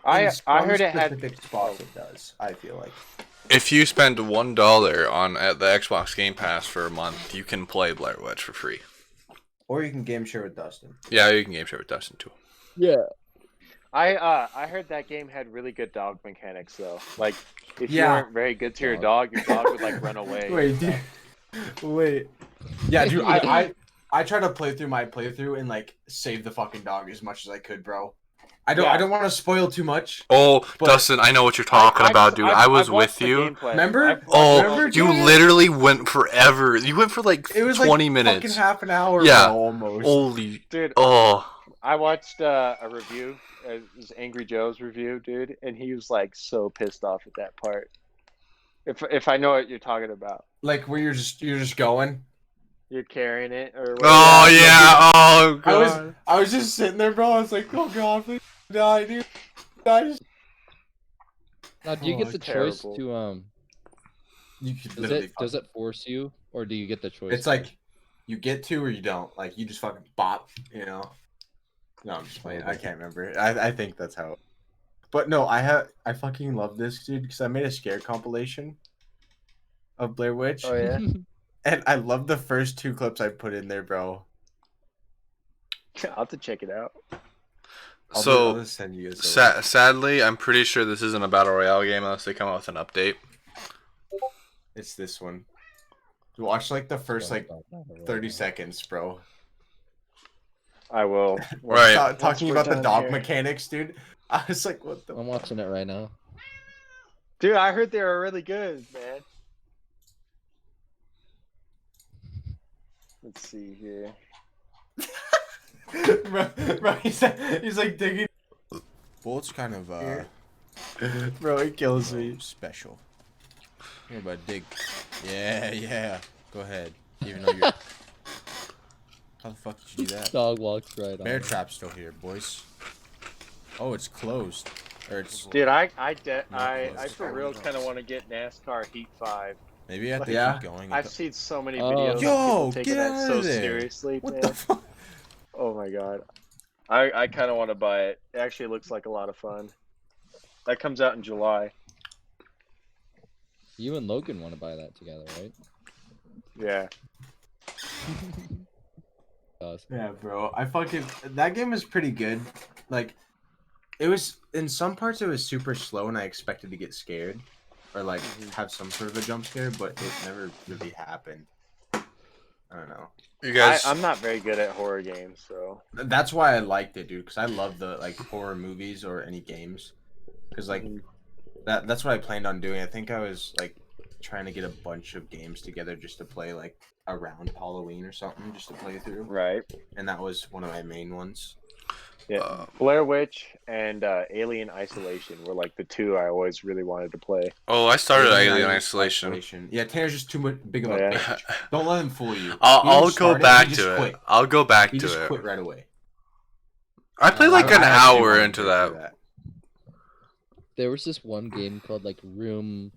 I in some heard it had. specific spots. It does. I feel like. If you spend $1 on at the Xbox Game Pass for a month, you can play Blair Witch for free. Or you can game share with Dustin. Yeah, you can game share with Dustin too. Yeah. I heard that game had really good dog mechanics though. Like if you Yeah. weren't very good to your dog would like run away. Wait, dude. Wait. Yeah, dude. I tried to play through my playthrough and like save the fucking dog as much as I could, bro. I don't want to spoil too much. Oh, But- Dustin, I know what you're talking about, dude. I was I've with watched the you. gameplay. Remember? I've watched Oh, Remember, you dude? literally went forever. You went for like It was 20 like minutes. fucking half an hour, Yeah. bro, almost. Holy. Dude, Oh. I watched a review, it was Angry Joe's review, dude, and he was like so pissed off at that part. If I know what you're talking about, Like where you're just going. you're carrying it or. Oh yeah. Oh god. I was just sitting there, bro. I was like, oh god, please die, dude. Die. Now, do you Oh, get the choice terrible. to You could Does literally does it force you, or do you get the choice? It's like you get to or you don't. Like you just fucking bop, you know. No, I'm just playing. I can't remember. I think that's how. But no, I fucking love this, dude, because I made a scare compilation of Blair Witch, Oh yeah. and I love the first 2 clips I put in there, bro. I'll have to check it out. I'll just send you. Sadly, I'm pretty sure this isn't a battle royale game unless they come out with an update. It's this one. Watch like the first like 30 seconds, bro. I will. Right. Talking we're about the done dog here. mechanics, dude. I was like, what the? I'm watching it right now. Dude, I heard they were really good, man. Let's see here. bro, he's like digging. Bolt's kind of Bro, it kills me. special. Here, bud, dig. Yeah. Go ahead. Even though you're. How the fuck did you do that? Dog walks right on. Bear it. trap's still here, boys. Oh, it's closed. Or it's Dude, I close. for real kind of want to get NASCAR Heat 5. maybe I have to Yeah. keep going. I've seen so many Oh. videos Yo, of people taking get that out so of there. seriously, What man. the fuck? Oh my god. I kind of want to buy it. It actually looks like a lot of fun. That comes out in July. You and Logan want to buy that together, right? Yeah. Yeah, bro. That game is pretty good. Like, it was in some parts it was super slow, and I expected to get scared, or like have some sort of a jump scare, but it never really happened. I don't know. You guys, I'm not very good at horror games, so That's why I liked it, dude. Because I love the like horror movies or any games. Because like that's what I planned on doing. I think I was like trying to get a bunch of games together just to play like around Halloween or something, just to play through. right. And that was one of my main ones. Yeah, Blair Witch and Alien Isolation were like the two I always really wanted to play. oh, I started Alien Isolation. Yeah, Tanner's just too much big of a Oh, yeah. bitch. Don't let him fool you. I'll He go started, back he just to it. quit. I'll go back He to just it. quit right away. I played like an I actually hour wanted into to that. do that. There was this one game called like Room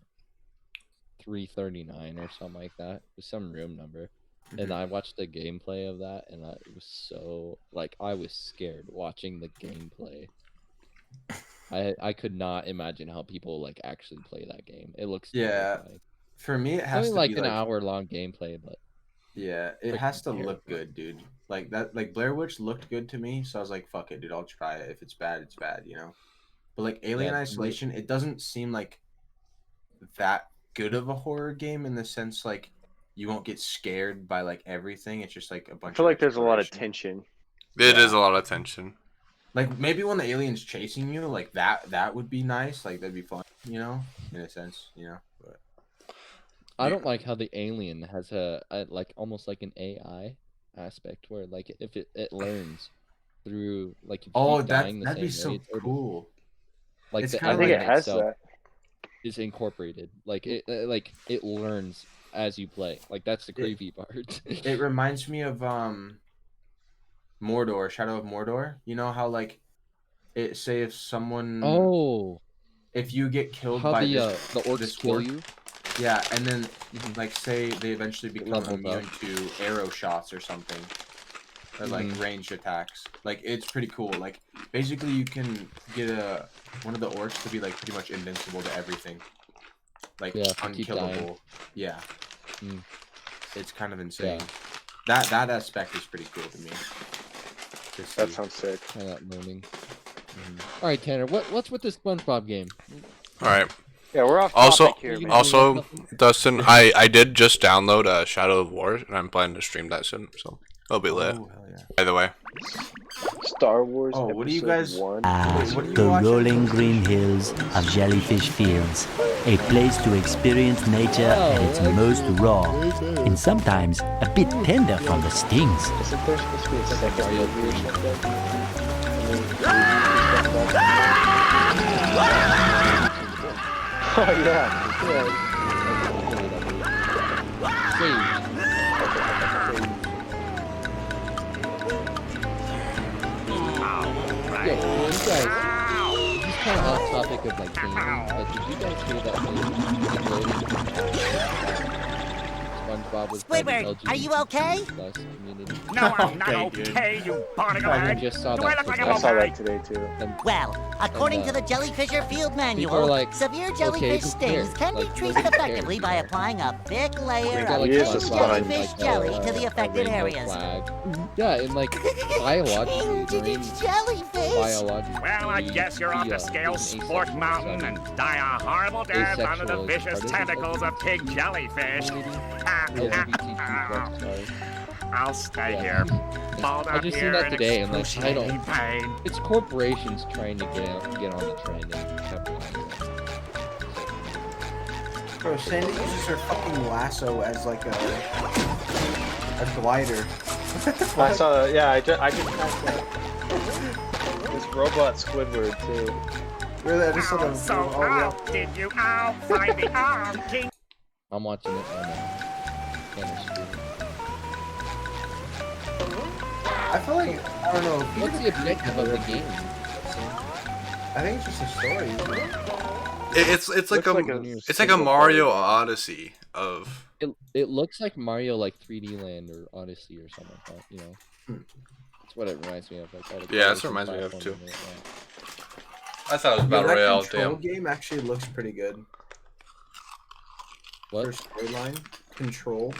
339 or something like that. It was some room number. And I watched the gameplay of that, and it was so like I was scared watching the gameplay. I could not imagine how people like actually play that game. It looks terrifying. For me, it has Only to like be an like hour-long gameplay, but yeah, it freaking has to look terrifying. good, dude. Like that, like Blair Witch looked good to me, so I was like, "Fuck it, dude, I'll try it. If it's bad, it's bad," you know. But like Alien Yeah, Isolation, it doesn't seem like that good of a horror game in the sense like you won't get scared by like everything. It's just like a I bunch. feel of like there's a lot of exploration. tension. It is a lot of tension. Like maybe when the alien's chasing you, like that would be nice. Like that'd be fun, you know, in a sense, you know. But I don't like how the alien has a like almost like an AI aspect where like if it learns through like if you oh, keep dying the that'd be same so way, it's cool. like It's the kinda I think like- it has itself that. is incorporated. Like it learns as you play. Like that's the creepy part. It reminds me of Mordor, Shadow of Mordor. You know how like it say if someone Oh, if you get killed how by the this orcs this kill orc, you. yeah, and then like say they eventually become leveled immune up. to arrow shots or something, or like Mhm. ranged attacks. Like it's pretty cool. Like basically you can get one of the orcs to be like pretty much invincible to everything, like Yeah, if you keep dying. unkillable. Yeah, Mm. it's kind of insane. Yeah. That aspect is pretty cool to me. To That see. sounds sick. Kind of learning. All right, Tanner. What's with this SpongeBob game? All right. Yeah, we're off Also, topic here, man. also, Dustin, I did just download Shadow of War, and I'm planning to stream that soon, so it'll be lit. Oh, hell yeah. By the way, Star Wars. Oh, what do you Episode guys- 1. As What are you the watching? rolling green hills of Jellyfish Fields, a place to experience nature at its most raw, and sometimes a bit tender from the stings. Isn't there supposed to be a second Mario movie or 3. something? Oh yeah. Yeah, you guys. This is kind of off topic of like gaming, but did you guys hear that SpongeBob was part of the Squidward, are you okay? LGBT+ community? No, I'm not Okay, dude. okay, you barnacle I head. just saw Do I that look like today. I'm I saw okay? that today too. And Well, according to the Jellyfisher Field are Manual, like, severe okay, jellyfish who stings cares? can be Like, treated nobody cares, effectively you by know? applying a thick layer got, of like, pink SpongeBob, jellyfish like, jelly a to the affected rainbow areas. flag. Yeah, and like biologically, during Pink jellyfish! biologically. Well, I guess you're off the scale, sport mountain, and die a horrible death under the Asexual is vicious part of the tentacles of pig jellyfish. LGBTQ+, sorry. I'll stay Yeah. here. Balled I up just here seen that in today, and like I excruciating don't. pain. It's corporations trying to get on the trend and capitalize on it. Bro, Sandy uses her fucking lasso as like a glider. I saw that. Yeah, I just passed that. This robot Squidward too. Really, I just saw Ow, the so oh, yeah. out did you out find the arm king? I'm watching it on Tanner's stream. I feel like I don't know. What's the objective of the game? I think it's just a story. Isn't it? it's like Looks a like a it's like a Mario Odyssey of. It looks like Mario, like 3D Land or Odyssey or something like that. You know, it's That's what it reminds me of. Like, all the Yeah, that's colors what it and reminds me of, platforming too. and it, I thought it was Yeah, Battle that Royale. Control Damn. game actually looks pretty good. What? For storyline, Control.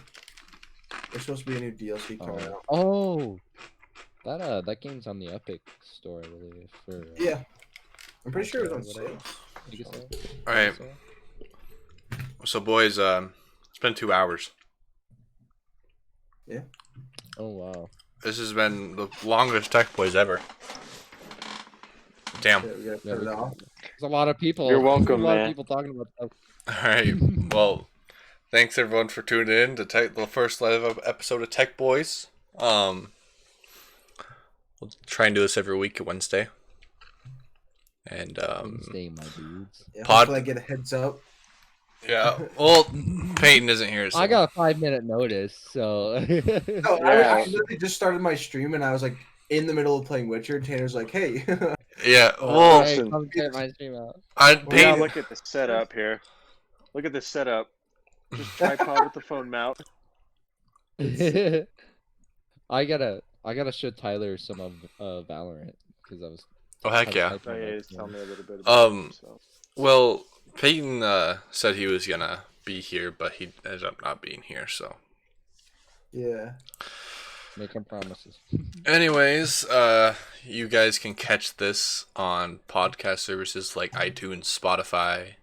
There's supposed to be a new DLC coming out. Oh, that game's on the Epic store, I believe. For Yeah, I'm pretty sure it or was on whatever. sale. You can say. All right. So, boys, it's been 2 hours. Yeah. Oh wow. This has been the longest Tech Boys ever. Damn. Yeah, we gotta Yeah, cut it off. There's a lot of people. You're welcome, a lot man. of people talking about stuff. All right. Well, thanks everyone for tuning in to the first live episode of Tech Boys. We'll try and do this every week at Wednesday. And Wednesday, my dudes. Yeah, Pod- hopefully I get a heads up. yeah. Well, Peyton isn't here. So. I got a 5-minute notice, so. No, I literally just started my stream and I was like in the middle of playing Witcher. And Tanner's like, "Hey." Yeah. Well, Hey, come check my stream out. We gotta Peyton. look at the setup here. Look at this setup. Just tripod with the phone mount. I gotta show Tyler some of Valorant because I was. Oh heck yeah. Oh yeah, just tell me a little bit about himself. Well, Peyton said he was gonna be here, but he ended up not being here. So. Yeah. Making promises. Anyways, you guys can catch this on podcast services like iTunes, Spotify,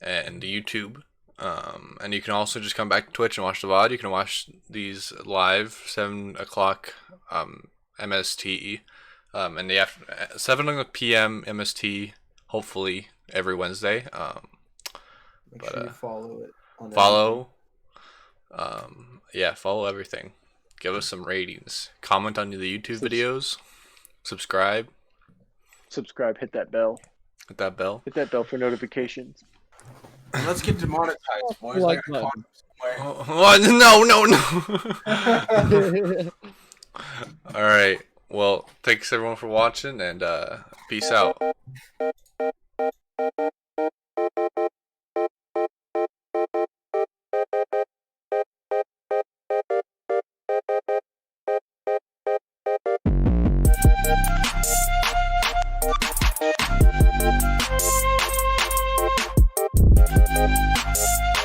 and YouTube. And you can also just come back to Twitch and watch the VOD. You can watch these live 7 o'clock MST, and the 7 p.m. MST. Hopefully every Wednesday. Make sure you follow it. On follow. Yeah, follow everything. Give us some ratings. Comment on the YouTube videos. Subscribe. Subscribe. Hit that bell. Hit that bell. Hit that bell for notifications. And let's get demonetized, boys. Like I gotta What? No. All right. Well, thanks everyone for watching, and peace out. We'll be right back.